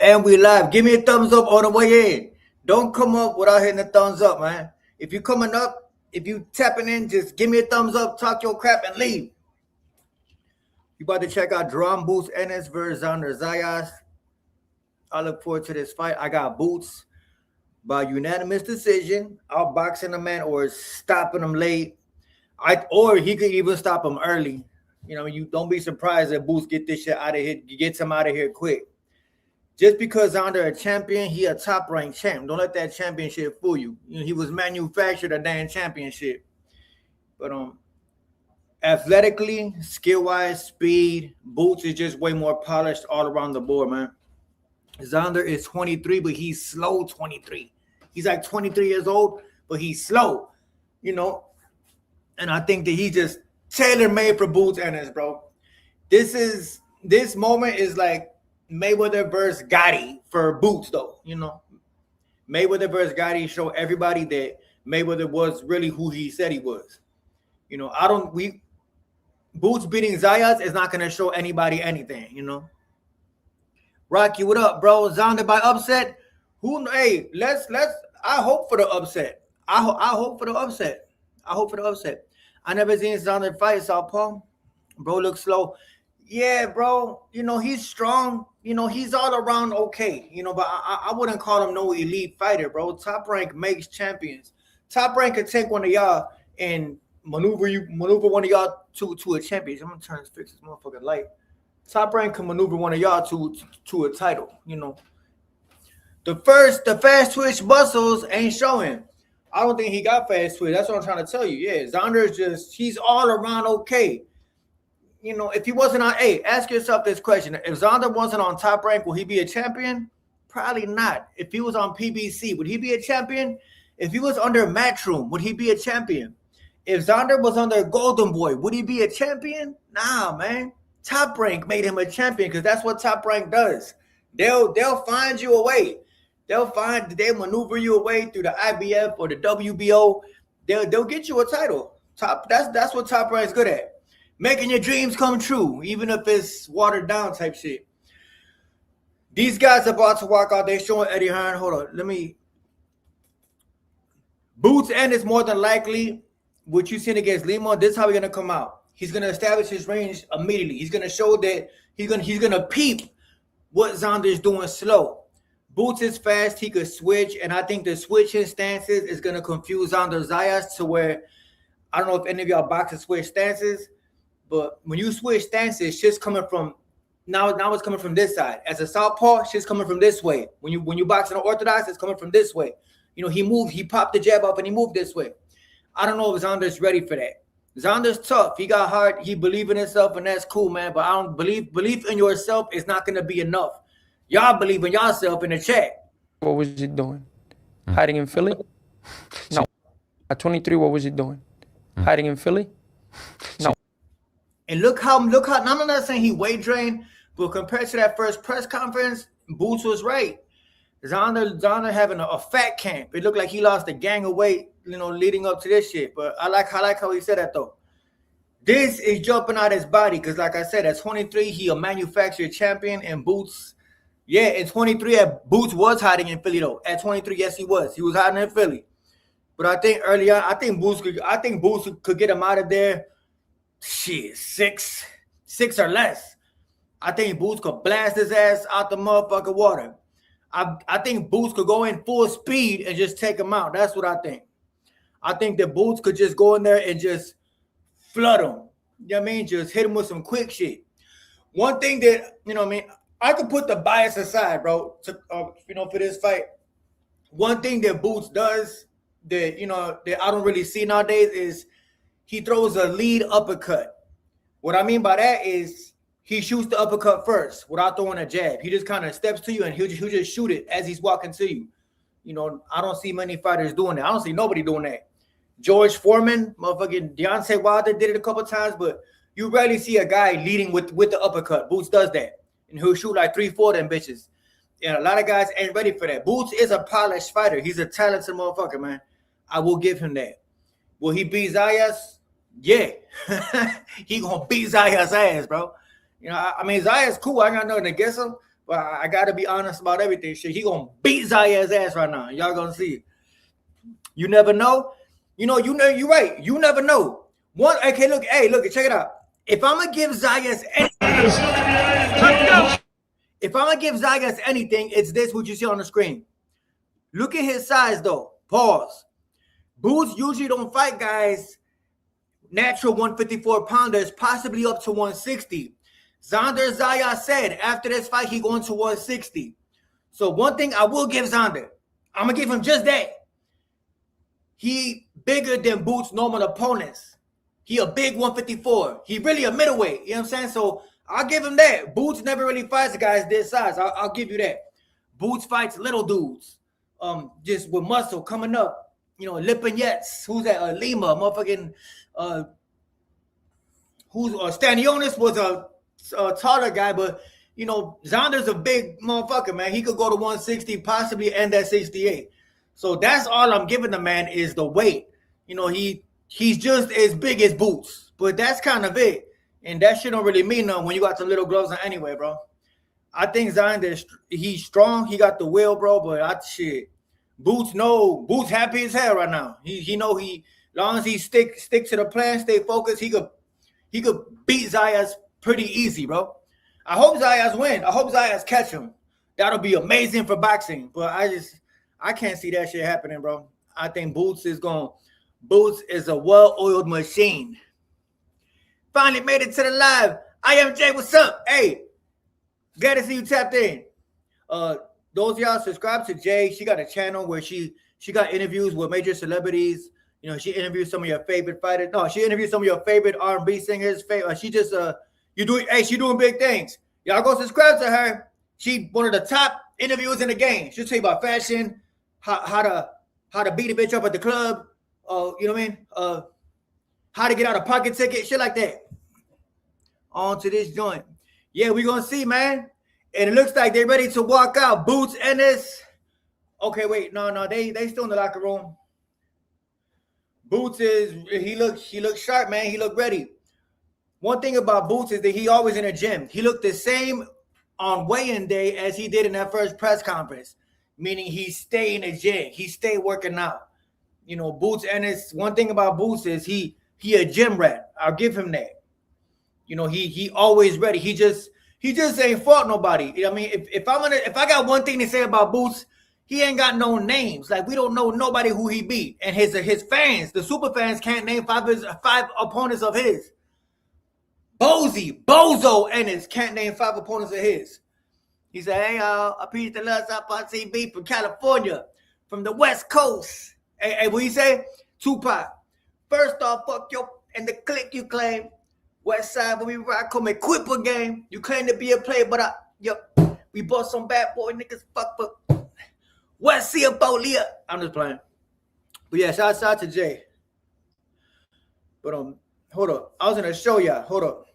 And we live. Give me a thumbs up on the way in. Don't come up without hitting a thumbs up, man. If you coming up, if you tapping in, just give me a thumbs up, talk your crap, and leave. You about to check out Jaron Boots Ennis versus Xander Zayas. I look forward to this fight. I got Boots by unanimous decision, outboxing the man or stopping him late. Or he could even stop him early. You know, you don't be surprised if Boots get this shit out of here, gets him out of here quick. Just because Xander a champion, he a top-ranked champ. Don't let that championship fool you. He was manufactured a damn championship. But athletically, skill-wise, speed, Boots is just way more polished all around the board, man. Xander is 23, but he's slow 23. He's like 23 years old, but he's slow, you know. And I think that he's just tailor-made for Boots Ennis, bro. This moment is like Mayweather versus Gotti for Boots, though, you know. Mayweather versus Gotti show everybody that Mayweather was really who he said he was. You know, Boots beating Zayas is not gonna show anybody anything, you know. Rocky, what up, bro? Xander by upset? Hey, let's. I hope for the upset. I hope for the upset. I hope for the upset. I never seen Xander fight Southpaw. Bro looks slow. Yeah, bro. You know, he's strong. You know, he's all around okay. You know, but I wouldn't call him no elite fighter, bro. Top rank makes champions. Top rank could take one of y'all and maneuver one of y'all to a championship. I'm gonna turn this fix this motherfucking light. Top rank can maneuver one of y'all to a title. You know, the fast twitch muscles ain't showing. I don't think he got fast twitch. That's what I'm trying to tell you. Yeah, Xander is he's all around okay. You know, if he wasn't on, ask yourself this question. If Xander wasn't on Top Rank, will he be a champion? Probably not. If he was on PBC, would he be a champion? If he was under Matchroom, would he be a champion? If Xander was under Golden Boy, would he be a champion? Nah, man. Top Rank made him a champion because that's what Top Rank does. They'll find you a way. They'll maneuver you away through the IBF or the WBO. They'll get you a title. That's what Top Rank's good at. Making your dreams come true, even if it's watered down type shit. These guys are about to walk out. They're showing Eddie Hearn. Hold on. Boots Ennis more than likely, what you seen against Lima, this is how he's going to come out. He's going to establish his range immediately. He's going to show that he's going to peep what Xander is doing slow. Boots is fast. He could switch, and I think the switching stances is going to confuse Xander Zayas to where, I don't know if any of y'all boxers switch stances, but when you switch stances, shit's coming from now it's coming from this side. As a southpaw, shit's coming from this way. When you box in an orthodox, it's coming from this way. You know, he popped the jab up and he moved this way. I don't know if Xander's ready for that. Xander's tough. He got heart. He believe in himself, and that's cool, man. But I don't believe in yourself is not gonna be enough. Y'all believe in yourself in the chat. What was he doing? Hiding in Philly? No. At 23, what was he doing? Hiding in Philly? No. And look how I'm not saying he weight drained, but compared to that first press conference, Boots was right. Xander having a fat camp. It looked like he lost a gang of weight, you know, leading up to this shit. But I like how he said that though. This is jumping out his body because, like I said, at 23, he a manufactured champion, and Boots, yeah, at 23, Boots was hiding in Philly though. At 23, yes, he was. He was hiding in Philly. But I think early on, I think Boots could get him out of there. Shit, six or less. I think Boots could blast his ass out the motherfucking water. I think Boots could go in full speed and just take him out. That's what I think. I think that Boots could just go in there and just flood him. You know what I mean? Just hit him with some quick shit. One thing that, you know what I mean, I could put the bias aside, bro, for this fight. One thing that Boots does that, you know, that I don't really see nowadays is he throws a lead uppercut. What I mean by that is he shoots the uppercut first without throwing a jab. He just kind of steps to you and he'll just shoot it as he's walking to you. You know, I don't see many fighters doing that. I don't see nobody doing that. George Foreman, motherfucking Deontay Wilder did it a couple times, but you rarely see a guy leading with the uppercut. Boots does that. And he'll shoot like 3-4 them bitches. And a lot of guys ain't ready for that. Boots is a polished fighter. He's a talented motherfucker, man. I will give him that. Will he beat Zayas? Yeah. He gonna beat Zayas' ass, bro. You know, I mean, Zayas cool. I got nothing against him. Well, I gotta be honest about everything. Shit, he gonna beat Zayas' ass right now. Y'all gonna see. You never know. You're right. You never know. Okay, look, check it out. If I'm gonna give Zayas anything, it's this what you see on the screen. Look at his size though. Pause. Boots usually don't fight guys natural 154 pounders, possibly up to 160. Xander Zayas said after this fight he going to 160. So one thing I will give Xander, I'm gonna give him just that. He bigger than Boots' normal opponents. He a big 154. He really a middleweight. You know what I'm saying? So I'll give him that. Boots never really fights guys this size. I'll give you that. Boots fights little dudes, just with muscle coming up. Lipinets. Who's that? Lima, motherfucking. Stanionis was a taller guy, but Xander's a big motherfucker, man. He could go to 160, possibly end at 68. So that's all I'm giving the man is the weight. He's just as big as Boots, but that's kind of it. And that shit don't really mean nothing when you got the little gloves on anyway, bro. I think Xander, he's strong. He got the will, bro. But Boots happy as hell right now. He long as he stick to the plan, stay focused, he could beat Zayas pretty easy, bro. I hope Zayas win. I hope Zayas catch him. That'll be amazing for boxing. But I can't see that shit happening, bro. I think Boots is a well-oiled machine. Finally made it to the live. I am Jay. What's up? Hey, glad to see you tapped in. Those of y'all subscribe to Jay. She got a channel where she got interviews with major celebrities. She interviews some of your favorite fighters. No, she interviews some of your favorite R&B singers. She doing big things. Y'all go subscribe to her. She one of the top interviewers in the game. She'll tell you about fashion, how to beat a bitch up at the club. You know what I mean? How to get out a pocket ticket, shit like that. On to this joint. Yeah, we're gonna see, man. And it looks like they're ready to walk out. Boots, Ennis. Okay, wait, no, they still in the locker room. Boots he looks sharp, man. He looked ready. One thing about Boots is that he always in the gym. He looked the same on weigh-in day as he did in that first press conference, meaning he stay in the gym. He stay working out. Boots, Ennis, one thing about Boots is he a gym rat. I'll give him that. He always ready. He just ain't fought nobody. I mean, if I got one thing to say about Boots, he ain't got no names. Like, we don't know nobody who he beat. And his fans, the super fans, can't name five opponents of his. Bozo Ennis can't name 5 opponents of his. He said, hey, y'all, I appreciate the love, South TV from California, from the West Coast. Hey, what you say? Tupac. First off, fuck you and the clique you claim. West Side, when we rock, come and quit a game. You claim to be a player, but we bought some bad boy niggas. Fuck. West Sea Bolia. I'm just playing. But yeah, shout out to Jay. But hold up. I was gonna show y'all. Hold up.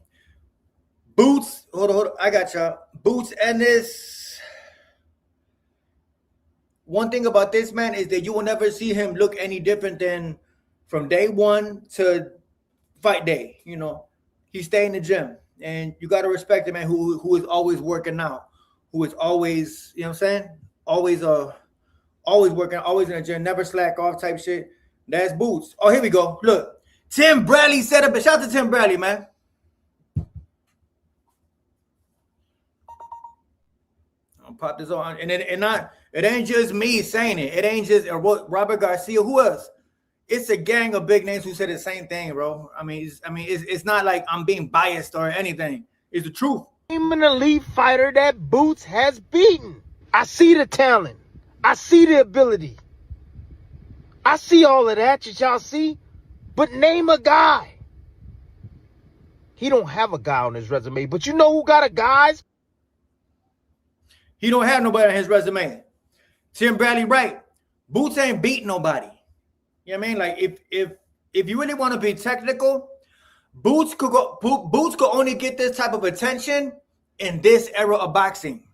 Boots. Hold up. I got y'all. Boots and this. One thing about this man is that you will never see him look any different than from day one to fight day. He stay in the gym, and you got to respect the man who is always working out, who is always, what I'm saying, always working, always in the gym, never slack off type shit. That's Boots. Oh, here we go. Look, Tim Bradley set up. Shout out to Tim Bradley, man. I'll pop this on, and it ain't just me saying it. It ain't just Robert Garcia. Who else? It's a gang of big names who said the same thing, bro. It's not like I'm being biased or anything. It's the truth. I'm an elite fighter that Boots has beaten. I see the talent. I see the ability. I see all of that y'all see. But name a guy. He don't have a guy on his resume, but you know who got a guys? He don't have nobody on his resume. Tim Bradley, right? Boots ain't beat nobody. You know what I mean? Like, if you really want to be technical, Boots could only get this type of attention in this era of boxing.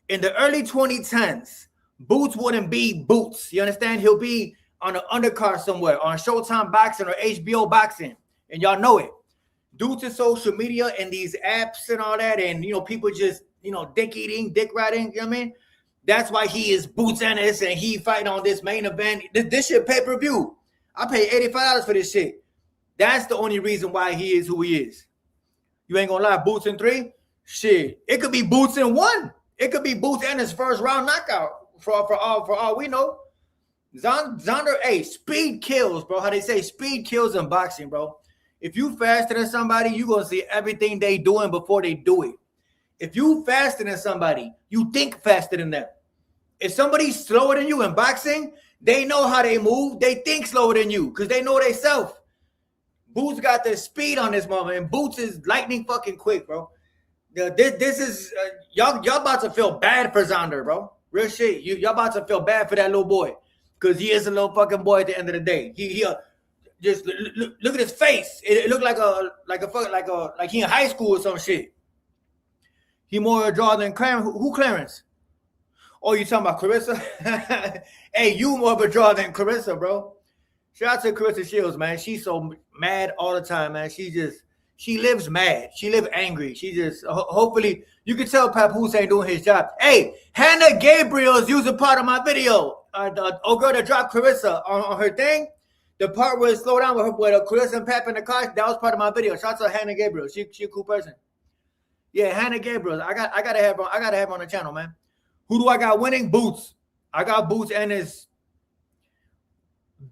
In the early 2010s, Boots wouldn't be Boots. You understand? He'll be on an undercard somewhere, on Showtime Boxing or HBO Boxing. And y'all know it. Due to social media and these apps and all that, and, people just, dick eating, dick riding. You know what I mean? That's why he is Boots Ennis and he fighting on this main event. This shit pay-per-view. I paid $85 for this shit. That's the only reason why he is who he is. You ain't gonna lie, Boots in 3? Shit. It could be Boots in 1. It could be Boots Ennis first round knockout for all we know. Xander, hey, speed kills, bro. How they say speed kills in boxing, bro. If you faster than somebody, you gonna see everything they doing before they do it. If you faster than somebody, you think faster than them. If somebody's slower than you in boxing, they know how they move. They think slower than you because they know they self. Boots got the speed on this moment, and Boots is lightning fucking quick, bro. This is y'all about to feel bad for Xander, bro. Real shit. Y'all about to feel bad for that little boy because he is a little fucking boy at the end of the day. He just look at his face. It looked like he in high school or some shit. He more a draw than Clarence. Who Clarence? Oh, you talking about Carissa? Hey, you more of a draw than Carissa, bro. Shout out to Carissa Shields, man. She's so mad all the time, man. She lives mad. She lives angry. She just, hopefully, you can tell Papoose ain't doing his job. Hey, Hannah Gabriel's using part of my video. The old girl that dropped Carissa on her thing, the part where it slowed down with Carissa and Pap in the car, that was part of my video. Shout out to Hannah Gabriel. She a cool person. Yeah, Hannah Gabriel. I gotta have her on the channel, man. Who do I got winning? Boots. I got Boots and is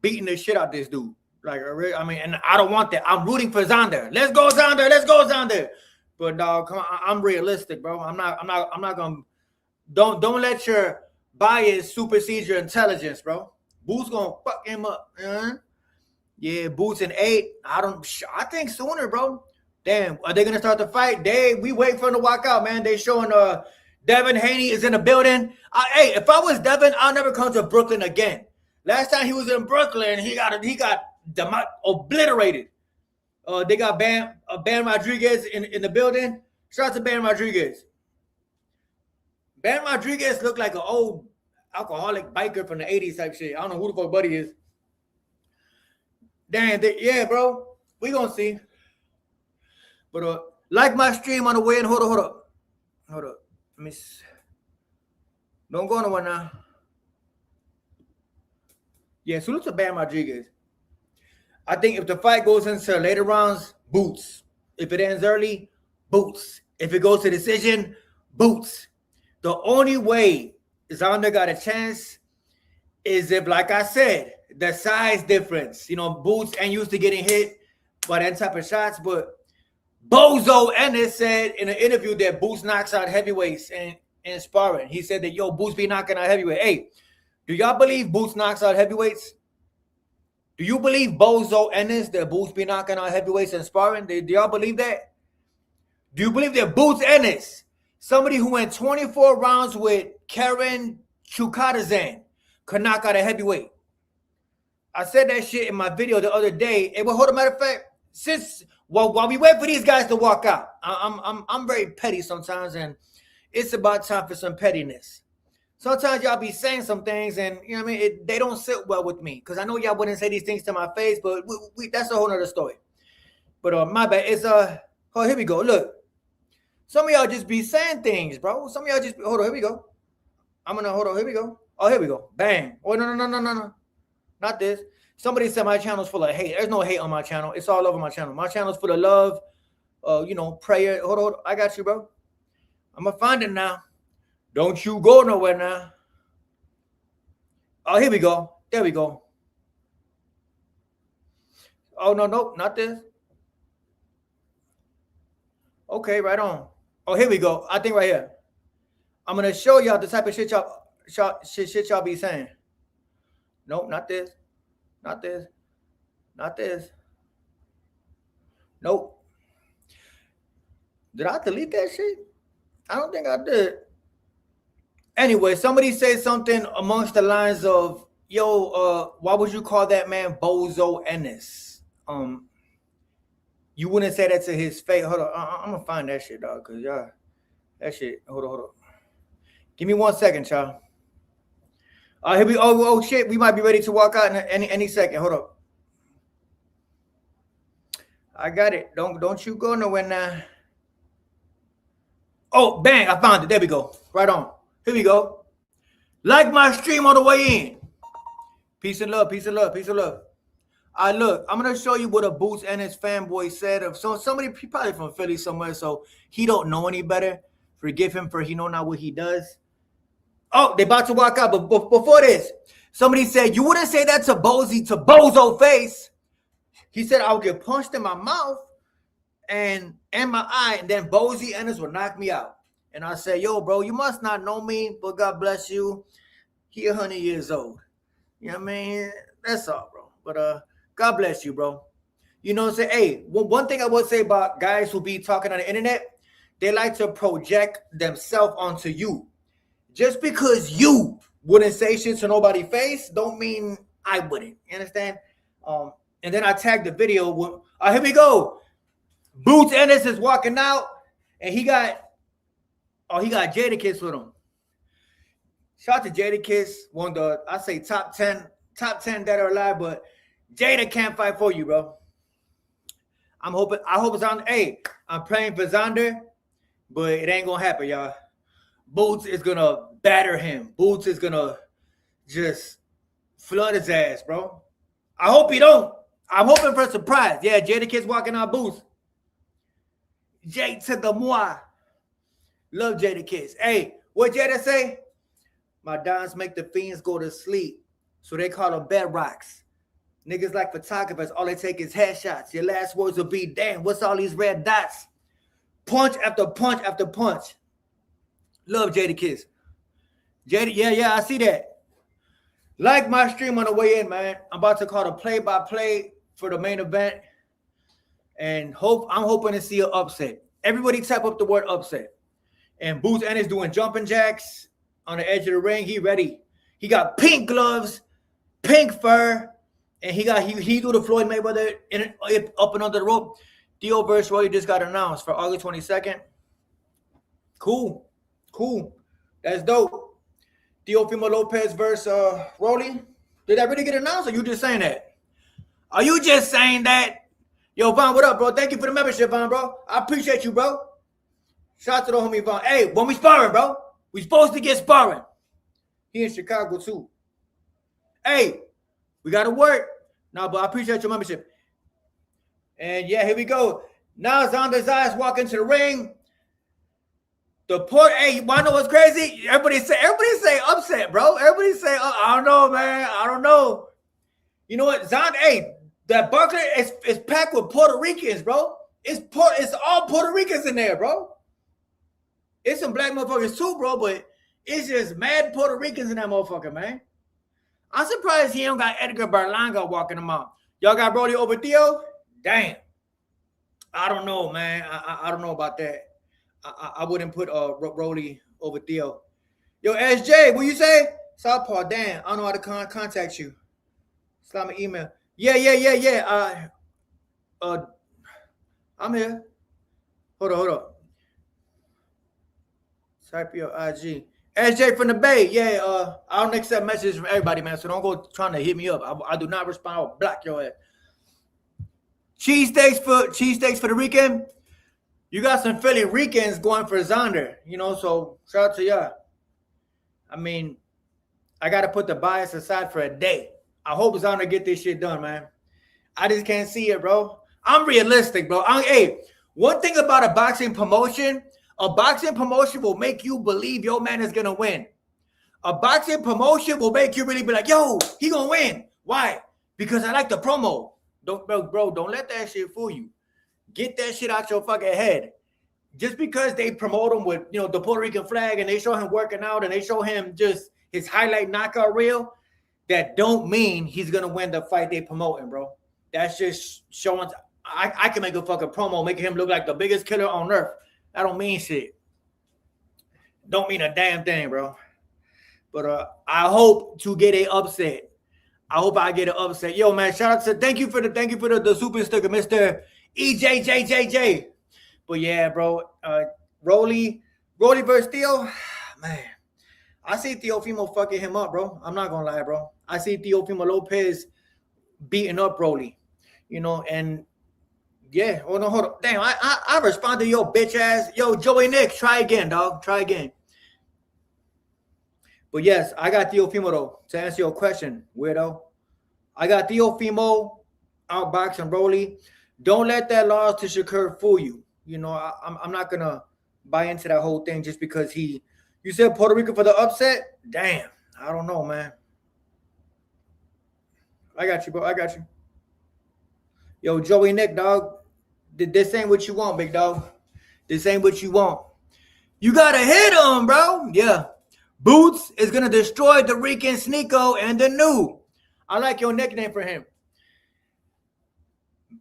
beating the shit out this dude. And I don't want that. I'm rooting for Xander. Let's go, Xander. Let's go, Xander. But dog, come on, I'm realistic, bro. I'm not gonna. Don't let your bias supersede your intelligence, bro. Boots gonna fuck him up. Yeah, Boots in 8. I think sooner, bro. Damn, are they gonna start the fight? We wait for him to walk out, man. They showing Devin Haney is in the building. Hey, if I was Devin, I'll never come to Brooklyn again. Last time he was in Brooklyn, he got obliterated. They got Bam Rodriguez in the building. Shout out to Bam Rodriguez. Bam Rodriguez looked like an old alcoholic biker from the 80s type shit. I don't know who the fuck buddy is. Damn, yeah, bro. We gonna see. But like my stream on the way in. Hold up. Let me see. Don't go nowhere now. Yeah, salute to Bam Rodriguez. I think if the fight goes into later rounds, Boots. If it ends early, Boots. If it goes to decision, Boots. The only way Xander got a chance is if, like I said, the size difference. Boots ain't used to getting hit by that type of shots, but Bozo Ennis said in an interview that Boots knocks out heavyweights in sparring. He said that, Boots be knocking out heavyweight. Hey, do y'all believe Boots knocks out heavyweights? Do you believe Bozo Ennis that Boots be knocking out heavyweights in sparring? Do y'all believe that? Do you believe that Boots Ennis, somebody who went 24 rounds with Karen Chukadazan, could knock out a heavyweight? I said that shit in my video the other day. Hold on, matter of fact, while we wait for these guys to walk out, I'm very petty sometimes, and it's about time for some pettiness. Sometimes y'all be saying some things, and they don't sit well with me because I know y'all wouldn't say these things to my face, but that's a whole nother story. But my bad. It's here we go. Look, some of y'all just be saying things, bro. Some of y'all just hold on. Here we go. Hold on. Here we go. Oh, here we go. Bang. Oh no. Not this. Somebody said my channel's full of hate. There's no hate on my channel. It's all over my channel. My channel's full of love, prayer. Hold on. I got you, bro. I'm going to find it now. Don't you go nowhere now. Oh, here we go. There we go. Oh, no, not this. Okay, right on. Oh, here we go. I think right here. I'm going to show y'all the type of shit y'all be saying. Nope, not this. Not this. Not this. Nope. Did I delete that shit? I don't think I did. Anyway, somebody said something amongst the lines of, why would you call that man Bozo Ennis? You wouldn't say that to his face. Hold on. I'm going to find that shit, dog, because y'all, that shit. Hold on. Give me 1 second, y'all. Here we oh shit, we might be ready to walk out in any second. Hold up. I got it. Don't you go nowhere now. Oh, bang, I found it. There we go. Right on. Here we go. Like my stream on the way in. Peace and love, peace and love, peace and love. Look, I'm gonna show you what a Boots and his fanboy said of somebody probably from Philly somewhere, so he don't know any better. Forgive him for he know not what he does. Oh, they about to walk out, but before this, somebody said you wouldn't say that to Bozo face. He said I'll get punched in my mouth and my eye, and then Bozy Ennis will knock me out. And I said, yo, bro, you must not know me, but God bless you. He 100 years old. You know what I mean? That's all, bro. But God bless you, bro. You know what I'm saying? Hey, one thing I would say about guys who be talking on the internet, they like to project themselves onto you. Just because you wouldn't say shit to nobody's face, don't mean I wouldn't. You understand? And then I tagged the video. With, here we go. Boots Ennis is walking out, and he got Jadakiss with him. Shout out to Jadakiss, one of the, I say top 10 that are alive, but Jada can't fight for you, bro. I hope it's on. Hey, I'm praying for Xander, but it ain't gonna happen, y'all. Boots is gonna batter him. Boots is gonna just flood his ass, bro. I hope he don't. I'm hoping for a surprise. Yeah, Jadakiss walking out Boots. Jay to the moi. Love Jadakiss. Hey, what Jada say? My dons make the fiends go to sleep, so they call them bedrocks. Niggas like photographers, all they take is headshots. Your last words will be, damn, what's all these red dots? Punch after punch after punch. Love Jadakiss. Jada, yeah, I see that. Like my stream on the way in, man. I'm about to call the play-by-play for the main event. And I'm hoping to see an upset. Everybody type up the word upset. And Boots Ennis doing jumping jacks on the edge of the ring. He ready. He got pink gloves, pink fur, and he do the Floyd Mayweather up and under the rope. Theo versus Rolly just got announced for August 22nd. Cool. That's dope. Teofimo Lopez versus Rolly. Did that really get announced, or you just saying that? Are you just saying that? Yo, Von, what up, bro? Thank you for the membership, Von, bro. I appreciate you, bro. Shout out to the homie Von. Hey, when we sparring, bro, we supposed to get sparring. He in Chicago, too. Hey, we got to work. No, but I appreciate your membership. And, yeah, here we go. Now Xander Zayas walk into the ring. Hey, you want to know what's crazy? Everybody say upset, bro. Everybody say, I don't know, man. I don't know. You know what? Xander, hey, that Buckler is packed with Puerto Ricans, bro. It's all Puerto Ricans in there, bro. It's some black motherfuckers too, bro, but it's just mad Puerto Ricans in that motherfucker, man. I'm surprised he don't got Edgar Berlanga walking him out. Y'all got Brody over Theo? Damn. I don't know, man. I don't know about that. I wouldn't put Brody over Theo. Yo, SJ, what you say? Southpaw, damn. I don't know how to contact you. Slide me email. Yeah. I'm here. Hold on. Type your IG. SJ from the Bay. Yeah, I don't accept messages from everybody, man. So don't go trying to hit me up. I do not respond. I'll block your ass. Cheesesteaks for the weekend. You got some Philly Ricans going for Xander, you know, so shout out to y'all. I mean, I got to put the bias aside for a day. I hope Xander get this shit done, man. I just can't see it, bro. I'm realistic, bro. Hey, one thing about a boxing promotion will make you believe your man is going to win. A boxing promotion will make you really be like, yo, he going to win. Why? Because I like the promo. Don't let that shit fool you. Get that shit out your fucking head. Just because they promote him with, you know, the Puerto Rican flag and they show him working out and they show him just his highlight knockout reel, that don't mean he's going to win the fight they promoting, bro. That's just showing. I can make a fucking promo making him look like the biggest killer on earth. That don't mean shit. Don't mean a damn thing, bro. But I hope to get a upset. I hope I get an upset. Yo, man, shout out to thank you for the super sticker, Mr. EJJJJ. But yeah, bro, Rolly versus Theo, man. I see Teofimo fucking him up, bro. I'm not gonna lie, bro. I see Teofimo Lopez beating up Rolly, you know, and Yeah. Oh no, hold on. Damn, I responded to your bitch ass. Yo, Joey Nick, try again, dog. Try again. But yes, I got Teofimo though. To answer your question, weirdo. I got Teofimo outboxing Broly. Don't let that loss to Shakur fool you. You know, I'm not gonna buy into that whole thing just because you said Puerto Rico for the upset? Damn. I don't know, man. I got you, bro. I got you. Yo, Joey Nick, dog. This ain't what you want, big dog. This ain't what you want. You gotta hit him, bro. Yeah. Boots is gonna destroy the Rican Sneeko and the New. I like your nickname for him.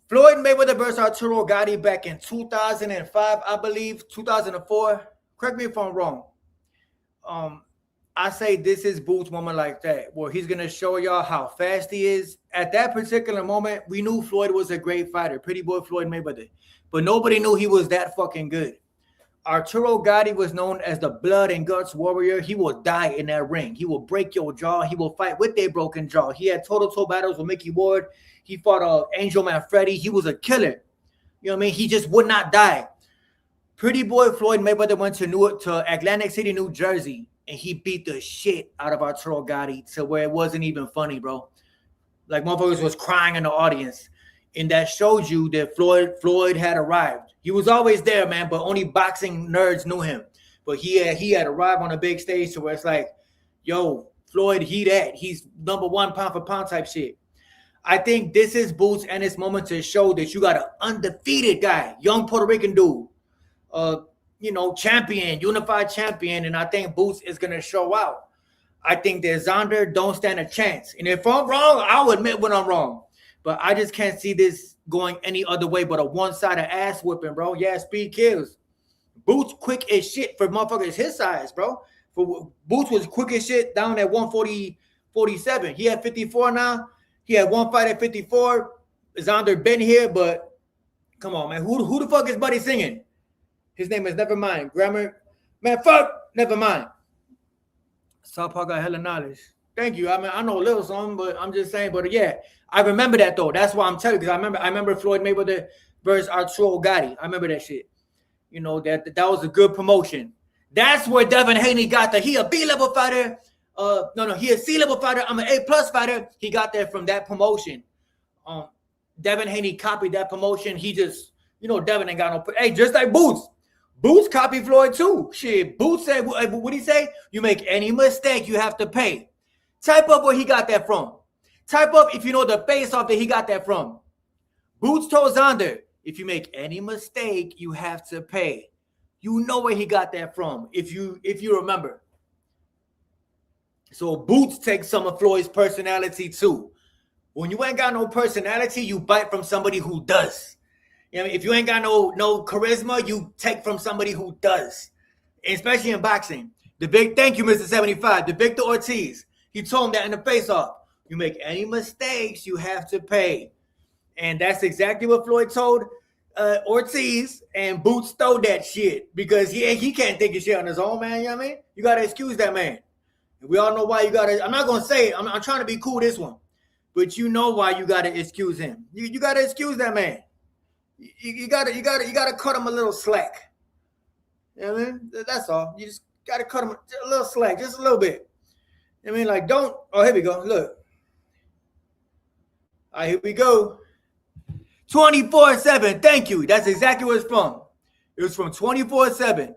Floyd Mayweather versus Arturo Gatti back in 2005, I believe, 2004. Correct me if I'm wrong. I say this is Boots' moment like that, where he's going to show y'all how fast he is. At that particular moment, we knew Floyd was a great fighter, pretty boy Floyd Mayweather. But nobody knew he was that fucking good. Arturo Gatti was known as the blood and guts warrior. He will die in that ring. He will break your jaw. He will fight with a broken jaw. He had toe-to-toe battles with Mickey Ward. He fought Angel Man Freddy. He was a killer. You know what I mean? He just would not die. Pretty boy Floyd Mayweather went to Atlantic City, New Jersey, and he beat the shit out of Arturo Gatti to where it wasn't even funny, bro. Like, motherfuckers was crying in the audience. And that showed you that Floyd had arrived. He was always there, man, but only boxing nerds knew him. But he had arrived on a big stage to where it's like, yo, Floyd, he's number one pound for pound type shit. I think this is Boots and his moment to show that you got an undefeated guy, young Puerto Rican dude, champion, unified champion, and I think Boots is going to show out. I think that Xander don't stand a chance. And if I'm wrong, I'll admit when I'm wrong. But I just can't see this going any other way but a one-sided ass whipping, bro. Yeah, speed kills. Boots quick as shit for motherfuckers his size, bro. Boots was quick as shit down at 147. He had 54 now. He had one fight at 54. Xander been here, but come on, man. Who the fuck is Buddy singing? His name is Nevermind. Grammar. Man, fuck. Nevermind. Southpaw got hella knowledge. Thank you. I mean, I know a little something, but I'm just saying. But yeah, I remember that though. That's why I'm telling you, because I remember Floyd Mayweather versus Arturo Gatti. I remember that shit. You know, that was a good promotion. That's where Devin Haney got he a B-level fighter. He a C-level fighter. I'm an A+ fighter. He got that from that promotion. Devin Haney copied that promotion. He just, Devin ain't got no. Hey, just like Boots. Boots copied Floyd too. Shit, Boots said, what'd he say? You make any mistake, you have to pay. Type up where he got that from. Type up if you know the face-off that he got that from. Boots told Xander, if you make any mistake, you have to pay. You know where he got that from, if you remember. So Boots takes some of Floyd's personality too. When you ain't got no personality, you bite from somebody who does. If you ain't got no charisma, you take from somebody who does. Especially in boxing. Thank you, Mr. 75. The Victor Ortiz. He told him that in the face-off. You make any mistakes, you have to pay. And that's exactly what Floyd told Ortiz, and Boots stole that shit because he can't think of shit on his own, man. You know what I mean? You got to excuse that man. And we all know why you got to. I'm not going to say it. I'm trying to be cool this one. But you know why you got to excuse him. You got to excuse that man. You got to cut him a little slack. You know what I mean? That's all. You just got to cut him a little slack, just a little bit. I mean, like, don't. Oh, here we go. Look. All right, here we go. 24/7. Thank you. That's exactly where it's from. It was from 24/7.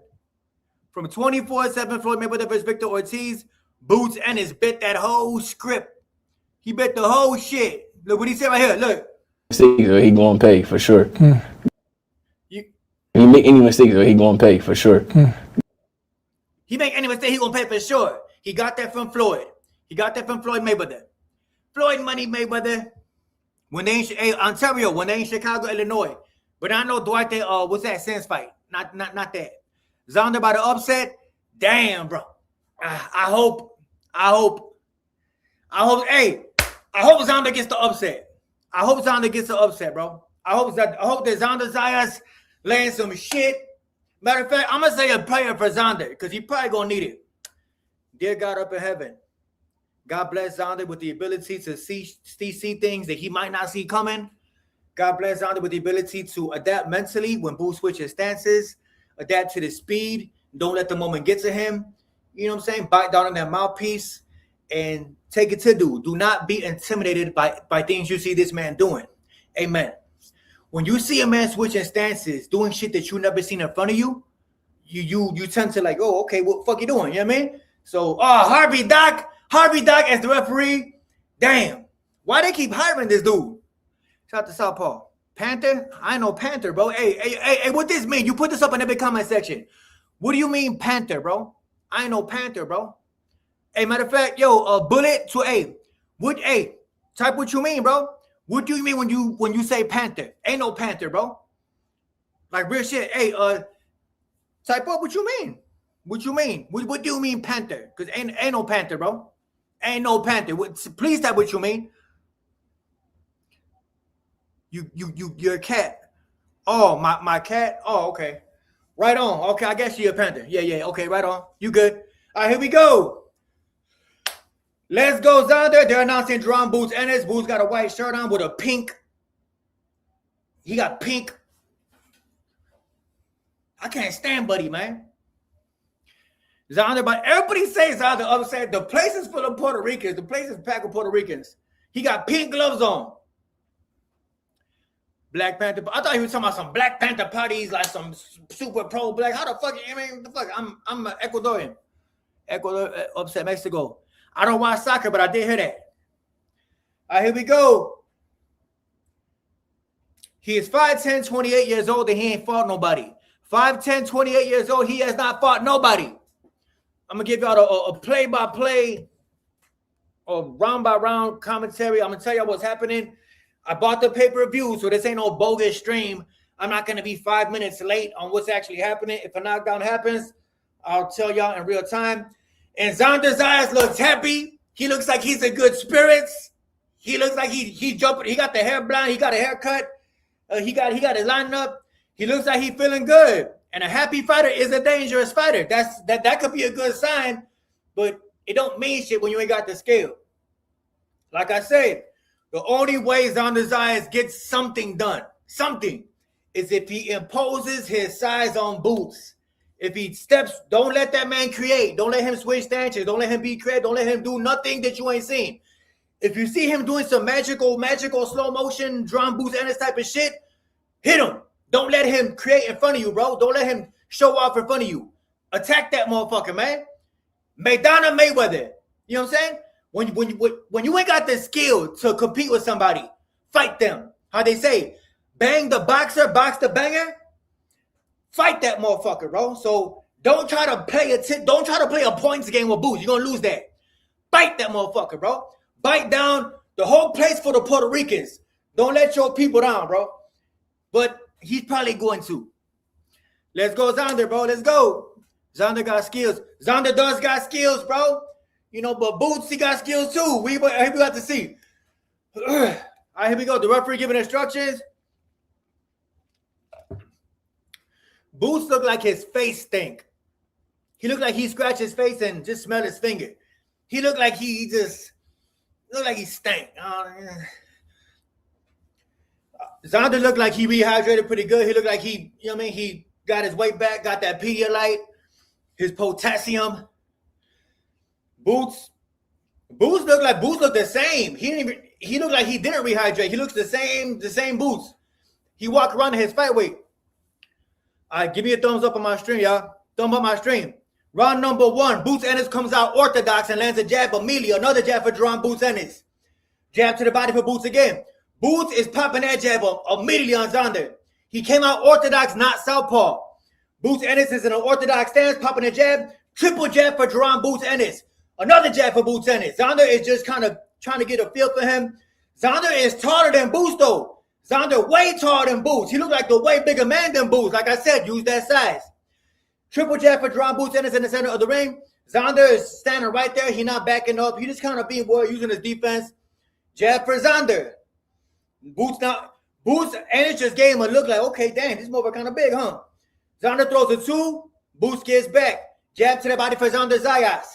From 24/7, Floyd Mayweather versus Victor Ortiz. Boots Ennis bit that whole script. He bit the whole shit. Look what he said right here. Look. He gonna pay for sure. If he make any mistakes, he gonna pay for sure. He make any mistake, he gonna pay for sure. He got that from Floyd. He got that from Floyd Mayweather. Floyd Money Mayweather. When they in Ontario, when they in Chicago, Illinois. But I know Duarte. What's that Sense fight? Not that. Xander by the upset. Damn, bro. I hope. Hey, I hope Xander gets the upset. I hope Xander gets the upset, bro. I hope that Xander Zayas laying some shit. Matter of fact, I'm gonna say a prayer for Xander because he probably gonna need it. Dear God up in heaven, God bless Xander with the ability to see things that he might not see coming. God bless Xander with the ability to adapt mentally when Boots switches stances, adapt to the speed. Don't let the moment get to him. You know what I'm saying? Bite down on that mouthpiece and take it to dude. Do not be intimidated by things you see this man doing. Amen. When you see a man switching stances, doing shit that you never seen in front of you, you tend to like, oh, okay, what the fuck you doing? You know what I mean? So, Harvey Doc as the referee. Damn. Why they keep hiring this dude? Shout out to Southpaw. Panther? I know Panther, bro. Hey, what this mean? You put this up in the comment section. What do you mean Panther, bro? I know Panther, bro. Hey, matter of fact, bullet to type what you mean, bro. What do you mean when you say Panther? Ain't no Panther, bro. Like real shit. Hey, type up what you mean. What you mean? What do you mean Panther? Because ain't no Panther, bro. Ain't no Panther. Please type what you mean. You're a cat. Oh, my cat. Oh, okay. Right on. Okay, I guess you're a Panther. Yeah. Okay, right on. You good. All right, here we go. Let's go, Xander. They're announcing Jaron Boots Ennis. Boots got a white shirt on with a pink. He got pink. I can't stand Buddy, man. Xander, but everybody says on the other side, the place is full of Puerto Ricans. The place is packed with Puerto Ricans. He got pink gloves on. Black Panther. I thought he was talking about some Black Panther parties, like some super pro black. How the fuck? I mean, the fuck? I'm Ecuadorian. Ecuador upset Mexico. I don't watch soccer, but I did hear that. All right, here we go. He is 5'10", 28 years old, and he ain't fought nobody. 5'10", 28 years old, he has not fought nobody. I'm going to give y'all a play-by-play or round-by-round commentary. I'm going to tell y'all what's happening. I bought the pay-per-view, so this ain't no bogus stream. I'm not going to be 5 minutes late on what's actually happening. If a knockdown happens, I'll tell y'all in real time. And Xander Zayas looks happy. He looks like he's in good spirits. He looks like he jumping. He got the hair blonde. He got a haircut. He got it lined up. He looks like he's feeling good. And a happy fighter is a dangerous fighter. That could be a good sign, but it don't mean shit when you ain't got the skill. Like I said, the only way Xander Zayas gets something done, is if he imposes his size on Boots. If he steps, don't let that man create. Don't let him switch stances. Don't let him be creative. Don't let him do nothing that you ain't seen. If you see him doing some magical slow motion, drum Boots and this type of shit, hit him. Don't let him create in front of you, bro. Don't let him show off in front of you. Attack that motherfucker, man. Maidana Mayweather. You know what I'm saying? When you ain't got the skill to compete with somebody, fight them. How they say, bang the boxer, box the banger. Fight that motherfucker, bro. So don't try to play a points game with Boots. You're gonna lose that. Fight that motherfucker, bro. Bite down the whole place for the Puerto Ricans. Don't let your people down, bro. But he's probably going to. Let's go, Xander, bro. Let's go. Xander got skills. Xander does got skills, bro. You know, but Boots, he got skills too. We got to see. All right, here we go. The referee giving instructions. Boots look like his face stink. He looked like he scratched his face and just smelled his finger. He looked like he stank. Xander looked like he rehydrated pretty good. He looked like he got his weight back, got that Pedialyte, his potassium. Boots looked the same. He looked like he didn't rehydrate. He looks the same Boots. He walked around in his fight weight. All right, give me a thumbs up on my stream, y'all. Thumb up my stream. Round number 1, Boots Ennis comes out orthodox and lands a jab immediately. Another jab for Jaron Boots Ennis. Jab to the body for Boots again. Boots is popping that jab immediately on Xander. He came out orthodox, not southpaw. Boots Ennis is in an orthodox stance, popping a jab. Triple jab for Jaron Boots Ennis. Another jab for Boots Ennis. Xander is just kind of trying to get a feel for him. Xander is taller than Boots, though. Xander way taller than Boots. He looked like the way bigger man than Boots. Like I said, use that size. Triple jab for Jaron Boots Ennis in the center of the ring. Xander is standing right there. He's not backing up. He just kind of being bored, using his defense. Jab for Xander. Boots Ennis just gave him a look like, okay, damn, this motherfucker kind of big, huh? Xander throws a 2. Boots gets back. Jab to the body for Xander Zayas.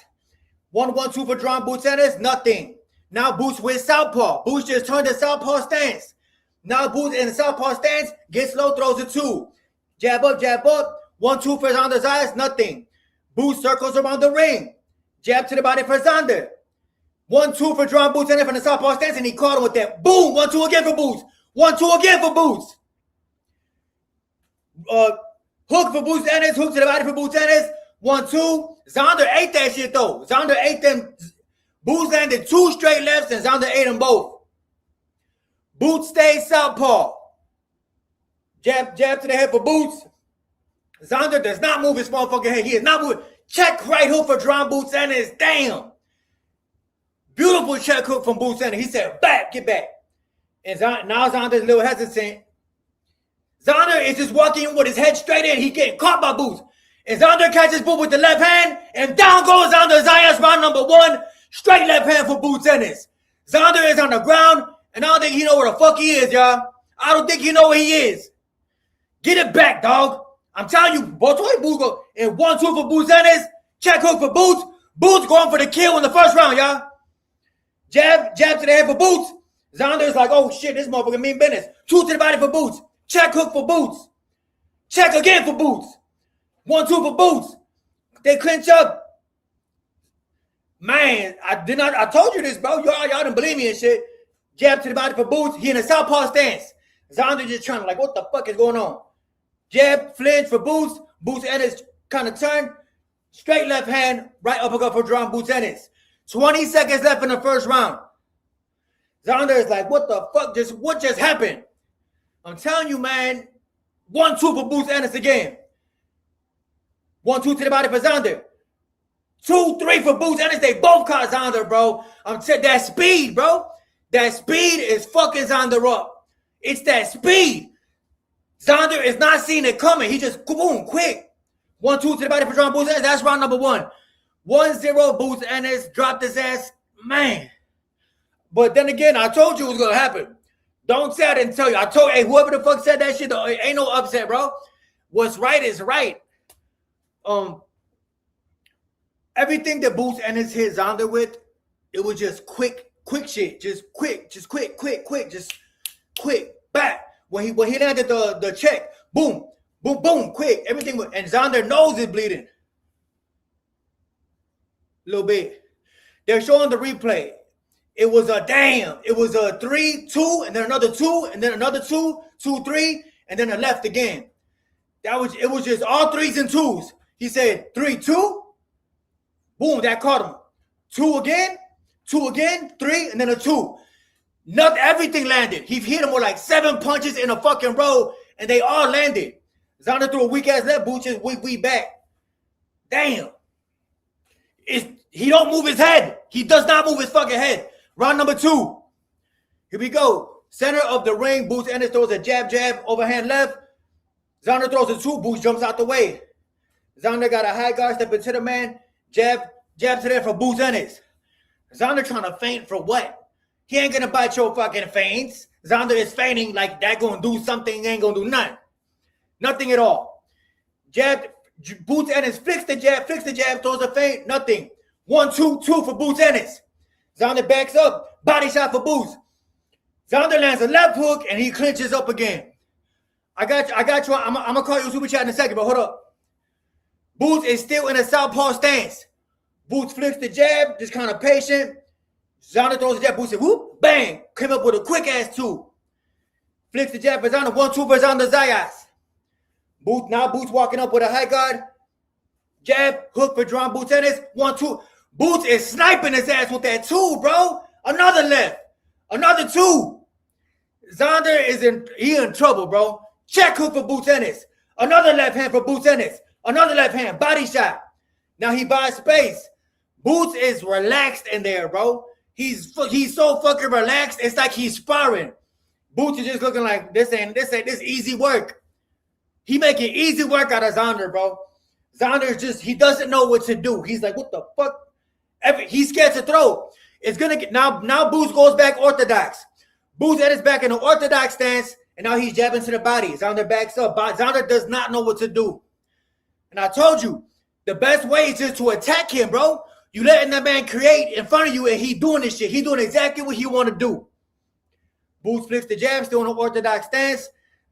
1-1-2 for Jaron Boots Ennis. Nothing. Now Boots with southpaw. Boots just turned to southpaw stance. Now Boots in the southpaw stance, gets low, throws a 2. Jab up, 1-2 for Xander Zayas, nothing. Boots circles around the ring. Jab to the body for Xander. 1-2 for Jaron Boots Ennis from the southpaw stance, and he caught him with that. Boom! 1-2 again for Boots. 1-2 again for Boots. Hook for Boots Ennis. Hook to the body for Boots Ennis. 1-2. Xander ate that shit though. Xander ate them. Boots landed 2 straight lefts, and Xander ate them both. Boots stays southpaw. Jab to the head for Boots. Xander does not move his motherfucking head. He is not moving. Check right hook for Jaron Boots Ennis. Damn. Beautiful check hook from Boots Ennis. He said, back, get back. And now Xander's a little hesitant. Xander is just walking with his head straight in. He getting caught by Boots. And Xander catches Boots with the left hand. And down goes Xander Zayas, round number 1. Straight left hand for Boots Ennis. Xander is on the ground. And I don't think he know where the fuck he is, y'all. I don't think he know where he is. Get it back, dog. I'm telling you, Boots go. And 1-2 for Boots Ennis. Check hook for Boots. Boots going for the kill in the first round, y'all. Jab to the head for Boots. Xander's like, oh shit, this motherfucker mean business. 2 to the body for Boots. Check hook for Boots. Check again for Boots. 1-2 for Boots. They clinch up. Man, I told you this, bro. Y'all didn't believe me and shit. Jab to the body for Boots. He in a southpaw stance. Xander just trying to like, what the fuck is going on? Jab, flinch for Boots. Boots Ennis kind of turn. Straight left hand, right uppercut for Jaron Boots Ennis. 20 seconds left in the first round. Xander is like, what the fuck? What just happened? I'm telling you, man. 1-2 for Boots Ennis again. 1-2 to the body for Xander. 2-3 for Boots Ennis. They both caught Xander, bro. I'm telling that speed, bro. That speed is fucking Xander up. It's that speed. Xander is not seeing it coming. He just, boom, quick. 1-2 to the body for Jaron Boots Ennis. That's round number 1. 1-0 Boots Ennis dropped his ass. Man. But then again, I told you it was going to happen. Don't say I didn't tell you. I told, hey, whoever the fuck said that shit, ain't no upset, bro. What's right is right. Everything that Boots Ennis hit Xander with, it was just quick shit. Just quick, back. When he landed the check, boom, boom, boom, quick. Everything, and Xander nose is bleeding. A little bit. They're showing the replay. It was a 3-2, and then another 2, and then another 2, 2-3, and then a left again. It was just all 3s and 2s. He said 3-2, boom, that caught him. 2 again, 3, and then a 2. Not everything landed. He hit him with like 7 punches in a fucking row, and they all landed. Xander threw a weak ass left, Boots just weak back. Damn. He don't move his head. He does not move his fucking head. Round number 2. Here we go. Center of the ring. Boots Ennis throws a jab, overhand left. Xander throws a 2. Boots jumps out the way. Xander got a high guard, step into the man. Jab to there for Boots Ennis. Xander trying to feint for what? He ain't going to bite your fucking feints. Xander is feinting like that going to do something. He ain't going to do nothing. Nothing at all. Jab. Boots Ennis flicks the jab, throws a feint, nothing. 1-2 for Boots Ennis. Xander backs up, body shot for Boots. Xander lands a left hook, and he clinches up again. I got you. I'm going to call you super chat in a second, but hold up. Boots is still in a southpaw stance. Boots flicks the jab, just kind of patient. Xander throws the jab, Boots said, whoop, bang. Came up with a quick-ass 2. Flicks the jab for Xander, 1-2 for Xander Zayas. Boots walking up with a high guard. Jab, hook for Jaron Boots Ennis. 1-2. Boots is sniping his ass with that 2, bro. Another left. Another 2. Xander is in trouble, bro. Check hook for Boots Ennis. Another left hand for Boots Ennis. Another left hand. Body shot. Now he buys space. Boots is relaxed in there, bro. He's so fucking relaxed. It's like he's sparring. Boots is just looking like this easy work. He making easy work out of Xander, bro. Xander he doesn't know what to do. He's like, what the fuck? He's scared to throw. It's gonna get now Boots goes back orthodox. Boots Ennis back in an orthodox stance, and now he's jabbing to the body. Xander backs up. Xander does not know what to do. And I told you, the best way is just to attack him, bro. You letting that man create in front of you, and he doing this shit. He doing exactly what he want to do. Boots flips the jab, still in an orthodox stance.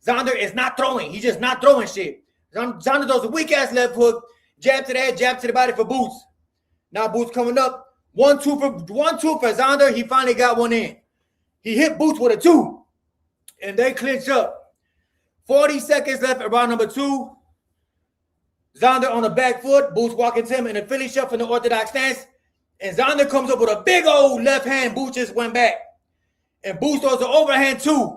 Xander is not throwing. He's just not throwing shit. Xander does a weak-ass left hook, jab to the head, jab to the body for Boots. Now Boots coming up. 1-2 for Xander. He finally got one in. He hit Boots with a 2. And they clinch up. 40 seconds left at round number 2. Xander on the back foot. Boots walking to him in a Philly shove from the orthodox stance. And Xander comes up with a big old left hand. Boots just went back. And Boots throws an overhand 2.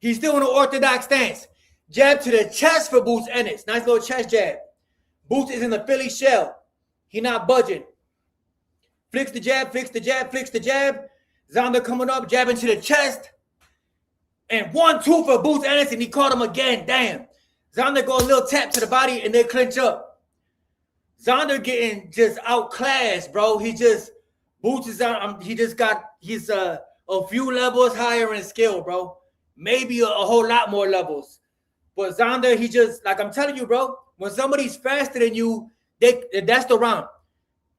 He's still in the orthodox stance. Jab to the chest for Boots Ennis. Nice little chest jab. Boots is in the Philly shell. He not budging. Flicks the jab, flicks the jab, flicks the jab. Xander coming up, jabbing to the chest. And 1-2 for Boots Ennis, and he caught him again. Damn. Xander go a little tap to the body, and they clinch up. Xander getting just outclassed, bro. Boots is out. He's a few levels higher in skill, bro. Maybe a whole lot more levels. But Xander, he just, like I'm telling you, bro, when somebody's faster than you, that's the round.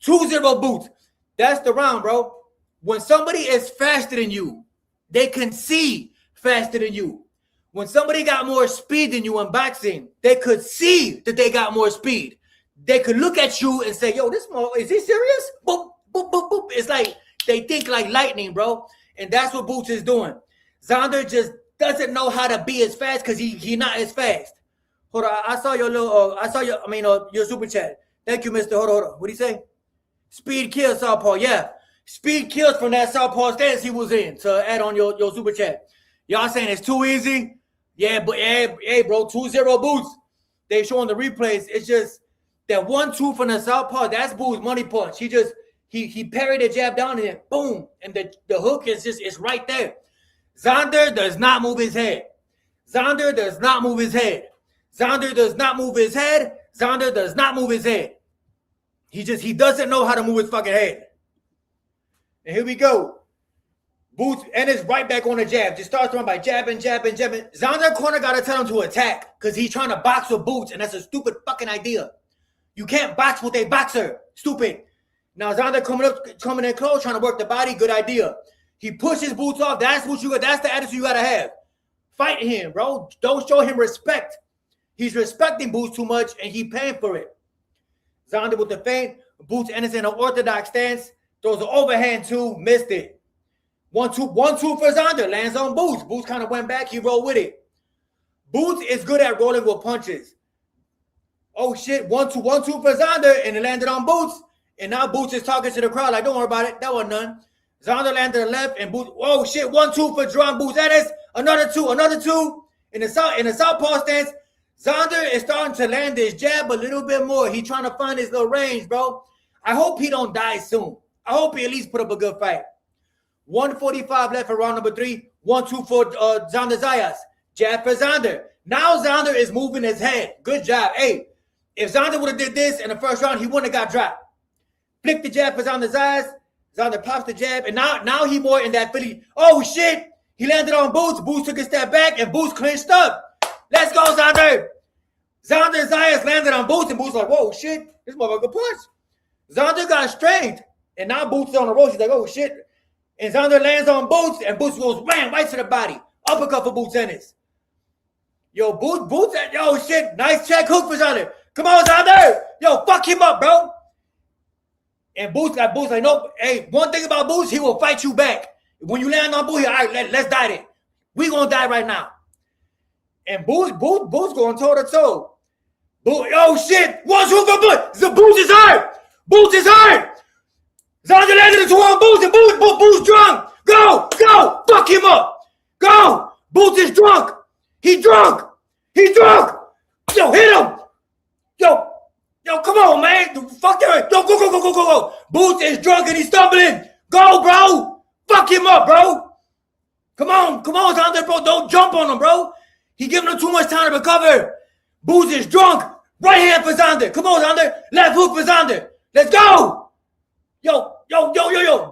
2-0 Boots. That's the round, bro. When somebody is faster than you, they can see faster than you. When somebody got more speed than you in boxing, they could see that they got more speed. They could look at you and say, yo, is he serious? Boop, boop, boop, boop. It's like they think like lightning, bro. And that's what Boots is doing. Xander just doesn't know how to be as fast because he not as fast. Hold on, I saw your super chat. Thank you, Mr. Hold on. What do you say? Speed kills southpaw. Yeah, speed kills from that southpaw stance he was in. To add on your super chat. Y'all saying it's too easy? Yeah, but hey, bro, 2-0 Boots. They showing the replays. It's just that 1-2 from the southpaw. That's Boots' money punch. He parried the jab down and then boom, and the hook it's right there. Xander does not move his head. Xander does not move his head. Xander does not move his head. Xander does not move his head. He doesn't know how to move his fucking head. And here we go. Boots and it's right back on the jab. Just starts throwing by jabbing. Xander corner got to tell him to attack because he's trying to box with Boots, and that's a stupid fucking idea. You can't box with a boxer. Stupid. Now Xander coming in close, trying to work the body. Good idea. He pushes Boots off. That's the attitude you got to have. Fight him, bro. Don't show him respect. He's respecting Boots too much, and he paying for it. Xander with the feint. Boots Ennis in an orthodox stance. Throws an overhand 2. Missed it. 1-2 for Xander. Lands on Boots. Boots kind of went back. He rolled with it. Boots is good at rolling with punches. Oh, shit. 1-2 for Xander, and it landed on Boots. And now Boots is talking to the crowd like, don't worry about it. That wasn't none. Xander landed the left, and Boots. Oh, shit. 1-2 for Jaron Boots Ennis. Another two. In the southpaw stance, Xander is starting to land his jab a little bit more. He's trying to find his little range, bro. I hope he don't die soon. I hope he at least put up a good fight. 1:45 left for round number 3. 1-2 for Xander Zayas. Jab for Xander. Now Xander is moving his head. Good job. Hey, if Xander would have did this in the first round, he wouldn't have got dropped. Flick the jab for Xander Zayas. Xander pops the jab, and now he more in that Philly. Oh, shit. He landed on Boots. Boots took a step back, and Boots clinched up. Let's go, Xander. Xander Zayas landed on Boots, and Boots like, whoa, shit. This motherfucker punch. Xander got strength, and now Boots is on the road. He's like, oh, shit. And Xander lands on Boots, and Boots goes wham, right to the body. Uppercut for Boots Ennis. Yo, Boots, yo, shit. Nice check hook for Xander. Come on, Xander. Yo, fuck him up, bro. And Boots like, nope. Hey, one thing about Boots, he will fight you back. When you land on Boots, all right, let's die then. We gonna die right now. And Boots going toe-to-toe. Oh, shit. 1-2 for Boots. The Boots is hurt. Boots is hurt. Xander landed into one Boots, and Boots drunk. Go. Fuck him up. Go. Boots is drunk. He drunk. Yo, hit him. Yo, come on, man. Fuck that. Yo, go. Boots is drunk and he's stumbling. Go, bro. Fuck him up, bro. Come on, Xander, bro. Don't jump on him, bro. He giving him too much time to recover. Boots is drunk. Right hand for Xander. Come on, Xander. Left hook for Xander. Let's go. Yo.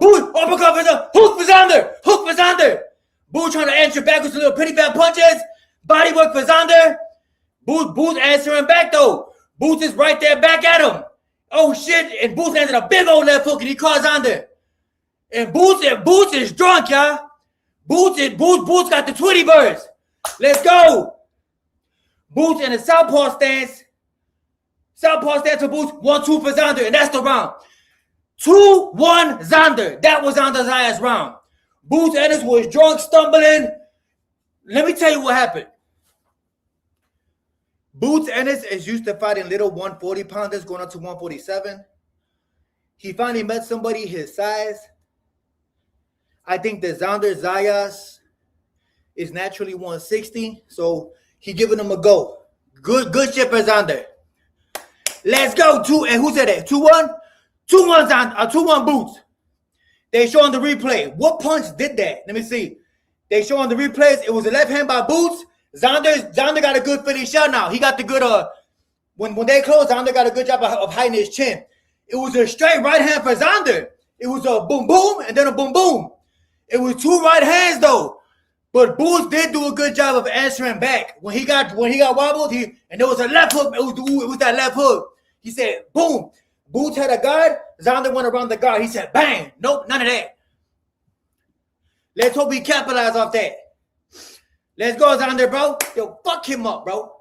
Boots, uppercut for Xander. Hook for Xander. Boots trying to answer back with some little pretty bad punches. Body work for Xander. Boots answering back, though. Boots is right there back at him. Oh, shit. And Boots landed a big old left hook, and he caught Xander. And Boots is drunk, y'all. Boots got the 20 birds. Let's go. Boots in the southpaw stance. Southpaw stance for Boots. 1-2 for Xander, and that's the round. 2-1 Xander. That was Xander's Zayas round. Boots Ennis was drunk, stumbling. Let me tell you what happened. Boots Ennis is used to fighting little 140-pounders going up to 147. He finally met somebody his size. I think that Xander Zayas is naturally 160, so he giving him a go. Good shit for Xander. Let's go. And who said that? 2-1? 2-1 Xander. 2-1 Boots. They show on the replay. What punch did that? Let me see. They show on the replays. It was a left hand by Boots. Xander got a good Philly shot now. He got the good when they closed, Xander got a good job of hiding his chin. It was a straight right hand for Xander. It was a boom boom and then a boom boom. It was 2 right hands though. But Boots did do a good job of answering back. When he got wobbled, and there was a left hook. It was that left hook. He said, boom. Boots had a guard. Xander went around the guard. He said, bang. Nope, none of that. Let's hope he capitalized off that. Let's go, Xander, bro. Yo, fuck him up, bro.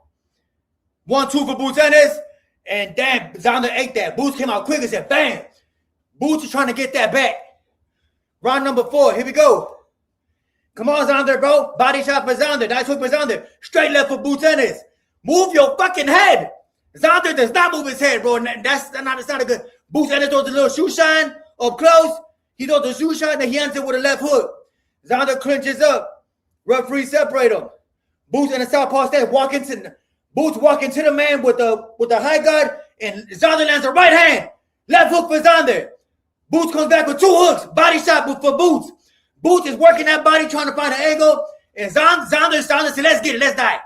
1-2 for Boots Ennis. And damn, Xander ate that. Boots came out quick and said, bang. Boots is trying to get that back. Round number 4. Here we go. Come on, Xander, bro. Body shot for Xander. Nice hook for Xander. Straight left for Boots Ennis. Move your fucking head. Xander does not move his head, bro. That's not a good. Boots Ennis throws a little shoe shine up close. He throws the shoe shine, and he ends it with a left hook. Xander clinches up. Referee separate him. Boots in the southpaw stance Boots walking to the man with the high guard, and Xander lands a right hand. Left hook for Xander. Boots comes back with 2 hooks. Body shot for Boots. Boots is working that body, trying to find an angle. And Xander said, let's get it. Let's die.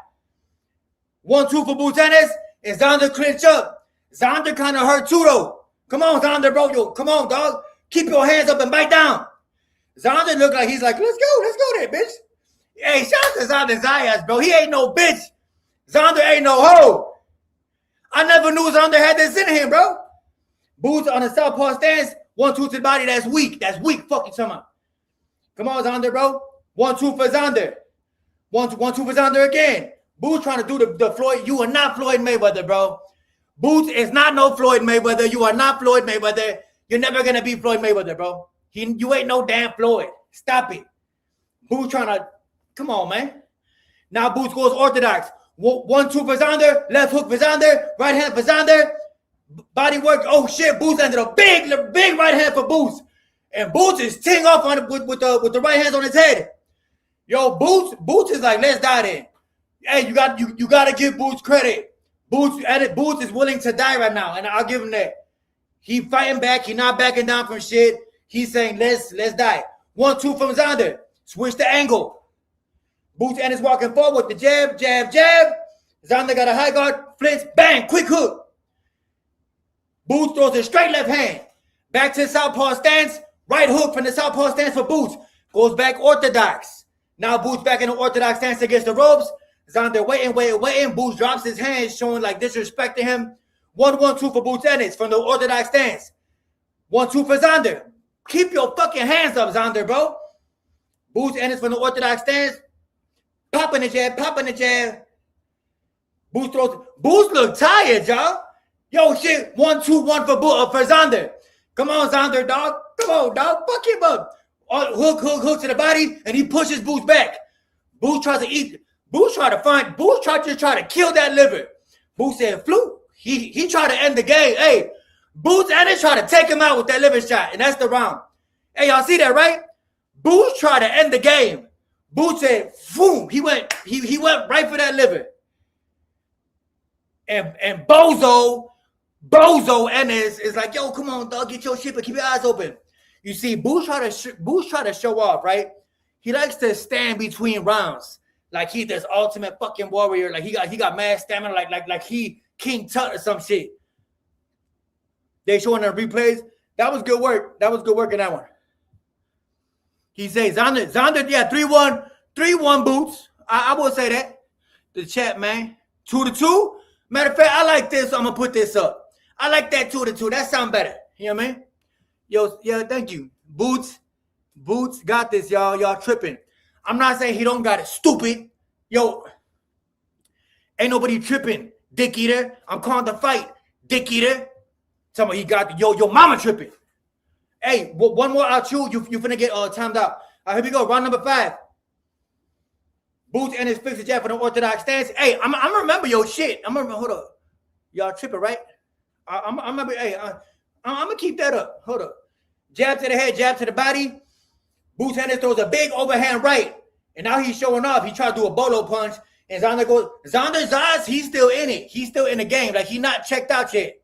1-2 for Boots Ennis. And Xander clinch up. Xander kind of hurt too, though. Come on, Xander, bro. Yo, come on, dog. Keep your hands up and bite down. Xander look like he's like, let's go there, bitch. Hey, shout out to Xander Zayas, bro. He ain't no bitch. Xander ain't no hoe. I never knew Xander had this in him, bro. Boots on the southpaw stance. 1-2 to the body. That's weak. Fuck you, somehow. Come on, Xander, bro. 1-2 for Xander. 1-2 for Xander again. Boots trying to do the Floyd. You are not Floyd Mayweather, bro. Boots is not no Floyd Mayweather. You are not Floyd Mayweather. You're never going to be Floyd Mayweather, bro. You ain't no damn Floyd. Stop it. Boots trying to, come on, man. Now Boots goes orthodox. 1-2 for Xander. Left hook for Xander. Right hand for Xander. Body work. Oh, shit. Boots ended a big right hand for Boots. And Boots is teeing off on it with the right hands on his head. Yo, Boots is like, let's die then. Hey, you got to give Boots credit. Boots is willing to die right now, and I'll give him that. He fighting back. He not backing down from shit. He's saying, let's die. 1-2 from Xander. Switch the angle. Boots Ennis walking forward with the jab. Xander got a high guard. Flinch. Bang. Quick hook. Boots throws a straight left hand. Back to the southpaw stance. Right hook from the southpaw stance for Boots. Goes back orthodox. Now Boots back in the orthodox stance against the ropes. Xander waiting. Boots drops his hands, showing like disrespect to him. 1-1-2 for Boots Ennis from the orthodox stance. 1-2 for Xander. Keep your fucking hands up, Xander, bro. Boots Ennis from the orthodox stance. Popping the jab. Boots look tired, y'all. Yo, shit. 1-2-1 for Xander. Come on, Xander, dog. Come on, dog. Fuck him up. Hook to the body, and he pushes Boots back. Boots tries to eat. Boots tried to kill that liver. Boots said, fluke. He tried to end the game. Hey, Boots Ennis tried to take him out with that liver shot, and that's the round. Hey, y'all see that, right? Boots tried to end the game. Boots said, boom. He went right for that liver. And Bozo Ennis is like, yo, come on, dog, get your shit, but keep your eyes open. You see, Boots try to show off, right? He likes to stand between rounds, like he this ultimate fucking warrior, like he got mad stamina, like he King Tut or some shit. They showing the replays. That was good work. In that one. He says Xander, yeah, 3-1 Boots. I will say that. The chat, man, 2-2. Matter of fact, I like this. So I'm gonna put this up. I like that 2-2. That sound better. You know what I mean? Yo, yeah, thank you. Boots got this, y'all. Y'all tripping. I'm not saying he don't got it. Stupid. Yo, ain't nobody tripping. Dick eater. I'm calling the fight. Dick eater. Tell me he got your mama tripping. Hey, one more out you finna get timed out. Here we go. Round number 5. Boots and his fixed jab for the orthodox stance. Hey, I'm remember your shit. I'm remember. Hold up. Y'all tripping, right? I'm remember. Hey, I'm gonna keep that up. Hold up. Jab to the head, jab to the body. Boots Ennis throws a big overhand right. And now he's showing off. He tried to do a bolo punch. And Xander goes, Zayas, he's still in it. He's still in the game. Like, he's not checked out yet.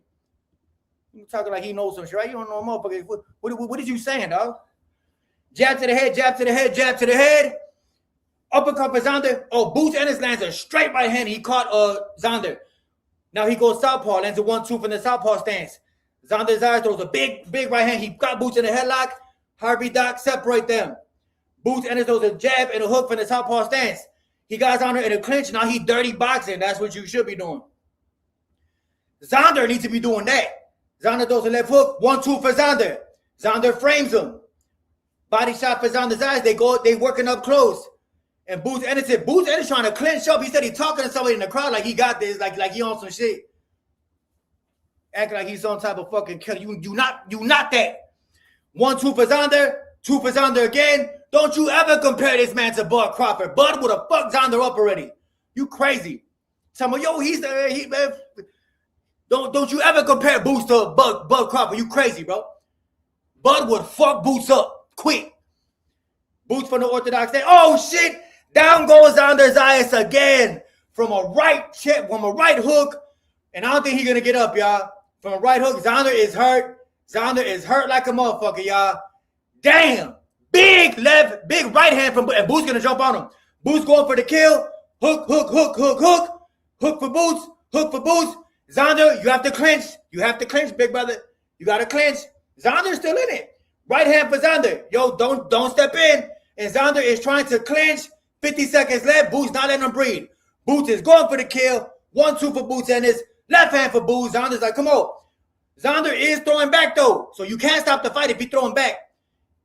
You talking like he knows some shit, right? You don't know motherfucker. What is you saying, dog? Jab to the head, jab to the head, jab to the head. Uppercut for Xander. Oh, Boots Ennis lands a straight right hand. He caught Xander. Now he goes southpaw, lands a 1-2 from the southpaw stance. Xander Zayas throws a big right hand. He got Boots in the headlock. Harvey Doc separate them. Boots Ennis throws a jab and a hook from the southpaw stance. He got Xander in a clinch. Now he dirty boxing. That's what you should be doing. Xander needs to be doing that. Xander throws a left hook. 1-2 for Xander. Xander frames him. Body shot for Xander's eyes. They working up close. And Boots Ennis said, Boots Ennis trying to clinch up. He said he talking to somebody in the crowd like he got this, like he on some shit. Acting like he's some type of fucking killer. You not that. 1-2 for Xander. 2 for Xander again. Don't you ever compare this man to Bud Crawford. Bud would have fucked Xander up already. You crazy. Tell me, yo, man. Don't you ever compare Boots to Bud Crawford. You crazy, bro. Bud would fuck Boots up quick. Boots from the orthodox stand. Oh, shit. Down goes Xander Zayas again from a right hook. And I don't think he's going to get up, y'all. From a right hook, Xander is hurt. Xander is hurt like a motherfucker, y'all. Damn. Big right hand from and Boots going to jump on him. Boots going for the kill. Hook. Hook for Boots. Hook for Boots. Xander, you have to clinch. You have to clinch, big brother. You got to clinch. Xander's still in it. Right hand for Xander. Yo, don't step in. And Xander is trying to clinch. 50 seconds left. Boots not letting him breathe. Boots is going for the kill. 1-2 for Boots Ennis. Left hand for Boots. Xander's like, come on. Xander is throwing back, though. So you can't stop the fight if he's throwing back.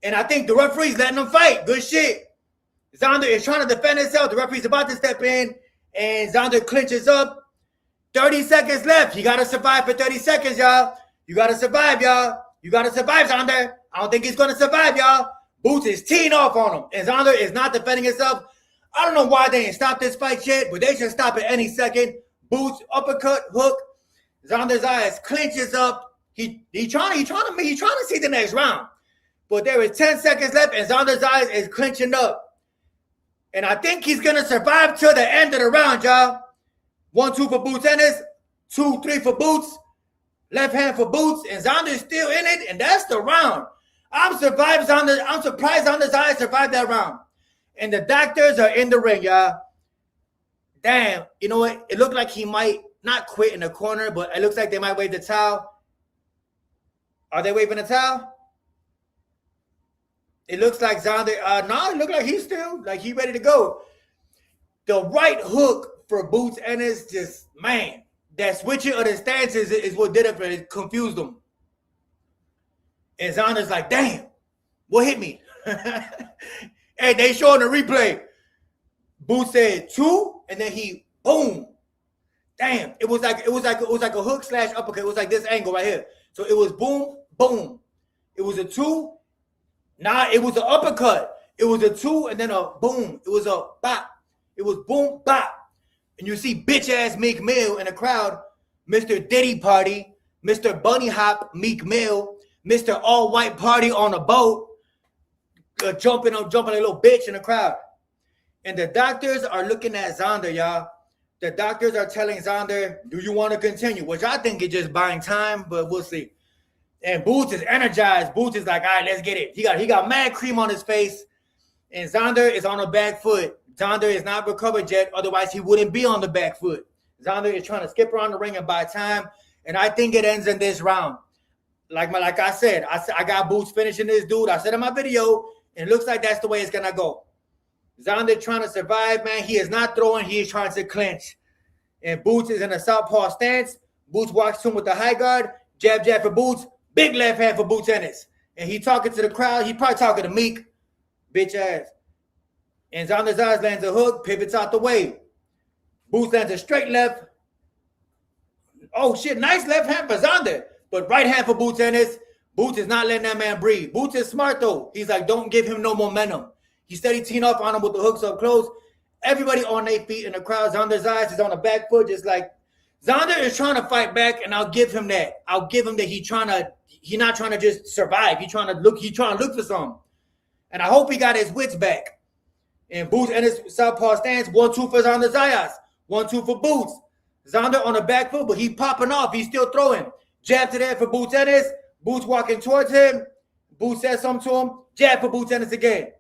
And I think the referee's letting him fight. Good shit. Xander is trying to defend himself. The referee's about to step in. And Xander clinches up. 30 seconds left. You got to survive for 30 seconds, y'all. You got to survive, y'all. You got to survive, Xander. I don't think he's going to survive, y'all. Boots is teeing off on him. And Xander is not defending himself. I don't know why they didn't stop this fight yet, but they should stop it any second. Boots, uppercut, hook. Xander Zayas clinches up. He trying to see the next round. But there is 10 seconds left, and Xander Zayas is clinching up. And I think he's going to survive till the end of the round, y'all. 1-2 for Boots Ennis. 2-3 for Boots. Left hand for Boots. And Xander's still in it, and that's the round. I'm surprised Xander Zayas survived that round. And the doctors are in the ring, y'all. Damn. You know what? It looked like he might not quit in the corner, but it looks like they might wave the towel. Are they waving the towel? It looks like Xander. No, it looks like he's still, like he ready to go. The right hook for Boots Ennis, just, man, that switching of the stances is what did it for it, confused them. And Xander's like, damn, what hit me? And they showing the replay. Boots said 2, and then he boom. Damn, it was like a hook / uppercut. It was like this angle right here. So it was boom, boom. It was a 2. Nah, it was an uppercut. It was a 2 and then a boom. It was a bop. It was boom, bop. And you see bitch ass Meek Mill in the crowd, Mr. Diddy Party, Mr. Bunny Hop Meek Mill, Mr. All White Party on a boat, jumping a little bitch in the crowd. And the doctors are looking at Xander, y'all. The doctors are telling Xander, do you want to continue? Which I think is just buying time, but we'll see. And Boots is energized. Boots is like, all right, let's get it. He got mad cream on his face. And Xander is on the back foot. Xander is not recovered yet. Otherwise, he wouldn't be on the back foot. Xander is trying to skip around the ring and buy time. And I think it ends in this round. Like I said, I got Boots finishing this dude. I said in my video, and it looks like that's the way it's going to go. Xander trying to survive, man. He is not throwing. He is trying to clinch. And Boots is in a southpaw stance. Boots walks to him with the high guard. Jab for Boots. Big left hand for Boots Ennis. And he talking to the crowd. He probably talking to Meek. Bitch ass. And Xander Zayas lands a hook, pivots out the way. Boots lands a straight left. Oh, shit, nice left hand for Xander. But right hand for Boots Ennis. Boots is not letting that man breathe. Boots is smart, though. He's like, don't give him no momentum. He steady teeing up on him with the hooks up close. Everybody on their feet in the crowd. Xander Zayas is on the back foot, just like Xander is trying to fight back, and I'll give him that. I'll give him that he's not trying to just survive. He's trying to look for something. And I hope he got his wits back. And Boots and his southpaw stance, 1-2 for Xander Zayas. 1-2 for Boots. Xander on the back foot, but he's popping off. He's still throwing. Jab to the head for Boots Ennis. Boots walking towards him. Boots says something to him. Jab for Boots Ennis again.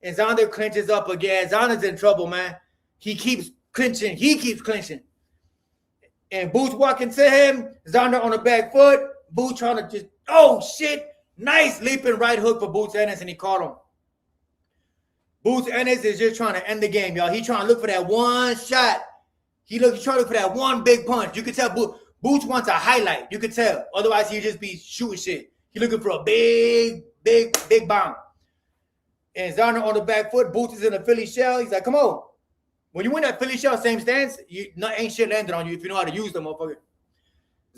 And Xander clinches up again. Xander's in trouble, man. He keeps clinching. And Boots walking to him. Xander on the back foot. Boots trying to just, oh, shit. Nice leaping right hook for Boots Ennis, and he caught him. Boots Ennis is just trying to end the game, y'all. He's trying to look for that one shot. He's trying to look for that one big punch. You can tell Boots wants a highlight. You can tell. Otherwise, he'd just be shooting shit. He's looking for a big bomb. And Xander on the back foot. Boots is in a Philly shell. He's like, come on. When you win that Philly shell, same stance, ain't shit landing on you if you know how to use them, motherfucker.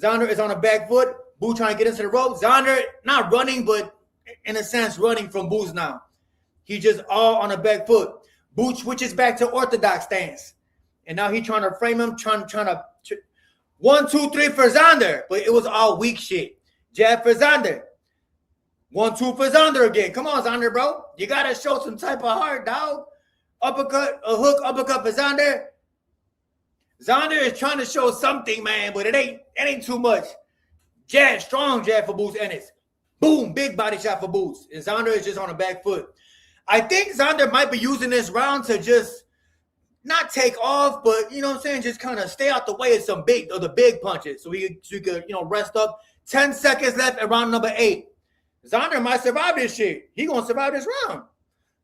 Xander is on the back foot. Boots trying to get into the rope. Xander not running, but in a sense running from Boots now. He just all on the back foot. Boots switches back to orthodox stance. And now he's trying to frame him, trying to 1, 2, 3 for Xander. But it was all weak shit. Jab for Xander. 1, 2 for Xander again. Come on, Xander, bro. You got to show some type of heart, dog. Uppercut, a hook, uppercut for Xander. Xander is trying to show something, man, but it ain't too much. Jab, strong jab for Boots Ennis. Boom, big body shot for Boots. And Xander is just on the back foot. I think Xander might be using this round to just not take off, but, you know what I'm saying, just kind of stay out the way of the big punches so he could, rest up. 10 seconds left at round number 8. Xander might survive this shit. He going to survive this round.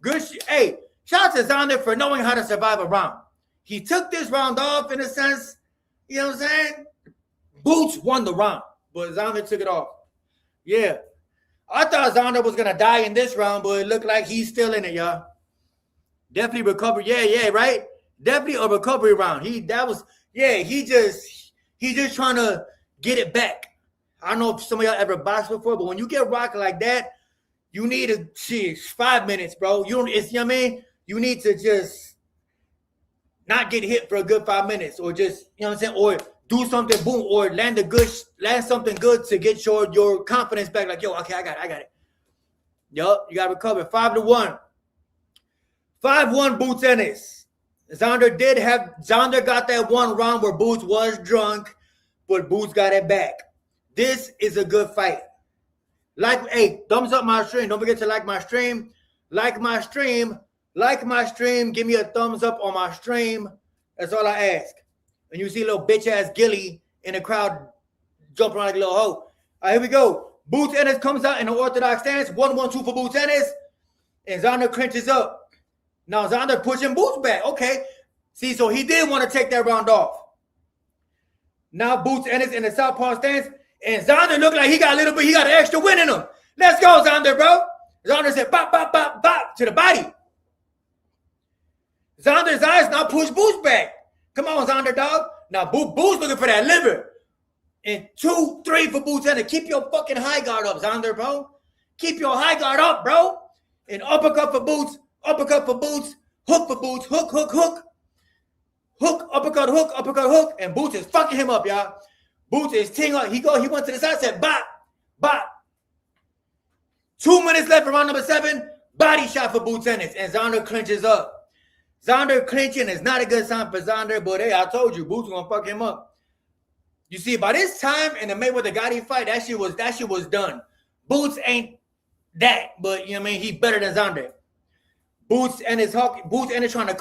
Good shit. Hey, shout out to Xander for knowing how to survive a round. He took this round off in a sense, you know what I'm saying? Boots won the round, but Xander took it off. Yeah. I thought Xander was going to die in this round, but it looked like he's still in it, y'all. Definitely recovery. Yeah, right? Definitely a recovery round. He's just trying to get it back. I don't know if some of y'all ever boxed before, but when you get rocked like that, you need 5 minutes, bro. You know what I mean? You need to just not get hit for a good 5 minutes, or just, you know what I'm saying, or do something, boom, or land something good to get your confidence back. Like, yo, okay, I got it. Yup, you got to recover. 5-1. 5-1 Boots Ennis. Xander got that one round where Boots was drunk, but Boots got it back. This is a good fight. Thumbs up my stream. Don't forget to like my stream. Like my stream. Give me a thumbs up on my stream. That's all I ask. And you see a little bitch ass Gilly in the crowd jumping around like a little hoe. All right, here we go. Boots Ennis comes out in an orthodox stance. 1-1-2 for Boots Ennis. And Xander clinches up. Now Xander pushing Boots back. Okay. See, so he did want to take that round off. Now Boots Ennis in the southpaw stance. And Xander looked like he got an extra win in him. Let's go, Xander, bro. Xander said, bop, bop, bop, bop, to the body. Xander's eyes now push Boots back. Come on, Xander, dog. Now Boots looking for that liver. And 2, 3 for Boots Ennis. Keep your fucking high guard up, Xander, bro. Keep your high guard up, bro. And uppercut for Boots. Uppercut for Boots. Hook for Boots. Hook, hook, hook. Hook, uppercut, hook. And Boots is fucking him up, y'all. Boots is teeing up. He went to the side, said, bop, bop. 2 minutes left for round number 7. Body shot for Boots Ennis. And Xander clinches up. Xander clinching is not a good sign for Xander, but hey, I told you, Boots gonna fuck him up. You see, by this time in the Mayweather Gotti fight, that shit was done. Boots ain't that, but you know what I mean? He better than Xander. Boots Ennis is trying to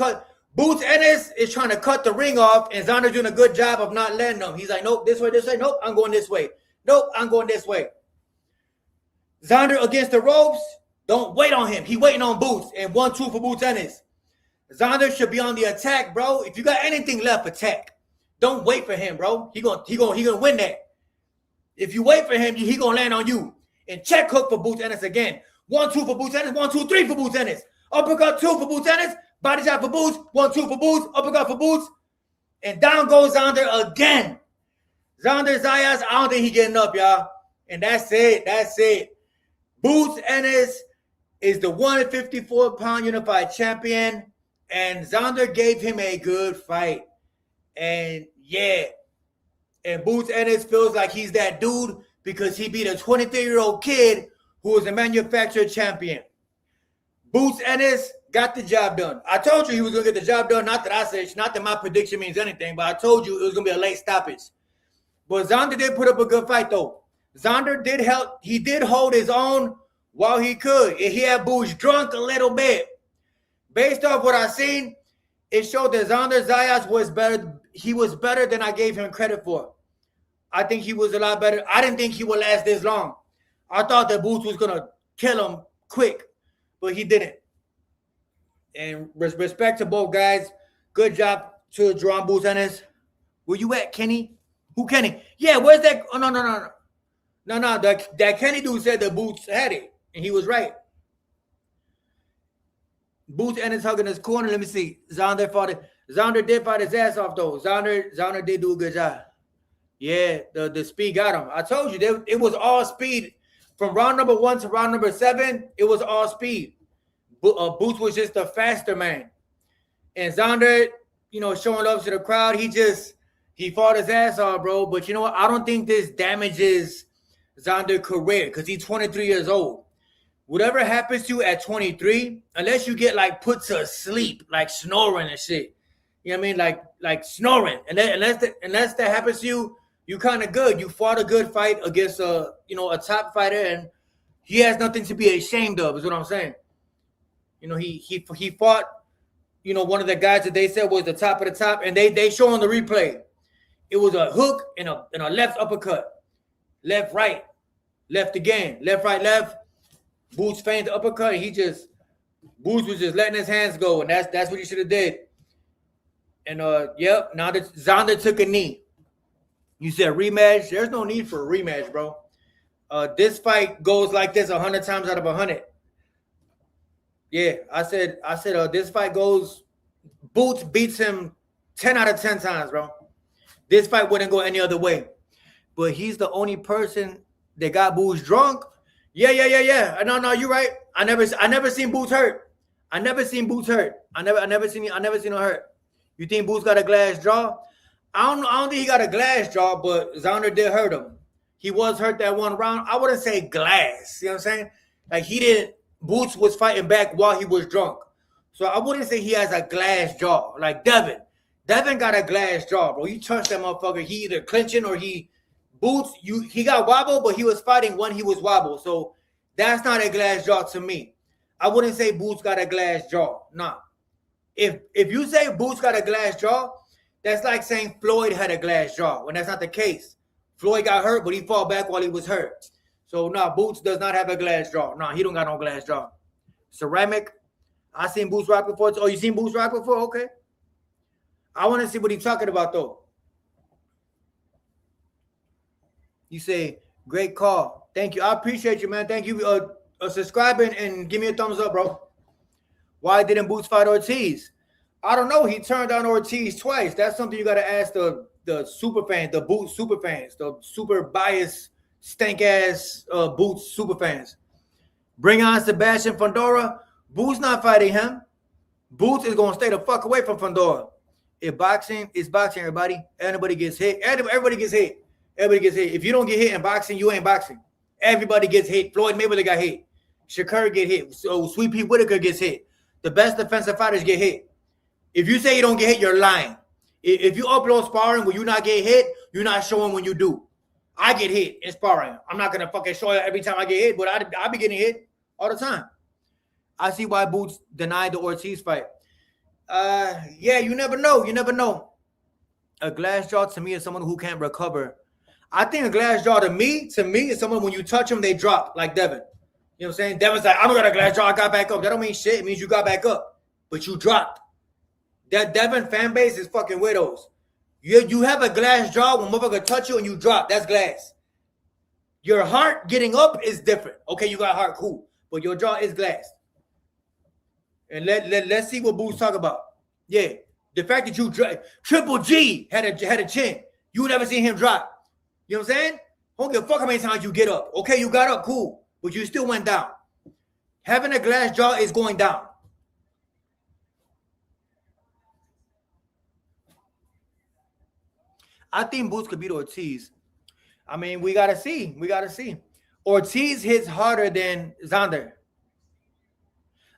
cut the ring off, and Xander's doing a good job of not letting him. He's like, nope, this way. Nope, I'm going this way. Nope, I'm going this way. Xander against the ropes. Don't wait on him. He waiting on Boots. And 1-2 for Boots Ennis. Xander should be on the attack, bro. If you got anything left, attack. Don't wait for him, bro. He gonna win that. If you wait for him, he gonna land on you. And check hook for Boots Ennis again. 1-2 for Boots Ennis. 1, 2, 3 for Boots Ennis. Uppercut 2 for Boots Ennis. Body shot for Boots. 1-2 for Boots. Uppercut for Boots. And down goes Xander again. Xander Zayas, I don't think he's getting up, y'all. And that's it. That's it. Boots Ennis is the 154-pound unified champion. And Xander gave him a good fight. And yeah. And Boots Ennis feels like he's that dude because he beat a 23-year-old kid who was a manufactured champion. Boots Ennis got the job done. I told you he was going to get the job done. Not that my prediction means anything, but I told you it was going to be a late stoppage. But Xander did put up a good fight, though. Xander did help. He did hold his own while he could. He had Boots drunk a little bit. Based off what I seen, it showed that Xander Zayas was better. He was better than I gave him credit for. I think he was a lot better. I didn't think he would last this long. I thought that Boots was going to kill him quick, but he didn't. And respect to both guys. Good job to Jaron Boots Ennis. Where you at, Kenny? Who Kenny? Yeah, where's that? Oh, no. No. That Kenny dude said that Boots had it, and he was right. Boots Ennis hugging his corner. Let me see. Xander did fight his ass off, though. Xander did do a good job. Yeah, the speed got him. I told you, it was all speed. From round number 1 to round number 7, it was all speed. Boots was just a faster man. And Xander, showing love to the crowd, he fought his ass off, bro. But you know what? I don't think this damages Xander's career because he's 23 years old. Whatever happens to you at 23, unless you get put to sleep, snoring and shit. You know what I mean? Like snoring. And unless that happens to you, you kind of good. You fought a good fight against a top fighter, and he has nothing to be ashamed of, is what I'm saying. He fought, one of the guys that they said was the top of the top, and they show on the replay. It was a hook and a left uppercut. Left, right. Left again. Left, right, left. Boots feigned the uppercut, and Boots was just letting his hands go, and that's what he should have did. And now that Xander took a knee. You said rematch. There's no need for a rematch, bro. This fight goes like this 100 times out of 100. Yeah, I said this fight goes. Boots beats him 10 out of 10 times, bro. This fight wouldn't go any other way. But he's the only person that got Boots drunk. Yeah. No, you're right. I never seen Boots hurt. I never seen him hurt. You think Boots got a glass jaw? I don't think he got a glass jaw, but Xander did hurt him. He was hurt that one round. I wouldn't say glass. You know what I'm saying? Boots was fighting back while he was drunk. So I wouldn't say he has a glass jaw like Devin. Devin got a glass jaw, bro. You touch that motherfucker, he either clinching or he got wobble, but he was fighting when he was wobble. So that's not a glass jaw to me. I wouldn't say Boots got a glass jaw. Nah. If you say Boots got a glass jaw, that's like saying Floyd had a glass jaw, when that's not the case. Floyd got hurt, but he fought back while he was hurt. So, Boots does not have a glass jaw. He don't got no glass jaw. Ceramic. I seen Boots rock before. Oh, you seen Boots rock before? Okay. I want to see what he's talking about, though. You say, great call. Thank you. I appreciate you, man. Thank you subscribing and give me a thumbs up, bro. Why didn't Boots fight Ortiz? I don't know. He turned down Ortiz twice. That's something you got to ask the super fans, the Boots super fans, the super biased, stank-ass Boots super fans. Bring on Sebastian Fundora. Boots not fighting him. Boots is going to stay the fuck away from Fundora. It's boxing, everybody. Everybody gets hit. Everybody gets hit. Everybody gets hit. If you don't get hit in boxing, you ain't boxing. Everybody gets hit. Floyd Mayweather got hit. Shakur get hit. So Sweet Pea Whitaker gets hit. The best defensive fighters get hit. If you say you don't get hit, you're lying. If you upload sparring where you not get hit, you're not showing when you do. I get hit in sparring. I'm not going to fucking show you every time I get hit, but I be getting hit all the time. I see why Boots denied the Ortiz fight. Yeah, you never know. You never know. A glass jaw to me is someone who can't recover. I think a glass jaw to me is someone when you touch them, they drop like Devin. You know what I'm saying? Devin's like, I don't got a glass jaw. I got back up. That don't mean shit. It means you got back up, but you dropped. That Devin fan base is fucking widows. You have a glass jaw when motherfucker touch you and you drop. That's glass. Your heart getting up is different. Okay, you got heart, cool. But your jaw is glass. And let's see what Boots talk about. Yeah, the fact that you Triple G had a chin, you never seen him drop. You know what I'm saying? Don't give a fuck how many times you get up. Okay, you got up, cool, but you still went down. Having a glass jaw is going down. I think Boots could beat Ortiz. I mean, we gotta see. Ortiz hits harder than Xander.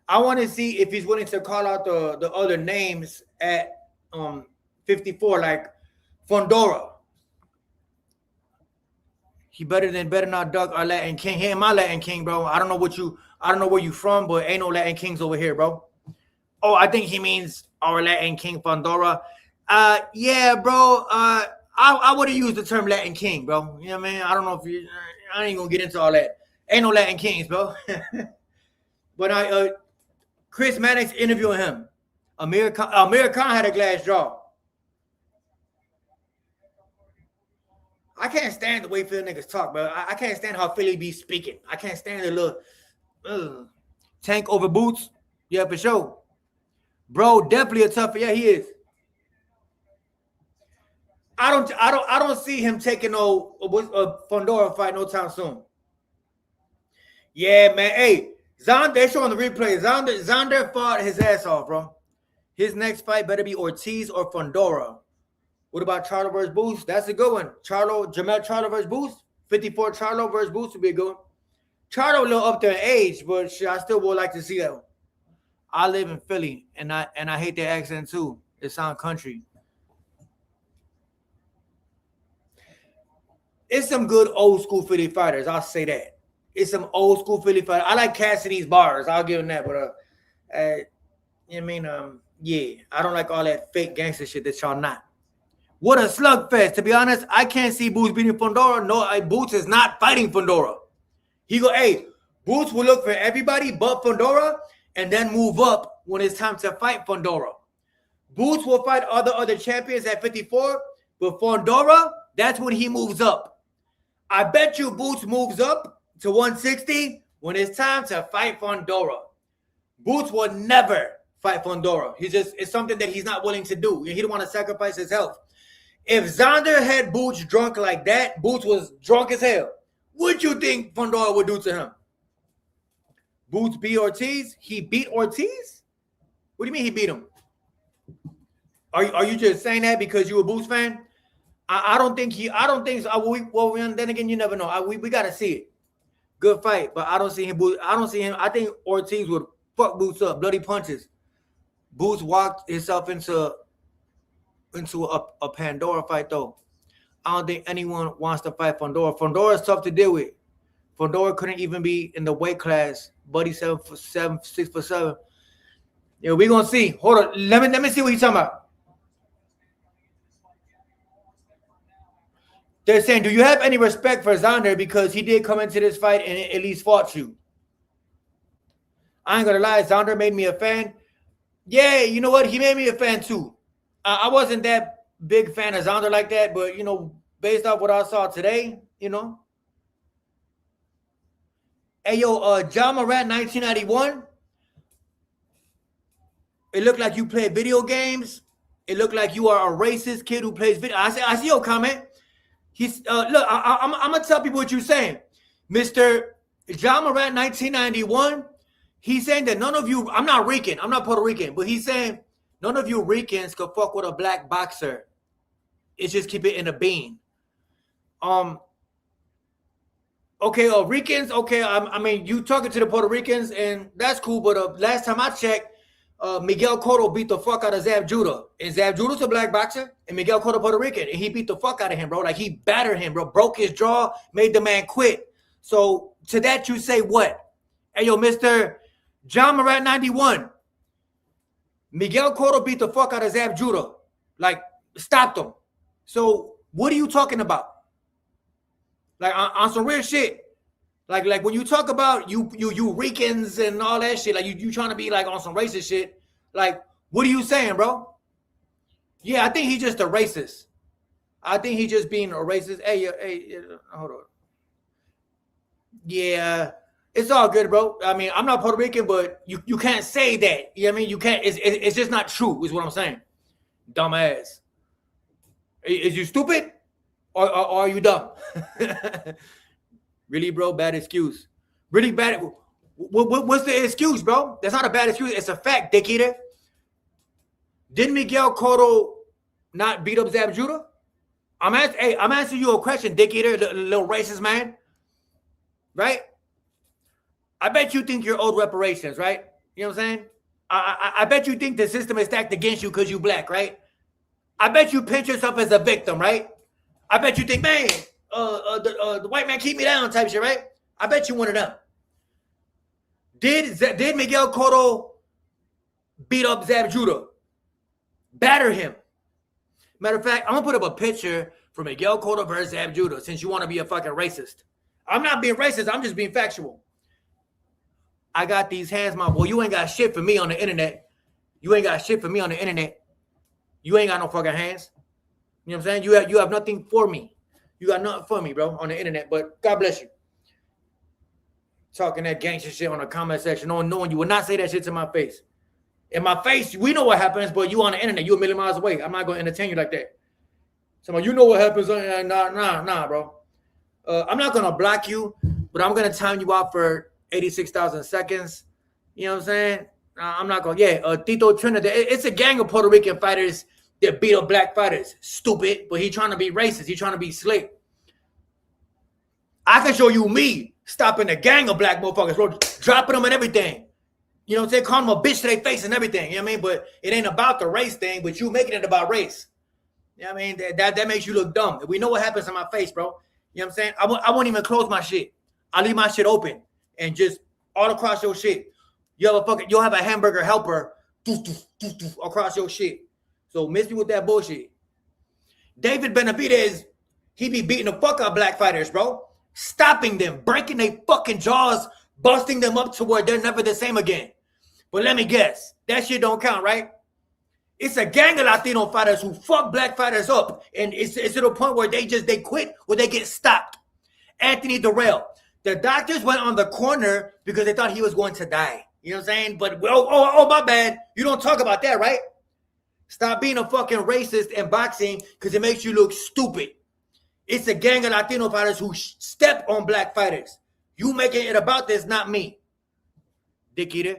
I want to see if he's willing to call out the other names at 54, like Fondora. He better not duck our Latin King. He ain't my Latin King, bro. I don't know where you from, but ain't no Latin Kings over here, bro. Oh, I think he means our Latin King Fondora. Yeah, bro. I would have used the term Latin King, bro. You know what I mean? I don't know if you. I ain't gonna get into all that. Ain't no Latin Kings, bro. But Chris Mannix interviewing him. Amir Khan had a glass jaw. I can't stand the way Philly niggas talk, bro. I can't stand how Philly be speaking. I can't stand the little Tank over Boots. Yeah, for sure. Bro, definitely a tough. Yeah, he is. I don't see him taking a Fondora fight no time soon. Yeah, man. Hey, Xander, they're showing the replay. Xander fought his ass off, bro. His next fight better be Ortiz or Fondora. What about Charlo versus Boost? That's a good one. Jamel Charlo versus Boost. 54 Charlo versus Boost would be a good one. Charlo a little up there in age, but shit, I still would like to see that. I live in Philly, and I hate their accent too. It sounds country. It's some good old school Philly fighters. I'll say that. It's some old school Philly fighters. I like Cassidy's bars. I'll give him that. But you know what I mean? Yeah, I don't like all that fake gangster shit that y'all not. What a slugfest. To be honest, I can't see Boots beating Fondora. No, Boots is not fighting Fondora. Boots will look for everybody but Fondora and then move up when it's time to fight Fondora. Boots will fight other champions at 54, but Fondora, that's when he moves up. I bet you Boots moves up to 160 when it's time to fight Fondora. Boots will never fight Fondora. It's something that he's not willing to do. He don't want to sacrifice his health. If Xander had Boots drunk like that, Boots was drunk as hell. What you think Fondora would do to him? Boots beat Ortiz? He beat Ortiz? What do you mean he beat him? Are you just saying that because you a Boots fan? I don't think so. Well, then again, you never know. We got to see it. Good fight, but I don't see him. I think Ortiz would fuck Boots up. Bloody punches. Boots walked himself into a Pandora fight, though. I don't think anyone wants to fight Fondora. Fondora is tough to deal with. Fondora couldn't even be in the weight class. Buddy 6'7". Yeah, we're gonna see. Hold on. Let me see what he's talking about. They're saying, do you have any respect for Xander because he did come into this fight and at least fought you? I ain't gonna lie, Xander made me a fan. Yeah, you know what? He made me a fan too. I wasn't that big fan of Xander like that, but based off what I saw today, Hey, John Morant, 1991. It looked like you play video games. It looked like you are a racist kid who plays video. I see your comment. He's look. I'm gonna tell people what you're saying, Mr. John Morant, 1991. He's saying that none of you. I'm not Rican. I'm not Puerto Rican, but he's saying none of you Ricans could fuck with a black boxer. It's just keep it in a bean. Okay, Ricans. Okay, I mean you talking to the Puerto Ricans, and that's cool. But last time I checked, Miguel Cotto beat the fuck out of Zab Judah. And Zab Judah's a black boxer, and Miguel Cotto Puerto Rican, and he beat the fuck out of him, bro. Like he battered him, bro. Broke his jaw, made the man quit. So to that you say what? Hey, yo, Mr. John Morant, 91. Miguel Cotto beat the fuck out of Zab Judah. Like, stopped him. So what are you talking about? Like on some real shit. Like when you talk about you Ricans and all that shit, like you trying to be like on some racist shit. Like, what are you saying, bro? Yeah, I think he's just a racist. I think he's just being a racist. Hey, hold on. Yeah, It's all good, bro. I mean, I'm not Puerto Rican, but you can't say that. You know what I mean? You can't. It's just not true, is what I'm saying. Dumbass. Is you stupid or are you dumb? Really, bro? Bad excuse. Really bad. What's the excuse, bro? That's not a bad excuse. It's a fact, dick eater. Didn't Miguel Cotto not beat up Zab Judah? I'm answering you a question, dick eater, little racist man. Right? I bet you think you're owed reparations, right? You know what I'm saying? I bet you think the system is stacked against you because you black, right? I bet you pinch yourself as a victim, right? I bet you think, man, the white man keep me down type shit, right? I bet you one of them. Did Miguel Cotto beat up Zab Judah? Batter him? Matter of fact, I'm going to put up a picture for Miguel Cotto versus Zab Judah since you want to be a fucking racist. I'm not being racist. I'm just being factual. I got these hands, my boy. You ain't got shit for me on the internet. You ain't got shit for me on the internet. You ain't got no fucking hands. You know what I'm saying? You have nothing for me. You got nothing for me, bro, on the internet. But God bless you. Talking that gangster shit on the comment section, knowing you would not say that shit to my face. In my face, we know what happens, but you on the internet, you a million miles away. I'm not going to entertain you like that. So you know what happens. Nah, bro. I'm not going to block you, but I'm going to time you out for 86,000 seconds. You know what I'm saying? I'm not going to. Tito Trinidad. It's a gang of Puerto Rican fighters that beat up black fighters. Stupid, but he trying to be racist. He trying to be slick. I can show you me stopping a gang of black motherfuckers, bro, dropping them and everything. You know what I'm saying? Calling them a bitch to their face and everything. You know what I mean? But it ain't about the race thing, but you making it about race. You know what I mean? That makes you look dumb. We know what happens in my face, bro. You know what I'm saying? I won't even close my shit. I leave my shit open and just all across your shit. You'll have a hamburger helper across your shit. So miss me with that bullshit. David Benavidez, he be beating the fuck out of black fighters, bro. Stopping them, breaking their fucking jaws, busting them up to where they're never the same again. But let me guess, that shit don't count, right? It's a gang of Latino fighters who fuck black fighters up, and it's to the point where they quit or they get stopped. Anthony Durrell, the doctors went on the corner because they thought he was going to die. You know what I'm saying? But my bad. You don't talk about that, right? Stop being a fucking racist in boxing because it makes you look stupid. It's a gang of Latino fighters who step on black fighters. You making it about this, not me. Dick eater.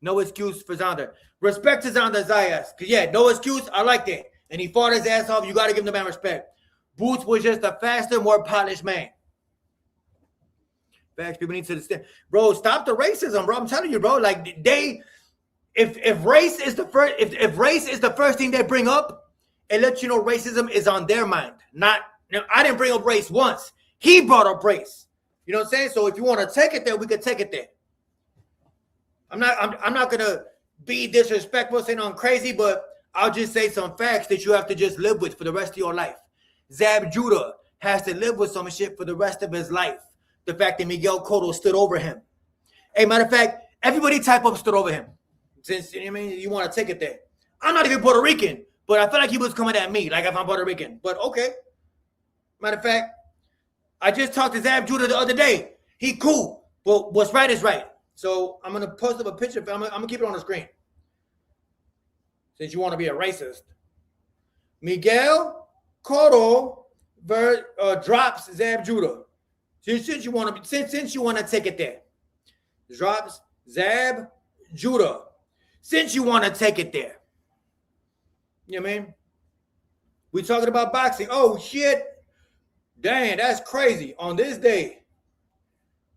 No excuse for Xander. Respect to Xander Zayas. Yeah, no excuse. I like that. And he fought his ass off. You got to give the man respect. Boots was just a faster, more polished man. Facts, people need to understand. Bro, stop the racism, bro. I'm telling you, bro. Like, if race is the first thing they bring up, it lets you know racism is on their mind. Not, I didn't bring up race once. He brought up race. You know what I'm saying? So if you want to take it there, we could take it there. I'm not gonna be disrespectful, saying I'm crazy, but I'll just say some facts that you have to just live with for the rest of your life. Zab Judah has to live with some shit for the rest of his life. The fact that Miguel Cotto stood over him. Hey, matter of fact, everybody type up stood over him. Since you want to take it there. I'm not even Puerto Rican, but I feel like he was coming at me like if I'm Puerto Rican. But okay. Matter of fact, I just talked to Zab Judah the other day. He cool, but what's right is right. So I'm gonna post up a picture. I'm gonna keep it on the screen. Since you want to be a racist, Miguel Cotto drops Zab Judah. Since you want to take it there, drops Zab Judah. Since you want to take it there, you know what I mean? We talking about boxing. Oh shit. Dang, that's crazy. On this day,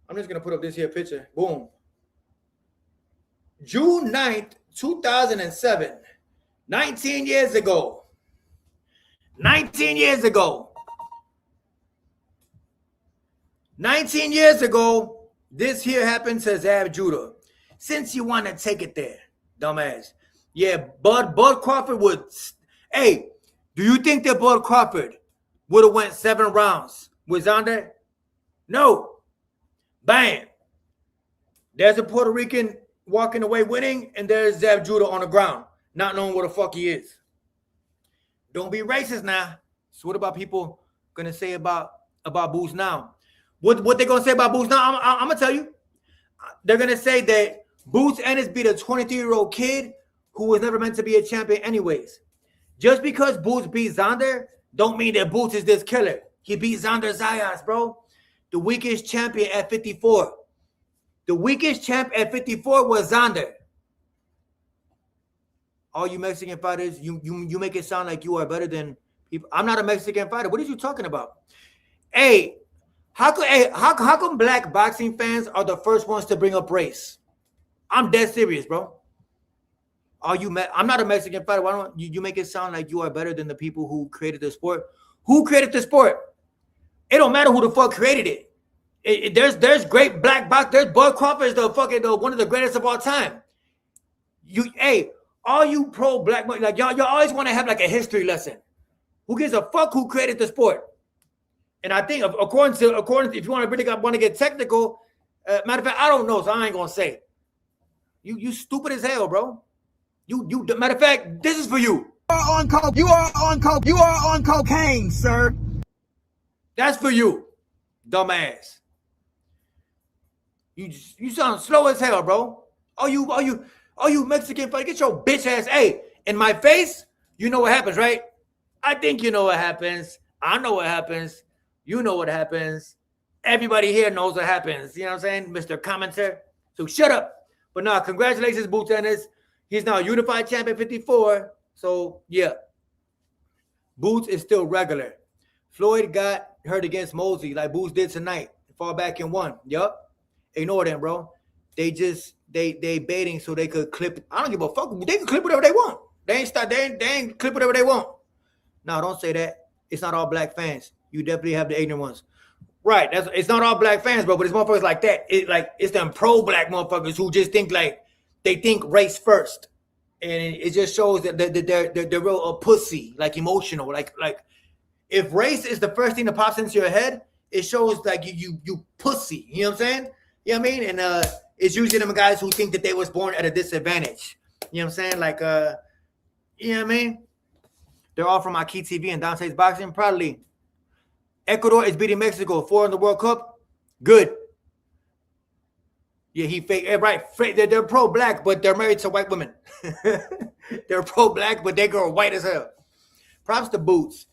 I'm just going to put up this here picture. Boom. June 9th, 2007. 19 years ago. 19 years ago. 19 years ago, this here happened to Zab Judah. Since you want to take it there, dumbass. Yeah, Bud Crawford would. Hey, do you think that Bud Crawford would have went 7 rounds with Xander? No. Bam. There's a Puerto Rican walking away winning, and there's Zab Judah on the ground, not knowing what the fuck he is. Don't be racist now. So what about people gonna say about Boots now? What they gonna say about Boots now? I'm gonna tell you. they're gonna say that Boots Ennis beat a 23-year-old kid who was never meant to be a champion anyways. Just because Boots beat Xander, don't mean that Boots is this killer. He beat Xander Zayas, bro. The weakest champion at 54. The weakest champ at 54 was Xander. All you Mexican fighters, you make it sound like you are better than people. I'm not a Mexican fighter. What are you talking about? Hey, how come black boxing fans are the first ones to bring up race? I'm dead serious, bro. I'm not a Mexican fighter. Why don't you make it sound like you are better than the people who created the sport? Who created the sport? It don't matter who the fuck created it. There's great black box. There's Bud Crawford, one of the greatest of all time. All you pro black, like y'all always want to have like a history lesson. Who gives a fuck who created the sport? And I think according to if you want to get technical, matter of fact, I don't know, so I ain't gonna say. You stupid as hell, bro. You matter of fact, this is for you. You are on cocaine, sir. That's for you, dumbass. You sound slow as hell, bro. Are you Mexican fighter? Get your bitch ass. Hey, in my face, you know what happens, right? I think you know what happens. I know what happens. You know what happens. Everybody here knows what happens. You know what I'm saying, Mr. Commenter? So shut up. But no, congratulations, Boots Ennis. He's now unified champion 54. So, yeah. Boots is still regular. Floyd got hurt against Mosey like Boots did tonight. Fall back and won. Yup. Ignore them, bro. They baiting so they could clip. I don't give a fuck. They can clip whatever they want. They ain't clip whatever they want. No, don't say that. It's not all black fans. You definitely have the ignorant ones. Right. It's not all black fans, bro, but it's motherfuckers like that. It's them pro-black motherfuckers who just think like they think race first. And it just shows that they're real pussy, like emotional. Like if race is the first thing that pops into your head, it shows like you pussy. You know what I'm saying? You know what I mean? And it's usually them guys who think that they was born at a disadvantage. You know what I'm saying? Like you know what I mean? They're all from Aki TV and Dante's Boxing. Proudly. Ecuador is beating Mexico 4 in the World Cup. Good. Yeah, he fake. Right. They're pro-black, but they're married to white women. They're pro-black, but they go white as hell. Props to Boots.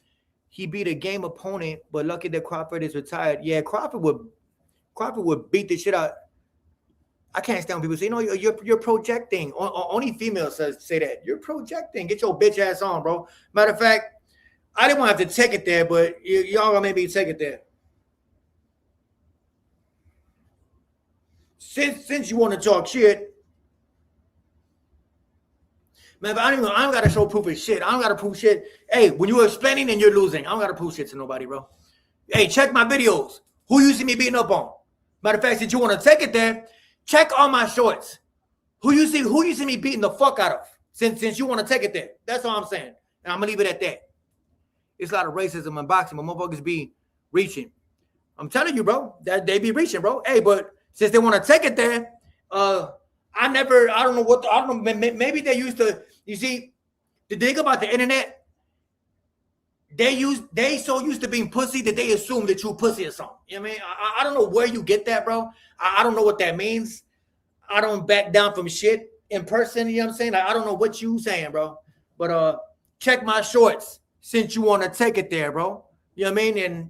He beat a game opponent, but lucky that Crawford is retired. Yeah, Crawford would beat the shit out. I can't stand when people say, no, you're projecting. Only females say that. You're projecting. Get your bitch ass on, bro. Matter of fact, I didn't want to have to take it there, but y'all gonna make me take it there. Since you want to talk shit, man, but I don't gotta show proof of shit. I don't gotta prove shit. Hey, when you're explaining and you're losing, I don't gotta prove shit to nobody, bro. Hey, check my videos. Who you see me beating up on? Matter of fact, since you want to take it there, check all my shorts. Who you see me beating the fuck out of? Since you want to take it there. That's all I'm saying. And I'm gonna leave it at that. It's a lot of racism in boxing, but motherfuckers be reaching. I'm telling you, bro, that they be reaching, bro. Hey, but since they want to take it there, I don't know, maybe they used to, you see, the thing about the internet, they so used to being pussy that they assume that you pussy or something. You know what I mean? I don't know where you get that, bro. I don't know what that means. I don't back down from shit in person, you know what I'm saying? Like, I don't know what you saying, bro. But check my shorts since you want to take it there, bro. You know what I mean? And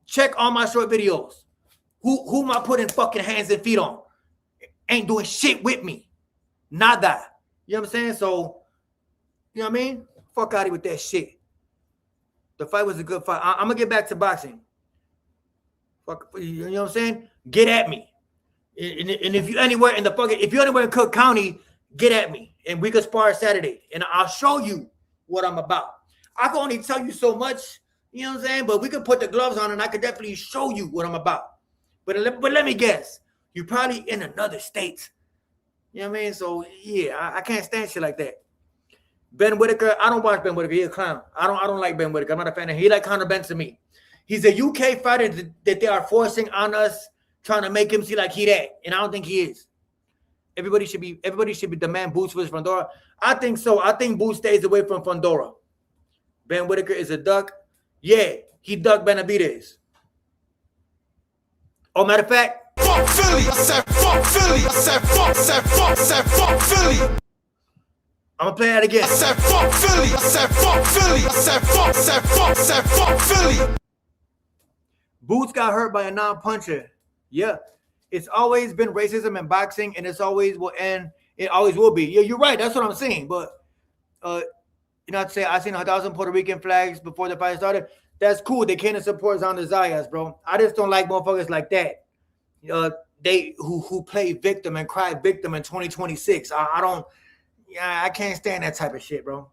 check all my short videos. Who am I putting fucking hands and feet on? Ain't doing shit with me. Nada. You know what I'm saying? So, you know what I mean? Fuck out of here with that shit. The fight was a good fight. I'm going to get back to boxing. Fuck, you know what I'm saying? Get at me. And if you're anywhere in if you're anywhere in Cook County, get at me. And we can spar Saturday. And I'll show you what I'm about. I can only tell you so much, you know what I'm saying? But we could put the gloves on and I could definitely show you what I'm about. But let me guess. You're probably in another state. You know what I mean? So, yeah, I can't stand shit like that. Ben Whitaker, I don't watch Ben Whitaker. He's a clown. I don't like Ben Whitaker. I'm not a fan of him. He like Conor Benn to me. He's a UK fighter that they are forcing on us, trying to make him see like he that. And I don't think he is. Everybody should be demand Boots versus Fundora. I think so. I think Boots stays away from Fundora. Ben Whitaker is a duck. Yeah, he ducked Benavidez. Oh, matter of fact, Fuck Philly. I said fuck fuck Philly. I said fuck Philly. I'm gonna play that again. I said fuck Philly. I said fuck Philly. I said fuck Philly. Boots got hurt by a non-puncher. Yeah. It's always been racism in boxing, and it's always will end. It always will be. Yeah, you're right. That's what I'm saying. But you know, I'd say I seen 1,000 Puerto Rican flags before the fight started. That's cool. They came to support Xander Zayas, bro. I just don't like motherfuckers like that. They who play victim and cry victim in 2026. I don't. Yeah, I can't stand that type of shit, bro.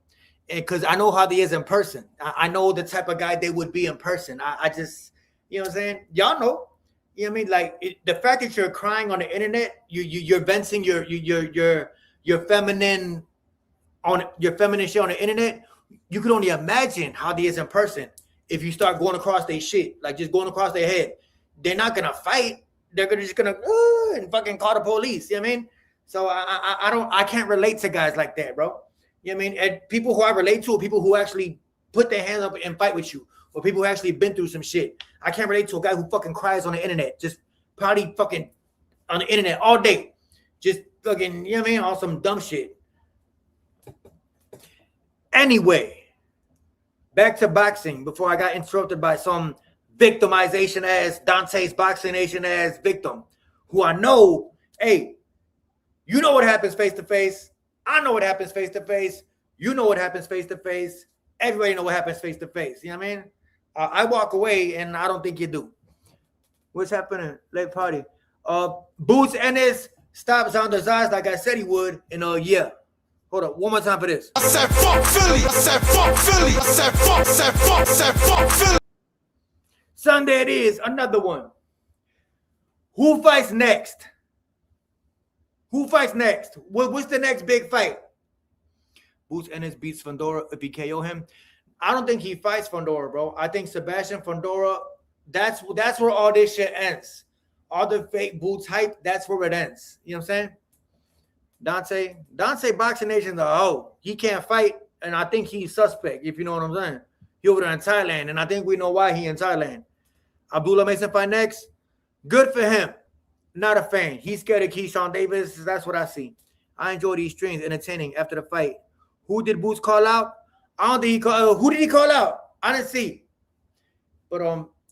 Because I know how they is in person. I know the type of guy they would be in person. I just, you know what I'm saying? Y'all know. You know what I mean? Like the fact that you're crying on the internet, you're venting your feminine on your feminine shit on the internet. You can only imagine how they is in person if you start going across their shit, like just going across their head. They're not gonna fight. They're just gonna and fucking call the police. You know what I mean? So I can't relate to guys like that, bro. You know what I mean? And people who I relate to are people who actually put their hands up and fight with you, or people who actually been through some shit. I can't relate to a guy who fucking cries on the internet, just probably fucking on the internet all day, just fucking, you know what I mean, on some dumb shit. Anyway, back to boxing before I got interrupted by some victimization ass Dante's Boxing Nation ass victim who I know, hey, you know what happens face to face. I know what happens face to face. You know what happens face to face. Everybody know what happens face to face. You know what I mean? I walk away and I don't think you do. What's happening? Late party. Boots Ennis stops Xander Zayas like I said he would in a year. Hold up, one more time for this. I said fuck Philly. I said fuck Philly. I said fuck Philly. Sunday it is, another one. Who fights next? Who fights next? What's the next big fight? Boots Ennis beats Fundora if he KO him. I don't think he fights Fundora, bro. I think Sebastian Fundora, that's where all this shit ends. All the fake Boots hype, that's where it ends. You know what I'm saying? Dante Boxing Nation's a hoe. He can't fight, and I think he's suspect, if you know what I'm saying. He over there in Thailand, and I think we know why he in Thailand. Abdullah Mason fight next. Good for him. Not a fan. He's scared of Keyshawn Davis. That's what I see. I enjoy these streams, entertaining after the fight. Who did Boots call out? I don't think he called. Who did he call out? I didn't see. But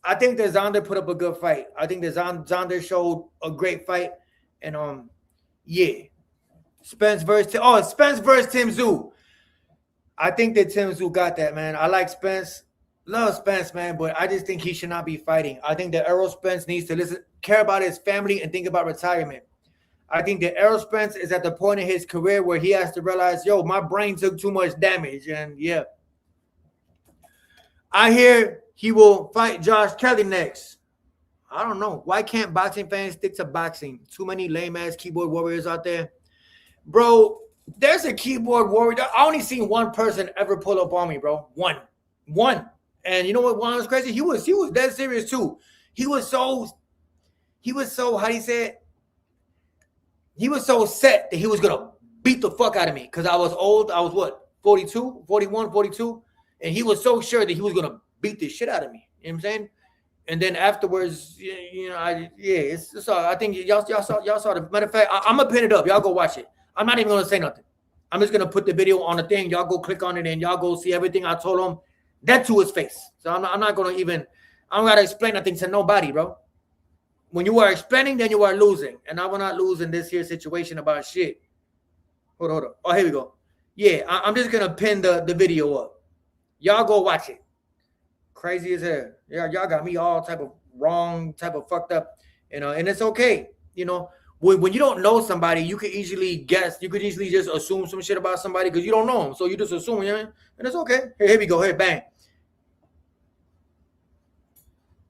I think that Xander put up a good fight. I think that Xander showed a great fight, and yeah. Spence versus Tim Tszyu. I think that Tim Tszyu got that, man. I like Spence. Love Spence, man, but I just think he should not be fighting. I think that Errol Spence needs to care about his family and think about retirement. I think that Errol Spence is at the point in his career where he has to realize, yo, my brain took too much damage. And yeah. I hear he will fight Josh Kelly next. I don't know. Why can't boxing fans stick to boxing? Too many lame-ass keyboard warriors out there. Bro, there's a keyboard warrior. I only seen one person ever pull up on me, bro. One. And you know what was crazy? He was dead serious too. He was so, how do you say it? He was so set that he was going to beat the fuck out of me because I was old. I was what, 42, 41, 42? And he was so sure that he was going to beat the shit out of me. You know what I'm saying? And then afterwards, you know, I think y'all saw the matter of fact, I'm going to pin it up. Y'all go watch it. I'm not even going to say nothing. I'm just going to put the video on the thing. Y'all go click on it and y'all go see everything I told him. That to his face. So I'm not going to even, I don't got to explain nothing to nobody, bro. When you are explaining, then you are losing. And I will not lose in this here situation about shit. Hold on. Oh, here we go. Yeah, I'm just going to pin the video up. Y'all go watch it. Crazy as hell. Yeah, y'all got me all type of wrong, type of fucked up. You know, and it's okay. You know, when you don't know somebody, you can easily guess. You could easily just assume some shit about somebody because you don't know them. So you just assume, you know, and it's okay. Here we go. Here, bang.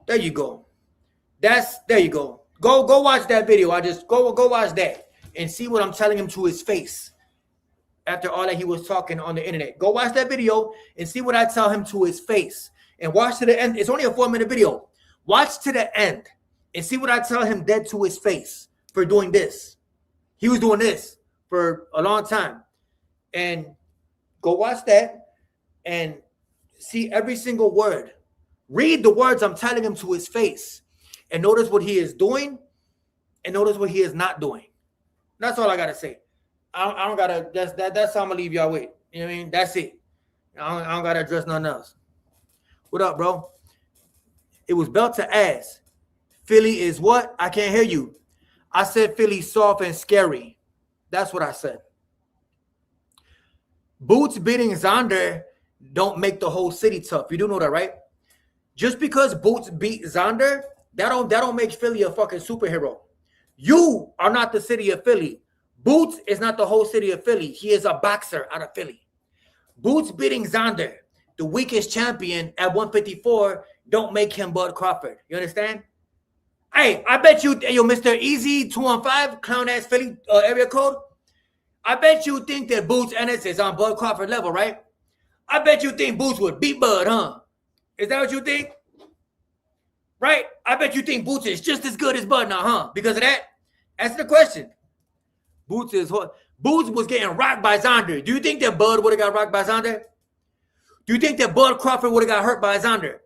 There you go. There you go. Go watch that video. I just go watch that and see what I'm telling him to his face after all that he was talking on the internet. Go watch that video and see what I tell him to his face. And watch to the end. It's only a 4-minute video. Watch to the end and see what I tell him dead to his face for doing this. He was doing this for a long time. And go watch that and see every single word. Read the words I'm telling him to his face and notice what he is doing and notice what he is not doing. That's all I gotta say. I don't gotta. That's all I'm gonna leave y'all with. You know what I mean? That's it. I don't gotta address nothing else. What up, bro? It was belt to ass. Philly is what? I can't hear you. I said Philly soft and scary. That's what I said. Boots beating Xander don't make the whole city tough. You do know that, right? Just because Boots beat Xander, that don't make Philly a fucking superhero. You are not the city of Philly. Boots is not the whole city of Philly. He is a boxer out of Philly. Boots beating Xander, the weakest champion at 154, don't make him Bud Crawford. You understand? Hey, I bet you, yo, Mr. Easy 215, clown ass Philly area code. I bet you think that Boots Ennis is on Bud Crawford level, right? I bet you think Boots would beat Bud, huh? Is that what you think? Right? I bet you think Boots is just as good as Bud now, huh? Because of that? Answer the question. Boots was getting rocked by Xander. Do you think that Bud would have got rocked by Xander? Do you think that Bud Crawford would have got hurt by Xander?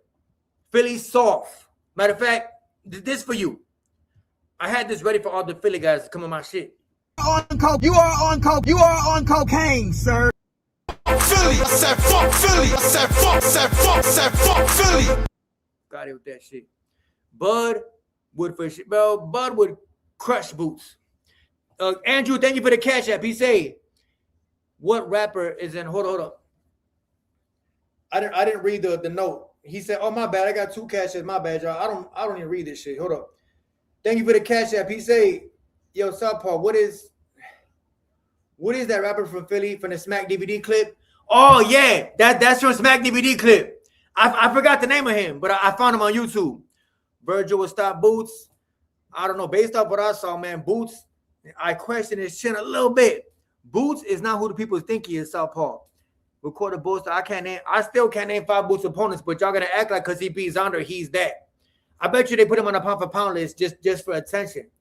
Philly's soft. Matter of fact, this for you. I had this ready for all the Philly guys to come on my shit. You are on cocaine, sir. Philly, I said fuck Philly. I said fuck Philly. Got it with that shit. Bud would crush Boots. Andrew, thank you for the cash app. He say, what rapper is in? Hold on. I didn't read the note. He said, oh, my bad. I got 2 cash apps. My bad, y'all. I don't even read this shit. Hold up. Thank you for the cash app. He say, yo, Southpaw, what is that rapper from Philly from the Smack DVD clip? Oh, yeah. That's from Smack DVD clip. I forgot the name of him, but I found him on YouTube. Virgil will stop Boots. I don't know. Based off what I saw, man, Boots, I question his chin a little bit. Boots is not who the people think he is, Southpaw. Record a Boots. I still can't name 5 Boots opponents, but y'all gonna act like because he beat Xander, he's that. I bet you they put him on a pound for pound list just for attention.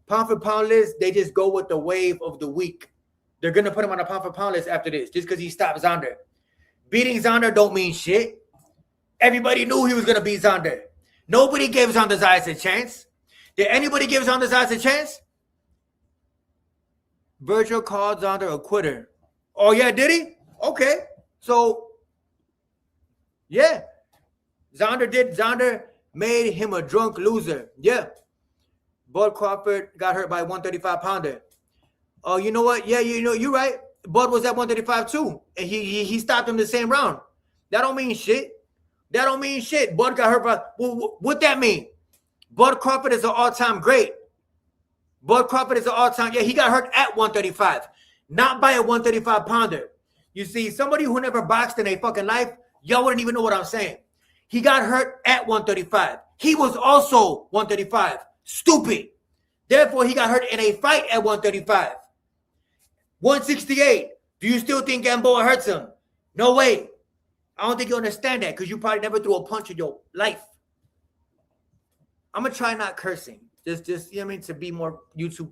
Pound for pound list, they just go with the wave of the week. They're gonna put him on a pound for pound list after this, just because he stopped Xander. Beating Xander don't mean shit. Everybody knew he was gonna beat Xander. Nobody gave Xander Zayas a chance. Did anybody give Xander Zayas a chance? Virgil called Xander a quitter. Oh yeah, did he? Okay. So yeah. Xander made him a drunk loser. Yeah. Bud Crawford got hurt by a 135 pounder. Oh, you know what? Yeah, you're right. Bud was at 135 too. And he stopped him the same round. That don't mean shit. Bud got hurt by what that mean? Bud Crawford is an all-time great. Yeah, he got hurt at 135, not by a 135 pounder. You see, somebody who never boxed in a fucking life, y'all wouldn't even know what I'm saying. He got hurt at 135. He was also 135. Stupid. Therefore, he got hurt in a fight at 135. 168. Do you still think Gamboa hurts him? No way. I don't think you understand that because you probably never threw a punch in your life. I'm going to try not cursing. Just you know what I mean, to be more YouTube,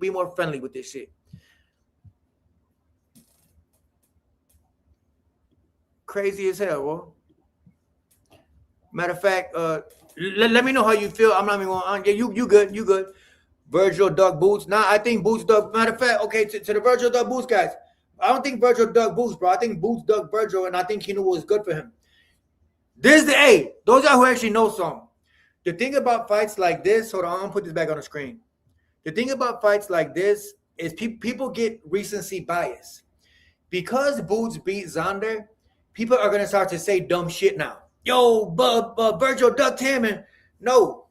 be more friendly with this shit. Crazy as hell, bro. Matter of fact, let me know how you feel. I'm not even going on. Yeah, you good. Virgil dug Boots. Nah, I think Boots dug. Matter of fact, okay, to the Virgil dug Boots guys. I don't think Virgil dug Boots, bro. I think Boots dug Virgil, and I think he knew what was good for him. Those are who actually know something. The thing about fights like this, hold on, I'm gonna put this back on the screen. The thing about fights like this is people get recency bias. Because Boots beat Xander, people are gonna start to say dumb shit now. Yo, Virgil ducked him, and no.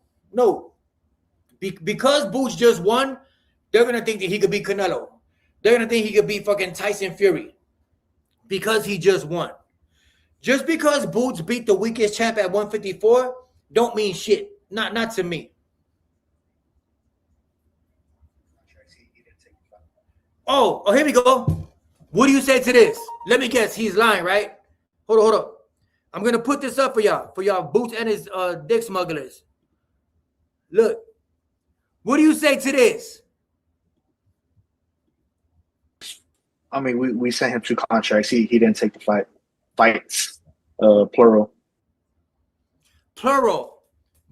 Because Boots just won, they're gonna think that he could beat Canelo. They're gonna think he could beat fucking Tyson Fury because he just won. Just because Boots beat the weakest champ at 154 don't mean shit. Not to me. Oh, here we go. What do you say to this? Let me guess. He's lying, right? Hold on. I'm gonna put this up for y'all Boots and his dick smugglers. Look. What do you say to this? I mean, we sent him 2 contracts. He didn't take the fights, plural.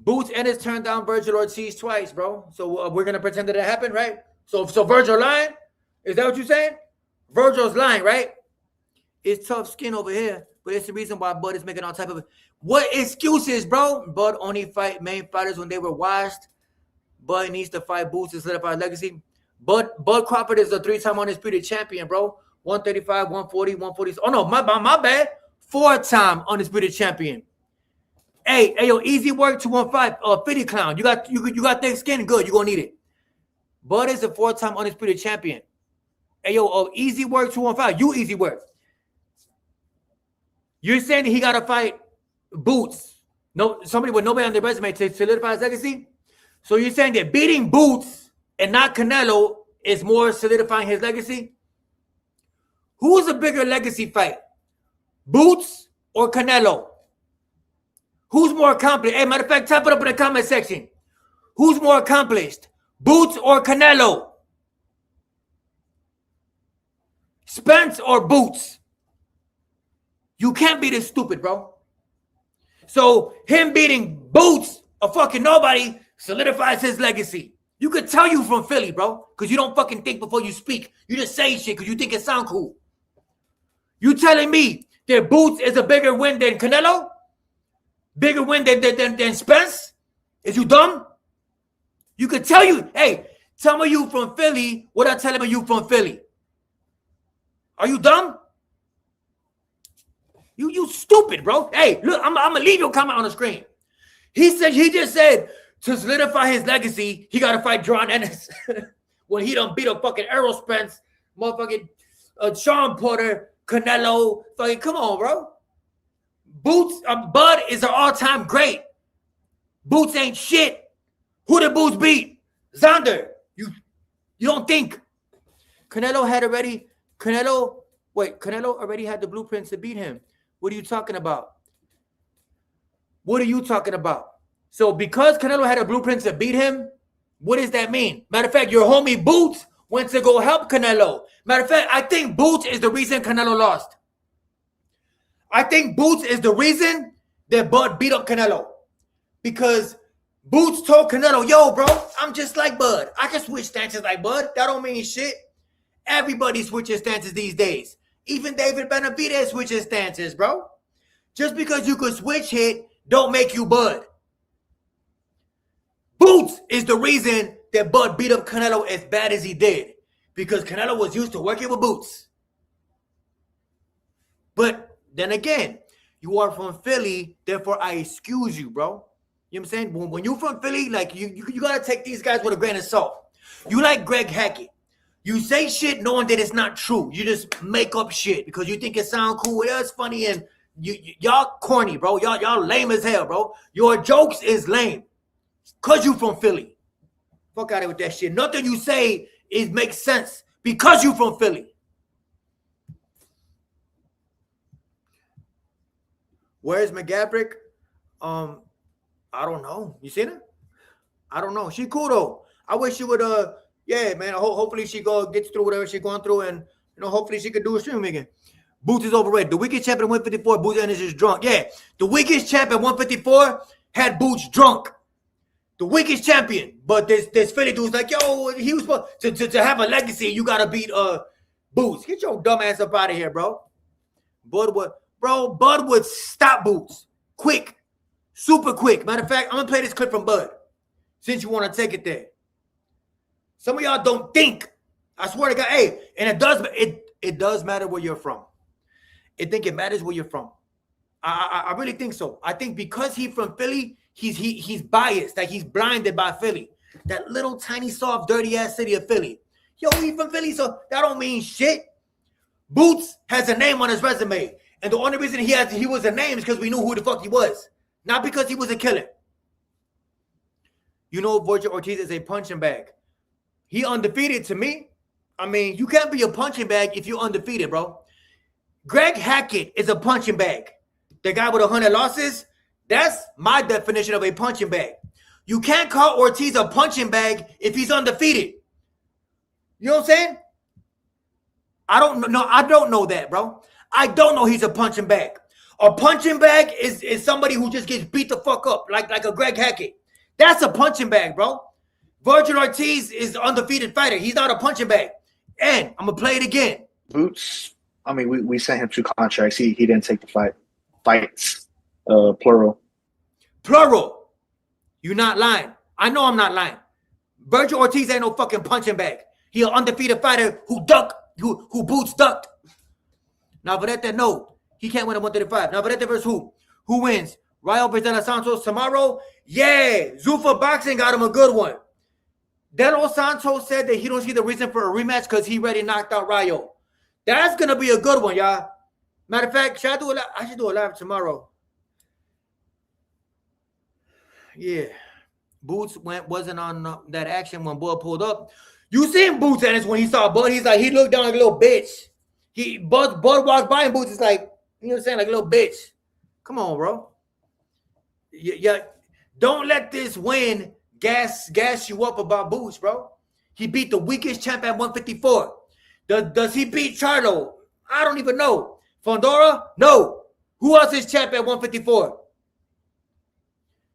Boots Ennis turned down Virgil Ortiz twice, bro. So we're gonna pretend that it happened, right? So Virgil lying? Is that what you're saying? Virgil's lying, right? It's tough skin over here, but it's the reason why Bud is making all type of what excuses, bro? Bud only fight main fighters when they were washed. Bud needs to fight Boots to solidify legacy. Bud Crawford is a 3-time undisputed champion, bro. 135, 140, 140. Oh no, my bad. 4-time undisputed champion. Hey, yo, easy work 215. 50 clown. You got thick skin, good. You gonna need it. Bud is a 4-time undisputed champion. Hey, yo, easy work 215. You easy work. You're saying that he gotta fight Boots. No, somebody with nobody on their resume to solidify his legacy. So you're saying that beating Boots and not Canelo is more solidifying his legacy? Who's a bigger legacy fight? Boots or Canelo? Who's more accomplished? Hey, matter of fact, type it up in the comment section. Who's more accomplished? Boots or Canelo? Spence or Boots? You can't be this stupid, bro. So him beating Boots, a fucking nobody, solidifies his legacy. You could tell you from Philly, bro, because you don't fucking think before you speak. You just say shit because you think it sound cool. You telling me that Boots is a bigger win than Canelo? Bigger win than Spence? Is you dumb? You could tell you, hey, tell me you from Philly what I tell him you from Philly. Are you dumb? You stupid, bro. Hey, look, I'm gonna leave your comment on the screen. He just said to solidify his legacy, he gotta fight Jaron Ennis. When he done beat a fucking Errol Spence, motherfucking Sean Porter, Canelo. Fucking come on, bro. Boots, Bud is an all-time great. Boots ain't shit. Who did Boots beat? Xander. You don't think Canelo already had the blueprints to beat him. What are you talking about? What are you talking about? So because Canelo had a blueprint to beat him, what does that mean? Matter of fact, your homie Boots went to go help Canelo. Matter of fact, I think Boots is the reason Canelo lost. I think Boots is the reason that Bud beat up Canelo. Because Boots told Canelo, yo, bro, I'm just like Bud. I can switch stances like Bud. That don't mean shit. Everybody switches stances these days. Even David Benavidez switches stances, bro. Just because you could switch hit, don't make you Bud. Boots is the reason that Bud beat up Canelo as bad as he did. Because Canelo was used to working with Boots. But then again, you are from Philly, therefore I excuse you, bro. You know what I'm saying? When you're from Philly, like you got to take these guys with a grain of salt. You like Greg Hackett. You say shit knowing that it's not true. You just make up shit because you think it sound cool. Yeah, it's funny and y'all corny, bro. Y'all lame as hell, bro. Your jokes is lame because you from Philly. Fuck out of here with that shit. Nothing you say makes sense because you from Philly. Where's McGabrick? I don't know. You seen her? I don't know. She cool though. I wish she would yeah, man. Hopefully she gets through whatever she's going through, and hopefully she could do a stream again. Boots is overrated. The weakest champion at 154, Boots Ennis is drunk. Yeah, the weakest champion at 154 had Boots drunk. The weakest champion, but this Philly dude's like, yo, he was supposed to have a legacy. You gotta beat Boots. Get your dumb ass up out of here, bro. Bud would stop Boots quick, super quick. Matter of fact, I'm gonna play this clip from Bud since you want to take it there. Some of y'all don't think. I swear to God, hey, and it does matter where you're from. I think it matters where you're from. I really think so. I think because he's from Philly, he's biased, like he's blinded by Philly. That little tiny soft dirty ass city of Philly. Yo, he's from Philly, so that don't mean shit. Boots has a name on his resume, and the only reason he was a name is because we knew who the fuck he was, not because he was a killer. Virgil Ortiz is a punching bag. He undefeated to me. I mean, you can't be a punching bag if you're undefeated, bro. Greg Hackett is a punching bag. The guy with 100 losses, that's my definition of a punching bag. You can't call Ortiz a punching bag if he's undefeated. You know what I'm saying? I don't know that, bro. I don't know he's a punching bag. A punching bag is somebody who just gets beat the fuck up, like a Greg Hackett. That's a punching bag, bro. Virgil Ortiz is an undefeated fighter. He's not a punching bag. And I'm gonna play it again. Boots. I mean, we sent him 2 contracts. He didn't take the fights. Plural. Plural. You're not lying. I know I'm not lying. Virgil Ortiz ain't no fucking punching bag. He an undefeated fighter who Boots ducked. Navarrete, no. He can't win a 135. Navarrete versus who? Who wins? Rayo versus De Los Santos tomorrow? Yeah. Zuffa Boxing got him a good one. De Los Santos said that he don't see the reason for a rematch because he already knocked out Rayo. That's going to be a good one, y'all. Matter of fact, I should do a live tomorrow. Yeah. Boots wasn't on that action when Bud pulled up. You seen Boots, Ennis, when he saw Bud, he looked down like a little bitch. Bud walked by and Boots is like, you know what I'm saying, like a little bitch. Come on, bro. Yeah. Don't let this win gas you up about Boots, bro. He beat the weakest champ at 154. Does he beat Charlo? I don't even know. Fondora? No. Who else is champ at 154?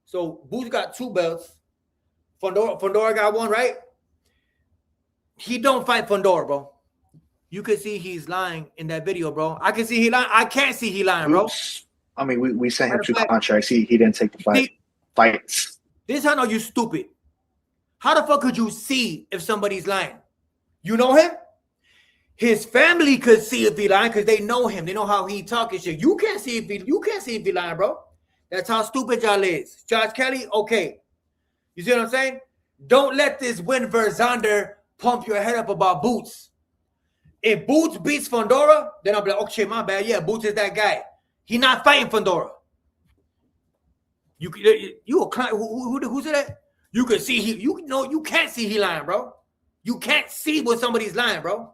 So Boots got 2 belts. Fondora got 1, right? He don't fight Fondora, bro. You can see he's lying in that video, bro. I can see he lying. I can't see he lying, bro. I mean, we sent him 2 contracts. He didn't take the fights. This is how I know you stupid. How the fuck could you see if somebody's lying? You know him? His family could see if he lying because they know him. They know how he talking shit. You can't see if he lying, bro. That's how stupid y'all is. Josh Kelly, okay. You see what I'm saying? Don't let this win versus Xander pump your head up about Boots. If Boots beats Fondora, then I'll be like, okay, my bad. Yeah, Boots is that guy. He not fighting Fondora. You a client who said that? You can see you can't see he lying, bro. You can't see when somebody's lying, bro.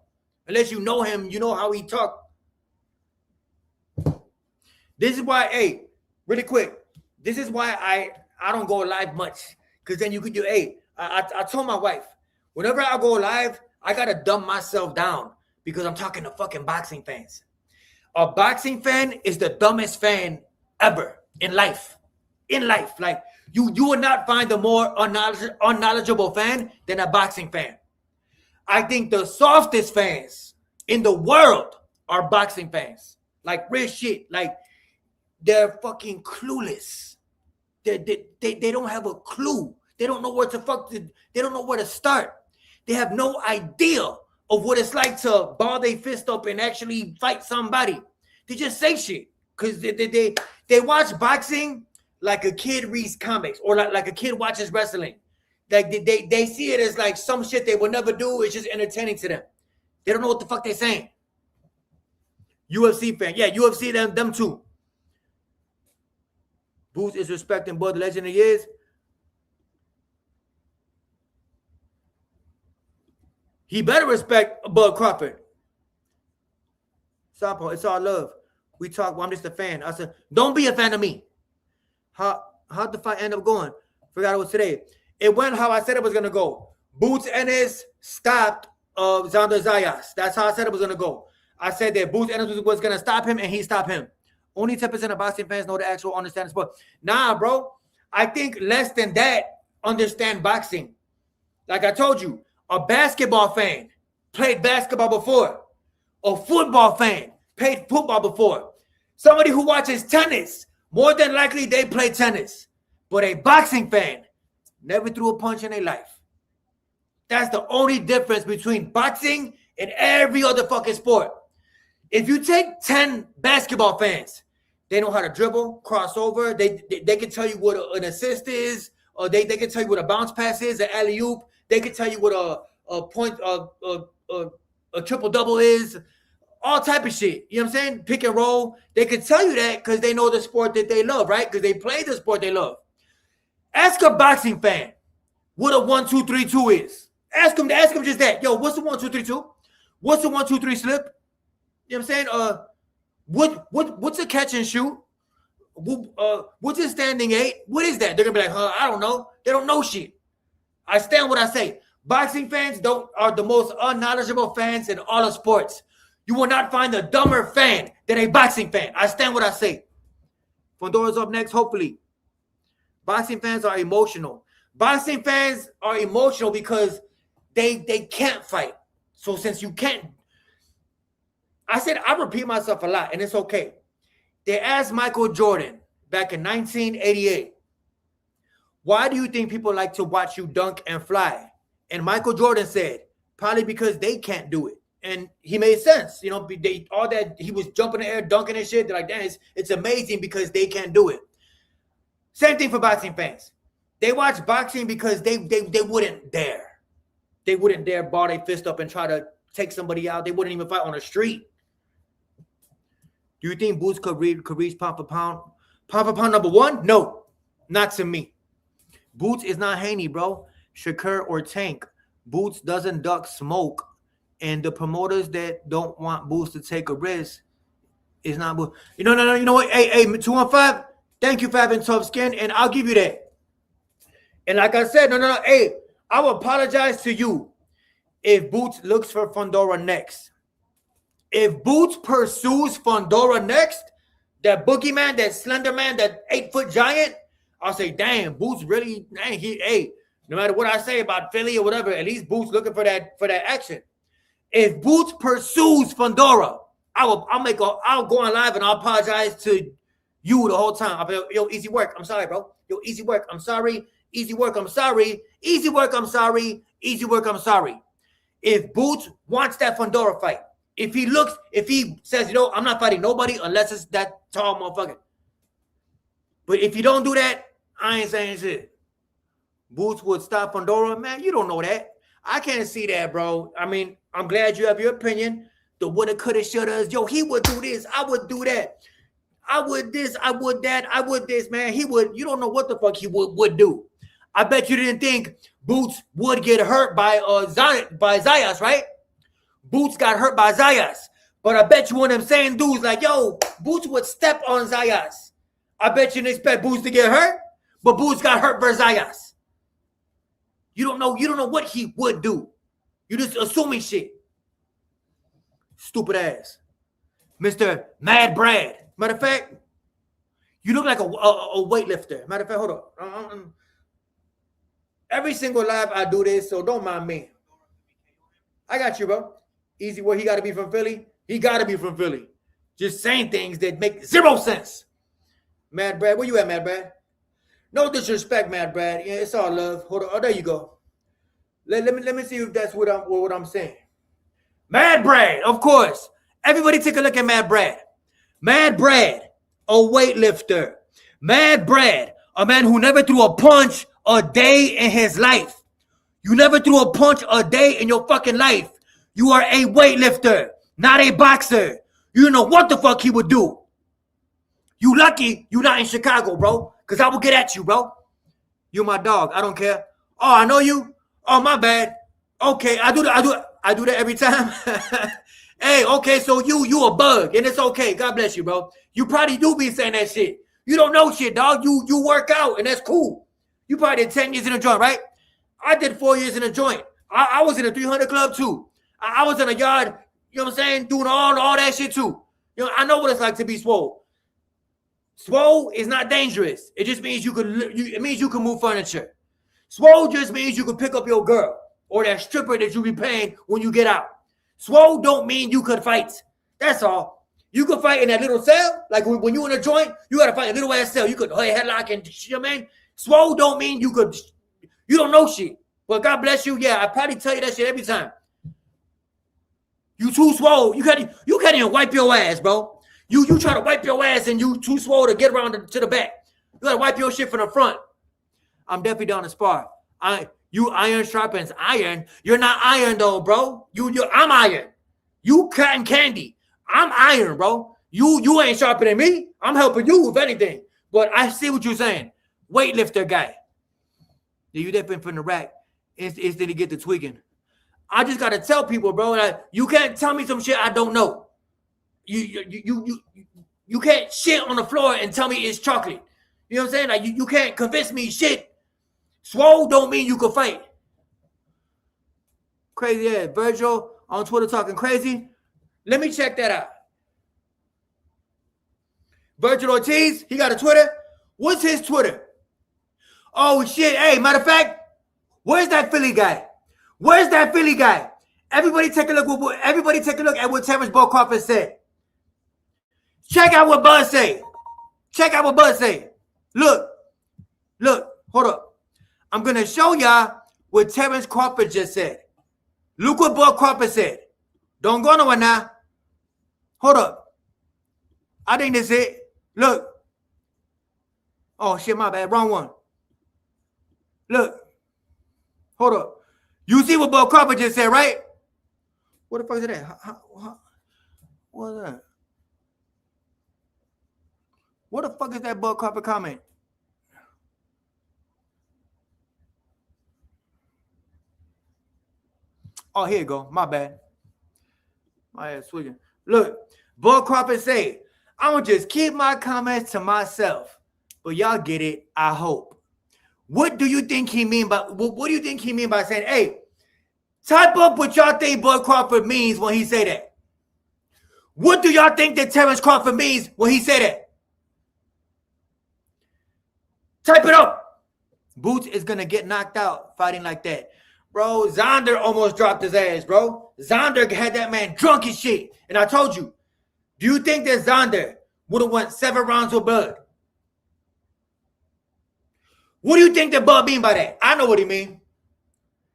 Unless you know him, you know how he talk. This is why, hey, really quick. This is why I don't go live much. Because then you could do, hey, I told my wife, whenever I go live, I got to dumb myself down because I'm talking to fucking boxing fans. A boxing fan is the dumbest fan ever in life. In life. Like, you will not find a more unknowledgeable fan than a boxing fan. I think the softest fans in the world are boxing fans. Like, real shit. Like, they're fucking clueless. They don't have a clue. They don't know where they don't know where to start. They have no idea of what it's like to ball their fist up and actually fight somebody. They just say shit because they watch boxing like a kid reads comics or like a kid watches wrestling. Like they see it as like some shit they would never do. It's just entertaining to them. They don't know what the fuck they're saying. UFC fan, yeah, UFC them too. Boots is respecting Bud, the legend he is. He better respect Bud Crawford. Sapo, it's all love. We talk. Well, I'm just a fan. I said, don't be a fan of me. How'd the fight end up going? Forgot it was today. It went how I said it was gonna go. Boots Ennis stopped Xander Zayas. That's how I said it was gonna go. I said that Boots Ennis was gonna stop him, and he stopped him. Only 10% of boxing fans know the actual understand the sport. Nah, bro. I think less than that understand boxing. Like I told you, a basketball fan played basketball before. A football fan played football before. Somebody who watches tennis, more than likely they play tennis. But a boxing fan never threw a punch in their life. That's the only difference between boxing and every other fucking sport. If you take 10 basketball fans, they know how to dribble, cross over. They can tell you what an assist is, or they can tell you what a bounce pass is, an alley-oop. They can tell you what a triple-double is, all type of shit. You know what I'm saying? Pick and roll. They can tell you that because they know the sport that they love, right? Because they play the sport they love. Ask a boxing fan what a 1, 2, 3, 2 is. Ask them just that. Yo, what's the 1, 2, 3, 2? What's the 1, 2, 3 slip? You know what I'm saying? What's a catch and shoot? What's a standing 8? What is that? They're gonna be like, I don't know. They don't know shit. I stand what I say. Boxing fans are the most unknowledgeable fans in all of sports. You will not find a dumber fan than a boxing fan. I stand what I say. Fondora's up next, hopefully. Boxing fans are emotional. Boxing fans are emotional because they can't fight. So since you can't, I repeat myself a lot, and it's okay. They asked Michael Jordan back in 1988, why do you think people like to watch you dunk and fly? And Michael Jordan said, probably because they can't do it. And he made sense. You know, all that he was jumping in the air, dunking and shit. They're like, damn, it's amazing because they can't do it. Same thing for boxing fans. They watch boxing because they wouldn't dare. They wouldn't dare ball their fist up and try to take somebody out. They wouldn't even fight on the street. Do you think Boots could reach pound for pound? Pound for pound number one? No, not to me. Boots is not Haney, bro. Shakur or Tank. Boots doesn't duck smoke. And the promoters that don't want Boots to take a risk is not Boots. No. You know what? Hey, 215, thank you for having tough skin, and I'll give you that. And like I said, no. Hey, I will apologize to you if Boots looks for Fundora next. If Boots pursues Fundora next, that boogeyman, that slender man, that 8-foot giant, I'll say, damn, Boots really, no matter what I say about Philly or whatever, at least Boots looking for that action. If Boots pursues Fundora, I'll go on live and I'll apologize to you the whole time. I'll be like, yo, easy work. I'm sorry, bro. Yo, easy work. I'm sorry. Easy work. I'm sorry. Easy work. I'm sorry. Easy work. I'm sorry. If Boots wants that Fundora fight, if he says, I'm not fighting nobody unless it's that tall motherfucker. But if you don't do that, I ain't saying shit. Boots would stop Fundora. Man, you don't know that. I can't see that, bro. I mean, I'm glad you have your opinion. The woulda, coulda, shoulda. Yo, he would do this. I would do that. I would this. I would that. I would this, man. He would. You don't know what the fuck he would do. I bet you didn't think Boots would get hurt by Zayas, right? Boots got hurt by Zayas. But I bet you one of them same dudes like, yo, Boots would step on Zayas. I bet you didn't expect Boots to get hurt, but Boots got hurt by Zayas. You don't know what he would do. You just assuming shit. Stupid ass. Mr. Mad Brad. Matter of fact, you look like a weightlifter. Matter of fact, hold on. Every single live I do this, so don't mind me. I got you, bro. Easy where he got to be from Philly. He got to be from Philly. Just saying things that make zero sense. Mad Brad, where you at, Mad Brad? No disrespect, Mad Brad. Yeah, it's all love. Hold on. Oh, there you go. Let me see if that's what I'm saying. Mad Brad, of course. Everybody take a look at Mad Brad. Mad Brad, a weightlifter. Mad Brad, a man who never threw a punch a day in his life. You never threw a punch a day in your fucking life. You are a weightlifter, not a boxer. You know what the fuck he would do. You lucky you not in Chicago, bro, because I will get at you, bro. You my dog. I don't care. Oh, I know you. Oh, my bad. Okay, I do that every time. Hey, okay, so you a bug, and it's okay. God bless you, bro. You probably do be saying that shit. You don't know shit, dog. You work out, and that's cool. You probably did 10 years in a joint, right? I did 4 years in a joint. I was in a 300 club, too. I was in a yard, you know what I'm saying, doing all that shit, too. You know, I know what it's like to be swole. Swole is not dangerous. It just means you can move furniture. Swole just means you can pick up your girl or that stripper that you be paying when you get out. Swole don't mean you could fight. That's all. You could fight in that little cell. Like when you in a joint, you got to fight in a little ass cell. You could headlock and shit, man. Swole don't mean you could. You don't know shit. Well, God bless you. Yeah, I probably tell you that shit every time. You too swole. You can't even wipe your ass, bro. You try to wipe your ass and you too swole to get around to the back. You got to wipe your shit from the front. I'm definitely down to spar. You iron sharpens iron. You're not iron though, bro. I'm iron. You cotton candy. I'm iron, bro. You ain't sharper than me. I'm helping you if anything. But I see what you're saying. Weightlifter guy. Yeah, you definitely from the rack. Instead to get the tweaking. I just gotta tell people, bro, that you can't tell me some shit I don't know. You can't shit on the floor and tell me it's chocolate. You know what I'm saying? Like you can't convince me shit. Swole don't mean you can fight. Crazy, yeah. Virgil on Twitter talking crazy. Let me check that out. Virgil Ortiz, he got a Twitter. What's his Twitter? Oh, shit. Hey, matter of fact, where's that Philly guy? Where's that Philly guy? Everybody take a look at what Terrence Bo Crawford said. Check out what Bud say. Check out what Bud say. Look, hold up. I'm going to show y'all what Terrence Crawford just said. Look what Bud Crawford said. Don't go nowhere now. Hold up. I think that's it. Look. Oh, shit, my bad. Wrong one. Look. Hold up. You see what Bud Crawford just said, right? What the fuck is that? What is that? What the fuck is that Bud Crawford comment? Oh, here you go. My bad. My ass switching. Look, Bud Crawford say, I'm going to just keep my comments to myself. But y'all get it, I hope. What do you think he mean by, what do you think he mean by saying, hey, type up what y'all think Bud Crawford means when he say that? What do y'all think that Terrence Crawford means when he say that? Type it up. Boots is going to get knocked out fighting like that. Bro, Xander almost dropped his ass, bro. Xander had that man drunk as shit. And I told you, do you think that Xander would have went 7 rounds with Bud? What do you think that Bud mean by that? I know what he mean.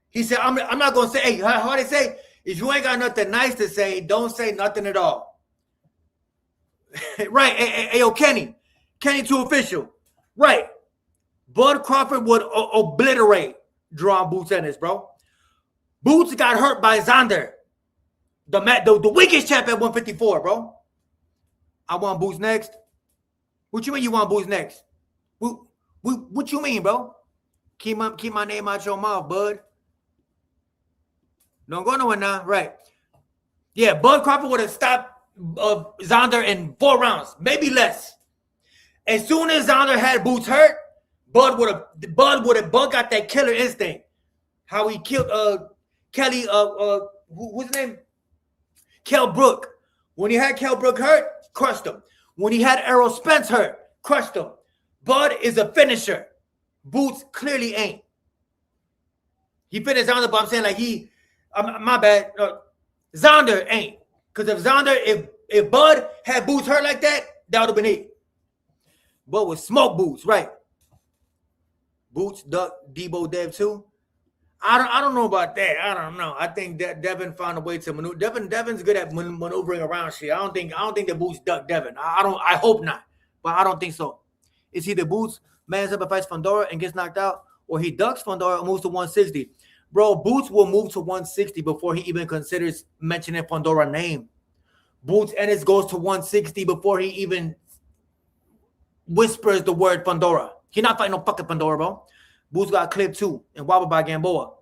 He said, I'm not going to say, hey, how they say? If you ain't got nothing nice to say, don't say nothing at all. Right. Hey, yo, Kenny 2 official. Right. Bud Crawford would obliterate Jaron Boots Ennis, bro. Boots got hurt by Xander. The weakest champ at 154, bro. I want Boots next. What you mean you want Boots next? What you mean, bro? Keep my name out your mouth, bud. Don't go nowhere now. Right. Yeah, Bud Crawford would have stopped Xander in 4 rounds, maybe less. As soon as Xander had Boots hurt, Bud got that killer instinct. How he killed Kelly, what's his name? Kell Brook. When he had Kell Brook hurt, crushed him. When he had Errol Spence hurt, crushed him. Bud is a finisher. Boots clearly ain't. He finished Xander, but I'm saying like my bad. Xander ain't. Because if Bud had Boots hurt like that, that would have been it. Bud would smoke Boots, right? Boots, Duck, Debo, Dev too. I don't know about that. I don't know. I think that Devin found a way to maneuver. Devin's good at maneuvering around shit. I don't think that Boots duck Devin. I hope not, but I don't think so. It's either Boots mans up and fights Fundora and gets knocked out, or he ducks Fundora and moves to 160. Bro, Boots will move to 160 before he even considers mentioning Fundora's name. Boots Ennis goes to 160 before he even whispers the word Fundora. He not fighting no fucking Fundora, bro. Boots got clipped too and wobbled by Gamboa.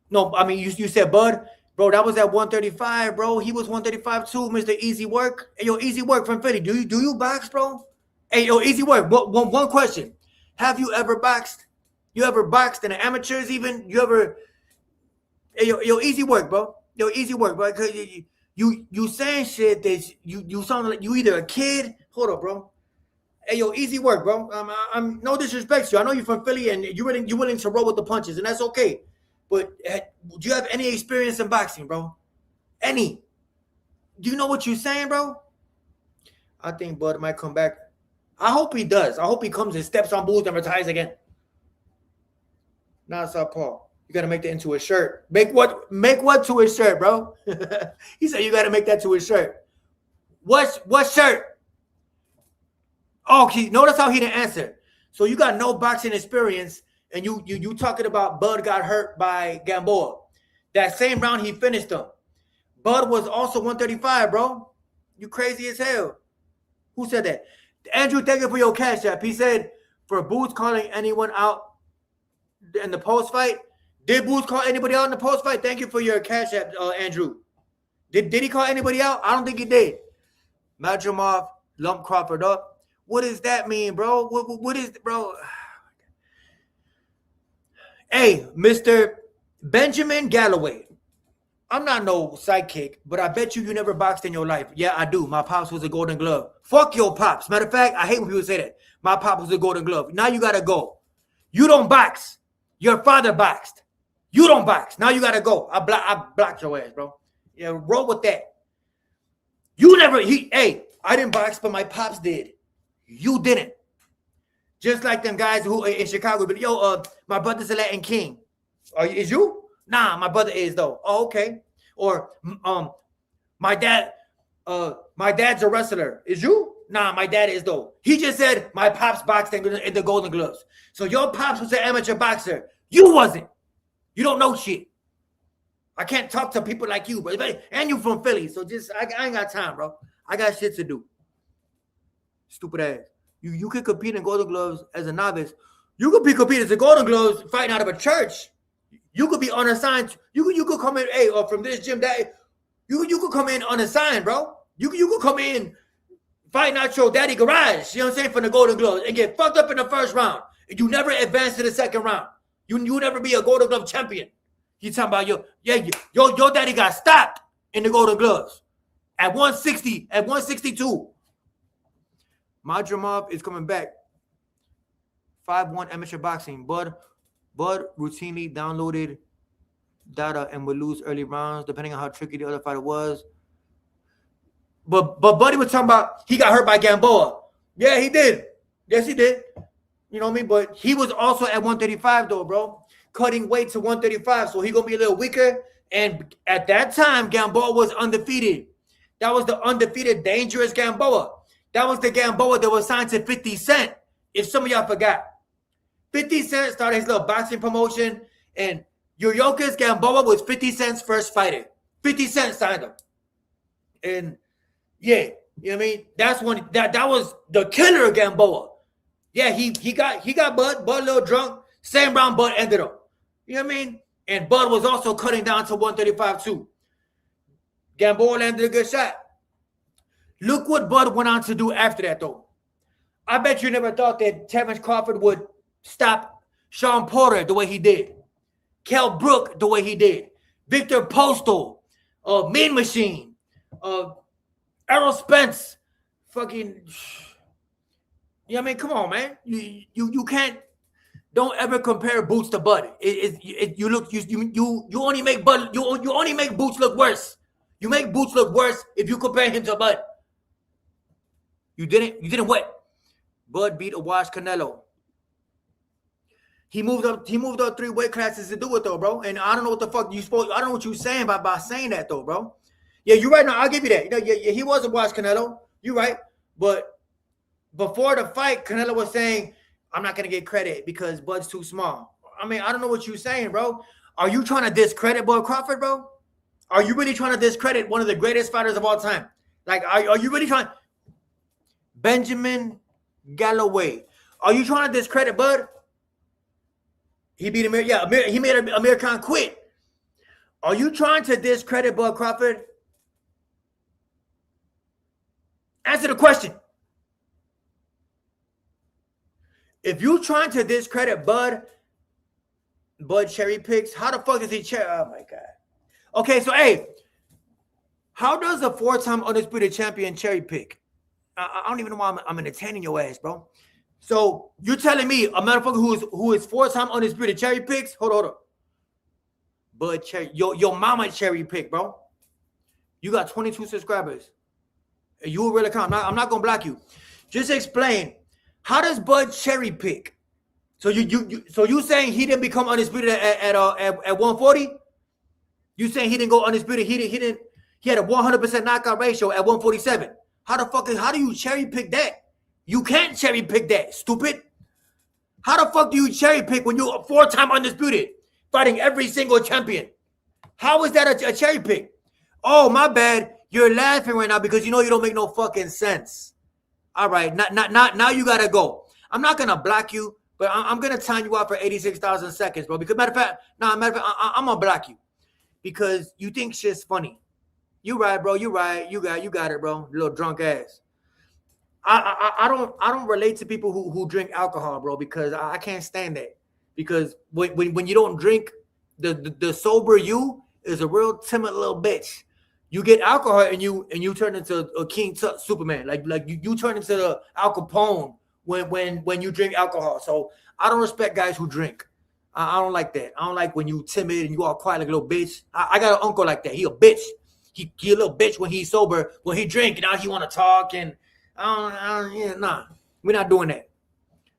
No, I mean, you said Bud. Bro, that was at 135, bro. He was 135 too, Mr. Easy Work. Hey, yo, Easy Work from Philly. Do you box, bro? Hey, yo, Easy Work. One question. Have you ever boxed? You ever boxed in the amateurs even? You ever... Hey, yo, Easy Work, bro. Yo, Easy Work, bro. Because you saying shit that you sound like you either a kid... Hold up, bro. Hey, yo, Easy Work, bro. I'm no disrespect to you. I know you're from Philly and you're willing to roll with the punches, and that's okay. But do you have any experience in boxing, bro? Any? Do you know what you're saying, bro? I think Bud might come back. I hope he does. I hope he comes and steps on Boots and retires again. Nah, Paul. You got to make that into a shirt. Make what to a shirt, bro? He said you got to make that to a shirt. What shirt? Oh, notice how he didn't answer. So you got no boxing experience, and you talking about Bud got hurt by Gamboa. That same round he finished him. Bud was also 135, bro. You crazy as hell. Who said that? Andrew, thank you for your cash app. He said for Boots calling anyone out in the post fight. Did Boots call anybody out in the post fight? Thank you for your cash app, Andrew. Did he call anybody out? I don't think he did. Madrimov lumped Crawford up. What does that mean, bro? What is, bro? Hey, Mr. Benjamin Galloway. I'm not no sidekick, but I bet you never boxed in your life. Yeah, I do. My pops was a Golden Glove. Fuck your pops. Matter of fact, I hate when people say that. My pop was a Golden Glove. Now you gotta go. You don't box. Your father boxed. You don't box. Now you gotta go. I blocked your ass, bro. Yeah, roll with that. You never. Hey, I didn't box, but my pops did. You didn't. Just like them guys who in Chicago, but my brother's a Latin king. Is you? Nah, my brother is though. Oh, okay. Or my dad's a wrestler. Is you? Nah, my dad is though. He just said my pops boxed in the Golden Gloves. So your pops was an amateur boxer. You wasn't. You don't know shit. I can't talk to people like you, bro. And you from Philly, so just I ain't got time, bro. I got shit to do. Stupid ass. You could compete in Golden Gloves as a novice. You could compete as a Golden Gloves fighting out of a church. You could be unassigned. You could come in, or from this gym that you could come in unassigned, bro. You could come in fighting out your daddy garage. You know what I'm saying, from the Golden Gloves and get fucked up in the first round. And you never advance to the second round. You never be a Golden Glove champion. You talking about your daddy got stopped in the Golden Gloves at 160, at 162. Madrimov is coming back. 5-1 amateur boxing. Bud routinely downloaded data and would lose early rounds depending on how tricky the other fighter was. But Buddy was talking about he got hurt by Gamboa. Yeah, he did. Yes, he did. You know what I mean? But he was also at 135 though, bro. Cutting weight to 135, so he gonna be a little weaker. And at that time, Gamboa was undefeated. That was the undefeated, dangerous Gamboa. That was the Gamboa that was signed to 50 Cent. If some of y'all forgot, 50 Cent started his little boxing promotion, and Yuriokas Gamboa was 50 Cent's first fighter. 50 Cent signed him, and yeah, you know what I mean. That's when that was the killer Gamboa. Yeah, he got Bud a little drunk. Same round Bud ended up. You know what I mean? And Bud was also cutting down to 135 too. Gamboa landed a good shot. Look what Bud went on to do after that, though. I bet you never thought that Terrence Crawford would stop Sean Porter the way he did. Kell Brook the way he did. Victor Postal. Mean Machine. Errol Spence. Fucking... You know what I mean? Come on, man. You can't... Don't ever compare Boots to Bud. You only make Bud... You only make Boots look worse. You make Boots look worse if you compare him to Bud. You didn't what? Bud beat a washed Canelo. He moved up 3 weight classes to do it though, bro. And I don't know what the fuck you supposed. I don't know what you're saying by saying that though, bro. Yeah, you're right. Now I'll give you that. You know, yeah, he was a washed Canelo. You're right. But before the fight, Canelo was saying, "I'm not gonna get credit because Bud's too small." I mean, I don't know what you're saying, bro. Are you trying to discredit Bud Crawford, bro? Are you really trying to discredit one of the greatest fighters of all time? Like, are you really trying? Benjamin Galloway. Are you trying to discredit Bud? He beat Amir. Yeah, he made Amir Khan quit. Are you trying to discredit Bud Crawford? Answer the question. If you're trying to discredit Bud cherry picks, how the fuck does he cherry? Oh my God. Okay, so hey, how does a 4-time undisputed champion cherry pick? I don't even know why I'm entertaining your ass, bro. So you're telling me a motherfucker who is 4-time undisputed cherry picks? Hold on. Bud cherry, your mama cherry pick, bro. You got 22 subscribers. You a real account. I'm not gonna block you. Just explain. How does Bud cherry pick? So you saying he didn't become undisputed at 140? You saying he didn't go undisputed? He had a 100% knockout ratio at 147. How do you cherry pick that? You can't cherry pick that, stupid. How the fuck do you cherry pick when you're a 4-time undisputed, fighting every single champion? How is that a cherry pick? Oh, my bad. You're laughing right now because you know you don't make no fucking sense. All right, now you gotta go. I'm not gonna block you, but I'm gonna time you out for 86,000 seconds, bro. Because matter of fact, I'm gonna block you because you think shit's funny. You right, bro. You right. You got it, bro. Little drunk ass. I don't relate to people who drink alcohol, bro, because I can't stand that. Because when you don't drink, the sober you is a real timid little bitch. You get alcohol and you turn into a King Tut Superman. Like you turn into the Al Capone when you drink alcohol. So I don't respect guys who drink. I don't like that. I don't like when you timid and you all quiet like a little bitch. I got an uncle like that. He a bitch. He a little bitch when he's sober. When he drink, and now he want to talk and nah. We're not doing that.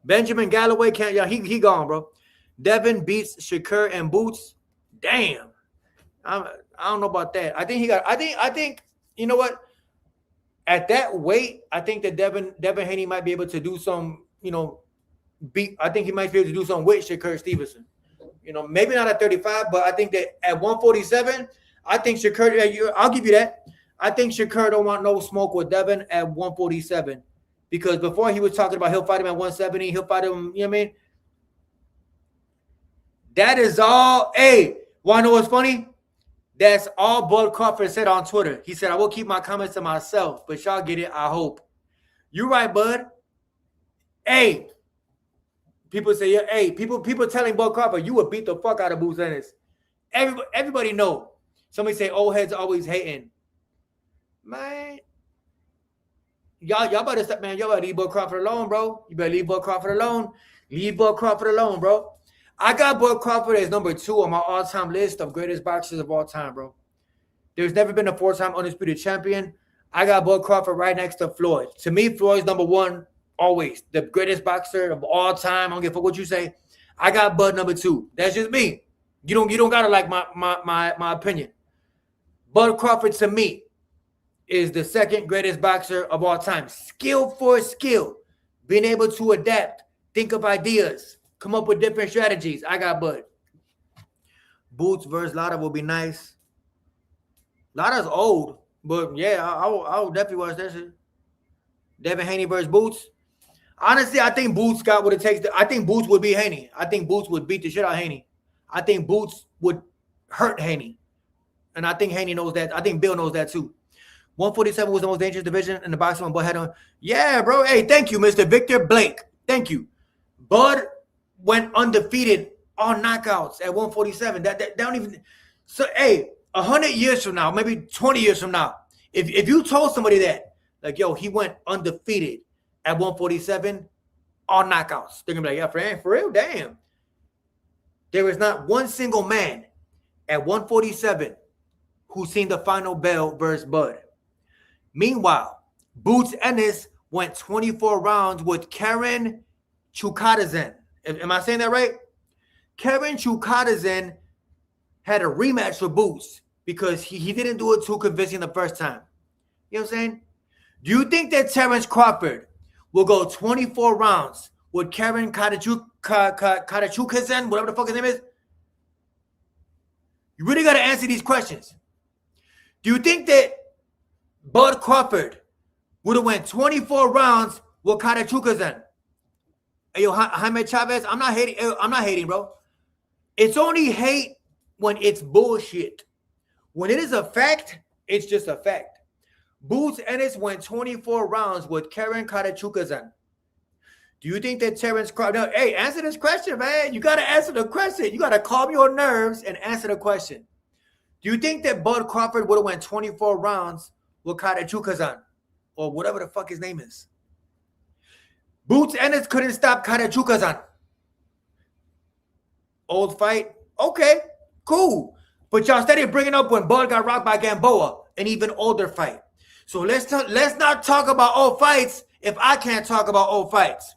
Benjamin Galloway can't. Yeah, he gone, bro. Devin beats Shakur and Boots. Damn. I don't know about that. I think he got. I think you know what? At that weight, I think that Devin Haney might be able to do some. I think he might be able to do something with Shakur Stevenson. Maybe not at 35, but I think that at 147, I think Shakur. I'll give you that. I think Shakur don't want no smoke with Devin at 147 because before he was talking about he'll fight him at 170. He'll fight him. You know what I mean? That is all. Hey, want to know what's funny? That's all Bud Crawford said on Twitter. He said, I will keep my comments to myself, but y'all get it, I hope. You're right, Bud. Hey, people say, hey, people telling Bud Crawford, you would beat the fuck out of Boots Ennis. Everybody know. Somebody say, old heads always hating. Man, y'all better stop, man. Y'all better leave Bud Crawford alone, bro. You better leave Bud Crawford alone. Leave Bud Crawford alone, bro. I got Bud Crawford as number 2 on my all-time list of greatest boxers of all time, bro. There's never been a 4-time undisputed champion. I got Bud Crawford right next to Floyd. To me, Floyd's number 1 always. The greatest boxer of all time. I don't give a fuck what you say. I got Bud number 2. That's just me. You don't gotta like my opinion. Bud Crawford to me is the 2nd greatest boxer of all time. Skill for skill. Being able to adapt, think of ideas. Come up with different strategies. I got Bud. Boots versus Lara will be nice. Lara's old, but yeah, I will definitely watch that shit. Devin Haney versus Boots. Honestly, I think Boots got what it takes. I think Boots would beat Haney. I think Boots would beat the shit out of Haney. I think Boots would hurt Haney. And I think Haney knows that. I think Bill knows that too. 147 was the most dangerous division in the boxing when Bud had on. Yeah, bro. Hey, thank you, Mr. Victor Blake. Thank you. Bud went undefeated on knockouts at 147. That don't even. So, hey, 100 years from now, maybe 20 years from now, if you told somebody that, like, yo, he went undefeated at 147 on knockouts, they're gonna be like, yeah, for real, damn. There is not one single man at 147 who's seen the final bell versus Bud. Meanwhile, Boots Ennis went 24 rounds with Karen Chukadze. Am I saying that right? Karen Chukadze had a rematch with Boots because he didn't do it too convincing the first time. You know what I'm saying? Do you think that Terrence Crawford will go 24 rounds with Karen Chukadze, whatever the fuck his name is? You really got to answer these questions. Do you think that Bud Crawford would have went 24 rounds with Chukadze? Hey, yo, Jaime Chavez, I'm not hating, bro. It's only hate when it's bullshit. When it is a fact, it's just a fact. Boots Ennis went 24 rounds with Karen Chukadze. Do you think that Terrence Crawford... No, hey, answer this question, man. You got to answer the question. You got to calm your nerves and answer the question. Do you think that Bud Crawford would have went 24 rounds with Chukadze? Or whatever the fuck his name is. Boots Ennis couldn't stop Chukadze. Old fight? Okay, cool. But y'all started bringing up when Bud got rocked by Gamboa, an even older fight. So let's not talk about old fights if I can't talk about old fights.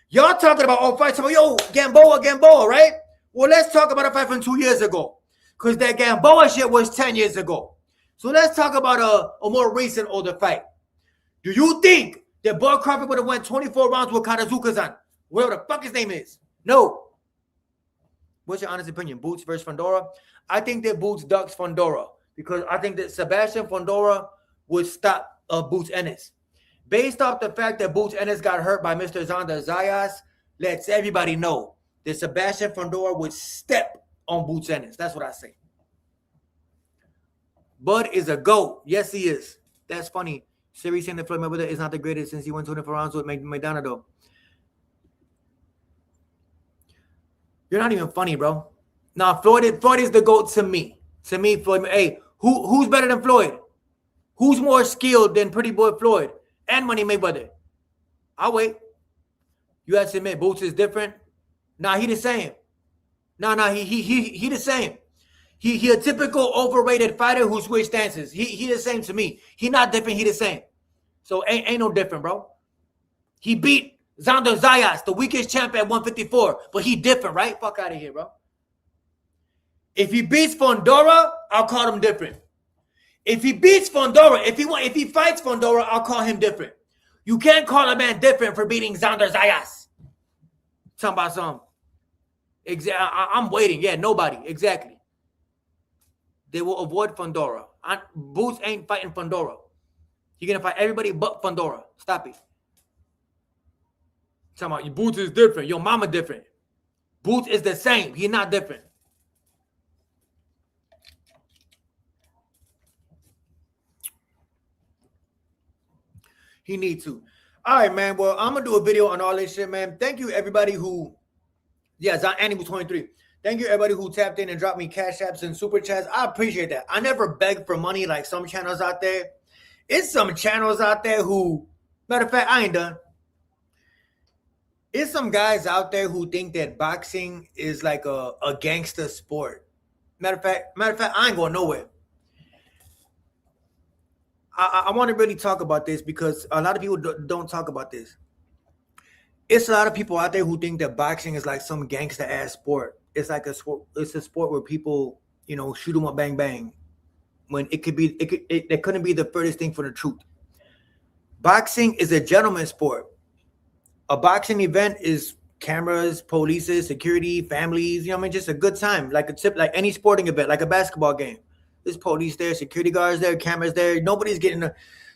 Y'all talking about old fights. So, yo, Gamboa, right? Well, let's talk about a fight from 2 years ago. Because that Gamboa shit was 10 years ago. So let's talk about a more recent older fight. Do you think that Bud Crawford would have went 24 rounds with Chukadze? Whatever the fuck his name is. No. What's your honest opinion? Boots versus Fundora? I think that Boots ducks Fundora. Because I think that Sebastian Fundora would stop Boots Ennis. Based off the fact that Boots Ennis got hurt by Mr. Xander Zayas, lets everybody know that Sebastian Fundora would step on Boots Ennis. That's what I say. Bud is a GOAT. Yes, he is. That's funny. Siri saying that Floyd Mayweather is not the greatest since he went 24 rounds with McDonough, though. You're not even funny, bro. Nah, Floyd is the GOAT to me. To me, Floyd. Hey, who's better than Floyd? Who's more skilled than Pretty Boy Floyd and Money Mayweather? I'll wait. You have to admit, Boots is different. Nah, he the same. Nah, he the same. He a typical overrated fighter who switched stances. He the same to me. He not different. He the same. So ain't no different, bro. He beat Xander Zayas, the weakest champ at 154, but he different, right? Fuck out of here, bro. If he beats Fondora, I'll call him different. If he beats Fondora, if he fights Fondora, I'll call him different. You can't call a man different for beating Xander Zayas. Talking about something. I'm waiting. Yeah, nobody. Exactly. They will avoid Fondora. Boots ain't fighting Fondora. You're going to fight everybody but Fondora. Stop it. Talking about your Boots is different. Your mama different. Boots is the same. He's not different. He needs to. All right, man. Well, I'm going to do a video on all this shit, man. Thank you, everybody who... Yeah, Annie was 23. Thank you, everybody who tapped in and dropped me cash apps and super chats. I appreciate that. I never beg for money like some channels out there. It's some channels out there who... Matter of fact, I ain't done. It's some guys out there who think that boxing is like a gangster sport. Matter of fact, I ain't going nowhere. I want to really talk about this because a lot of people don't talk about this. It's a lot of people out there who think that boxing is like some gangster ass sport. It's like a sport. It's a sport where people, shoot them up, bang bang. When it couldn't be the furthest thing from the truth. Boxing is a gentleman's sport. A boxing event is cameras, police, security, families. Just a good time, like any sporting event, like a basketball game. There's police there, security guards there, cameras there. Nobody's getting.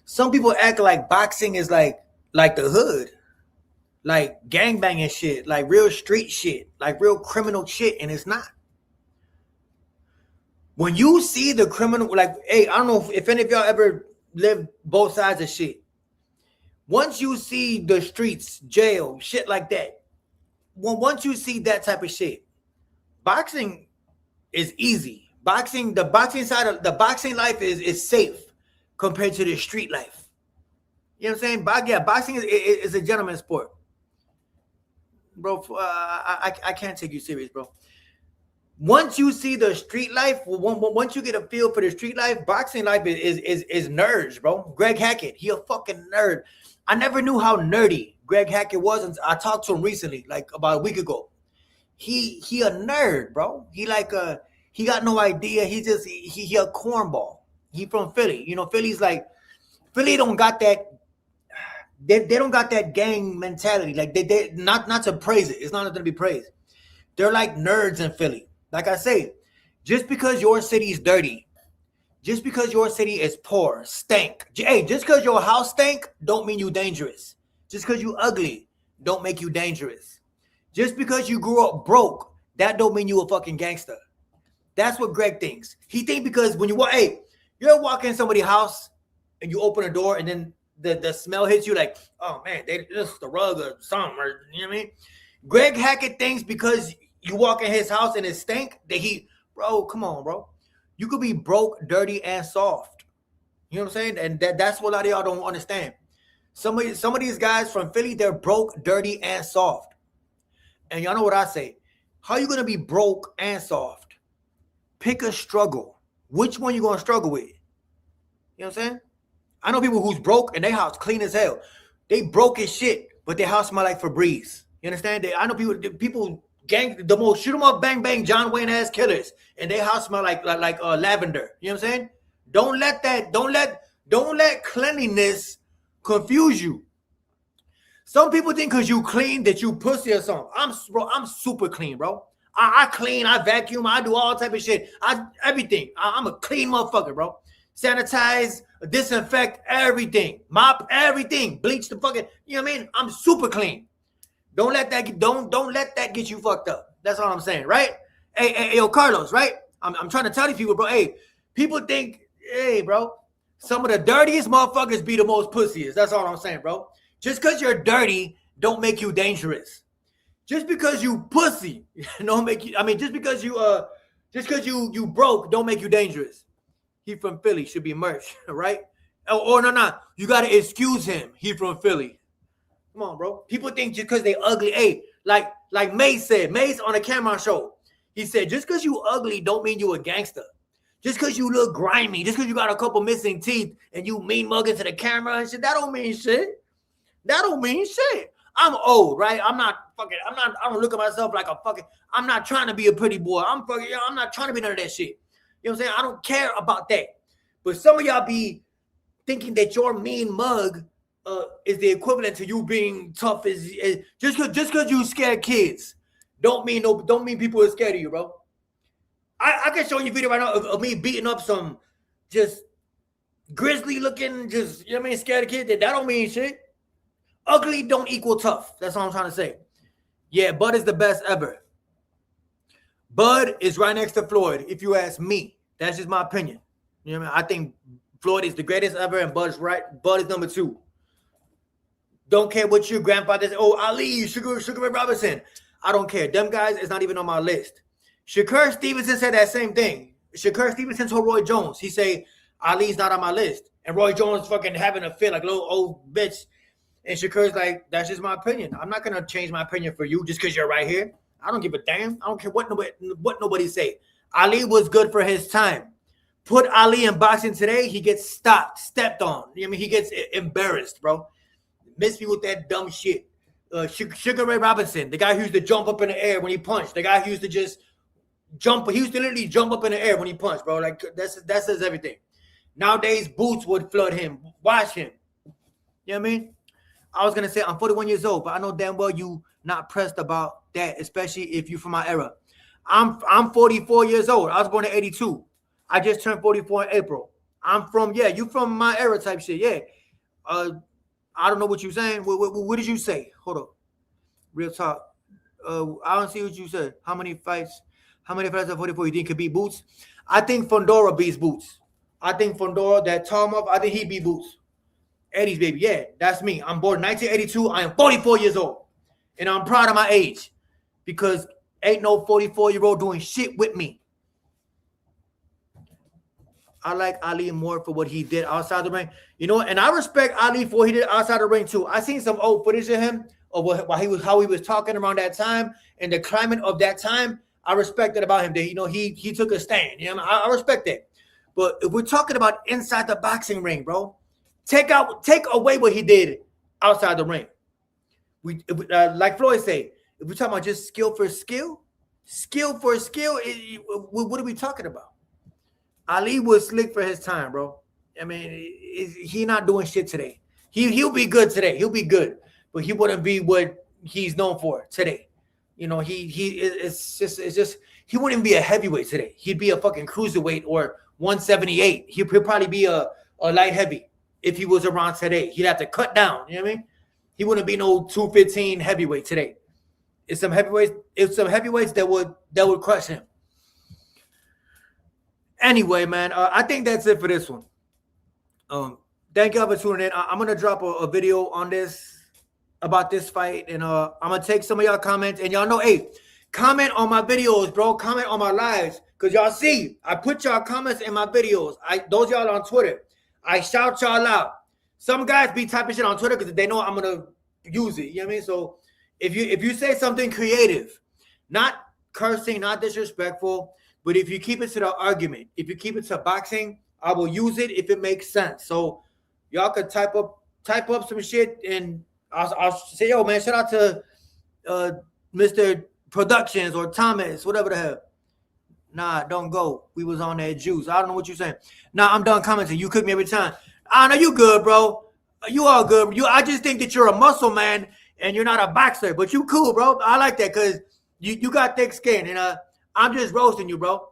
Some people act like boxing is like the hood, like gangbanging shit, like real street shit, like real criminal shit, and it's not. When you see the criminal, hey, I don't know if any of y'all ever lived both sides of shit. Once you see the streets, jail, shit like that, once you see that type of shit, boxing is easy. The boxing life is safe compared to the street life. You know what I'm saying? Yeah, boxing is a gentleman's sport. Bro, I can't take you serious, bro. Once you see the street life, once you get a feel for the street life, boxing life is nerds, bro. Greg Hackett, he a fucking nerd. I never knew how nerdy Greg Hackett was until I talked to him recently, like about a week ago. He a nerd, bro. He got no idea. He a cornball. He from Philly. Philly's like, Philly don't got that. They don't got that gang mentality. Like they not to praise it. It's not going to be praised. They're like nerds in Philly. Like I say, just because your city is dirty, just because your city is poor, stank. Hey, just because your house stank, don't mean you dangerous. Just because you ugly, don't make you dangerous. Just because you grew up broke, that don't mean you a fucking gangster. That's what Greg thinks. He thinks because when you're walking in somebody's house and you open a door and then the smell hits you like, oh man, this is the rug or something, or you know what I mean? Greg Hackett thinks because you walk in his house and it stink that bro, come on, bro. You could be broke, dirty, and soft. You know what I'm saying? And that's what a lot of y'all don't understand. Some of these guys from Philly, they're broke, dirty, and soft. And y'all know what I say. How you gonna be broke and soft? Pick a struggle. Which one you gonna struggle with? You know what I'm saying? I know people who's broke and their house clean as hell. They broke as shit, but their house smell like Febreze. You understand? I know people gang the most shoot 'em up, bang bang, John Wayne ass killers, and their house smell like lavender. You know what I'm saying? Don't let cleanliness confuse you. Some people think because you clean that you pussy or something. I'm super clean, bro. I clean, I vacuum, I do all type of shit. Everything. I'm a clean motherfucker, bro. Sanitize, disinfect, everything. Mop, everything. Bleach the fucking, you know what I mean? I'm super clean. Don't let that get you fucked up. That's all I'm saying, right? Hey, yo, Carlos, right? I'm trying to tell these people, bro. Hey, people think, hey, bro, some of the dirtiest motherfuckers be the most pussiest. That's all I'm saying, bro. Just because you're dirty, don't make you dangerous. Just because you pussy, don't make you. I mean, just because you Just because you broke don't make you dangerous. He from Philly, should be merch, right? Or no. You got to excuse him. He from Philly. Come on, bro. People think just because they ugly. Hey, like Mace said, Mace on a camera show. He said, just because you ugly don't mean you a gangster. Just because you look grimy, just because you got a couple missing teeth and you mean mugging to the camera and shit, that don't mean shit. That don't mean shit. I'm old, right? I don't look at myself like a fucking, I'm not trying to be a pretty boy. I'm not trying to be none of that shit. You know what I'm saying? I don't care about that. But some of y'all be thinking that your mean mug is the equivalent to you being tough as just because you scared kids. Don't mean people are scared of you, bro. I can show you a video right now of me beating up some just grizzly looking, just, you know what I mean, scared of kids. That don't mean shit. Ugly don't equal tough. That's all I'm trying to say. Yeah, Bud is the best ever. Bud is right next to Floyd, if you ask me. That's just my opinion. You know what I mean? I think Floyd is the greatest ever, and Bud is right. Bud is number 2. Don't care what your grandfather said. Oh, Ali, Sugar Ray Robinson. I don't care. Them guys is not even on my list. Shakur Stevenson said that same thing. Shakur Stevenson told Roy Jones. He say, Ali's not on my list. And Roy Jones fucking having a fit like a little old bitch. And Shakur's like, that's just my opinion. I'm not going to change my opinion for you just because you're right here. I don't give a damn. I don't care what nobody say. Ali was good for his time. Put Ali in boxing today, he gets stepped on. I mean, he gets embarrassed, bro. Miss me with that dumb shit. Sugar Ray Robinson, the guy who used to jump up in the air when he punched. The guy who used to just jump. He used to literally jump up in the air when he punched, bro. Like, that says everything. Nowadays, Boots would flood him. Watch him. You know what I mean? I was going to say, I'm 41 years old, but I know damn well you not pressed about that, especially if you from my era. I'm 44 years old. I was born in 82. I just turned 44 in April. You from my era type shit, yeah. I don't know what you're saying. What did you say? Hold up. Real talk. I don't see what you said. How many fights at 44 you think could beat Boots? I think Fondora beats Boots. I think Fondora, that Tomov, I think he beat Boots. Eddie's baby, yeah, that's me. I'm born in 1982. I am 44 years old. And I'm proud of my age because ain't no 44-year-old doing shit with me. I like Ali more for what he did outside the ring. You know, and I respect Ali for what he did outside the ring too. I seen some old footage of him of how he was talking around that time and the climate of that time. I respect that about him. That, you know, he took a stand. You know, I respect that. But if we're talking about inside the boxing ring, bro, take away what he did outside the ring. Like Floyd say, if we're talking about just skill for skill, what are we talking about? Ali was slick for his time, bro. I mean, he not doing shit today. He'll be good today. He'll be good, but he wouldn't be what he's known for today. You know, it's just he wouldn't be a heavyweight today. He'd be a fucking cruiserweight or 178. He'll probably be a light heavy if he was around today. He'd have to cut down. You know what I mean? He wouldn't be no 215 heavyweight today. It's some heavyweights that would crush him. Anyway, man, I think that's it for this one. Thank y'all for tuning in. I'm gonna drop a video on this about this fight, and I'm gonna take some of y'all comments. And y'all know, hey, comment on my videos, bro. Comment on my lives, cause y'all see, I put y'all comments in my videos. Those y'all on Twitter, I shout y'all out. Some guys be typing shit on Twitter because they know I'm gonna use it. You know what I mean? So if you say something creative, not cursing, not disrespectful. But if you keep it to the argument, if you keep it to boxing, I will use it if it makes sense. So y'all could type up some shit, and I'll say, yo, man, shout out to Mr. Productions or Thomas, whatever the hell. Nah, don't go. We was on that juice. I don't know what you're saying. Nah, I'm done commenting. You cook me every time. I know you good, bro. You all good. I just think that you're a muscle man and you're not a boxer, but you cool, bro. I like that because you got thick skin, and I'm just roasting you, bro.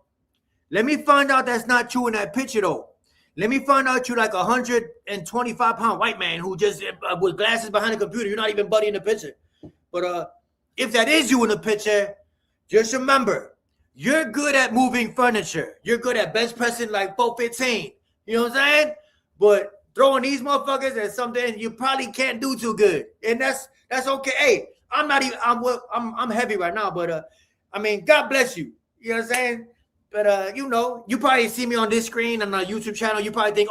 Let me find out that's not true in that picture, though. Let me find out you're like a 125-pound white man who just with glasses behind a computer. You're not even buddy in the picture. But if that is you in the picture, just remember, you're good at moving furniture. You're good at bench pressing like 415. You know what I'm saying? But throwing these motherfuckers at something you probably can't do too good. And that's okay. Hey, I'm heavy right now, but I mean, God bless you. You know what I'm saying? But you know, you probably see me on this screen on a YouTube channel. You probably think,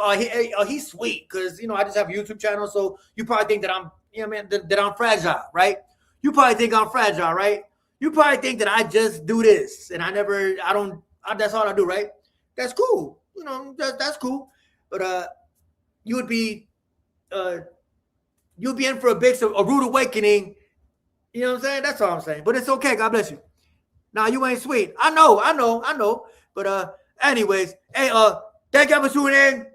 he's sweet, because you know I just have a YouTube channel. So you probably think that I'm, that I'm fragile, right? You probably think I'm fragile, right? You probably think that I just do this and that's all I do, right? That's cool. You know, that's cool. But you would be you'll be in for a rude awakening. You know what I'm saying? That's all I'm saying. But it's okay. God bless you. Nah, you ain't sweet. I know. But anyways, hey, thank you for tuning in.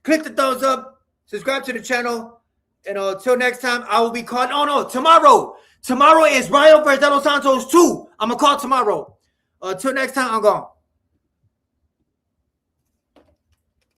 Click the thumbs up, subscribe to the channel, and till next time, I will be calling. Oh no, tomorrow. Tomorrow is Ryan versus Dos Santos 2. I'm gonna call tomorrow. Till next time, I'm gone.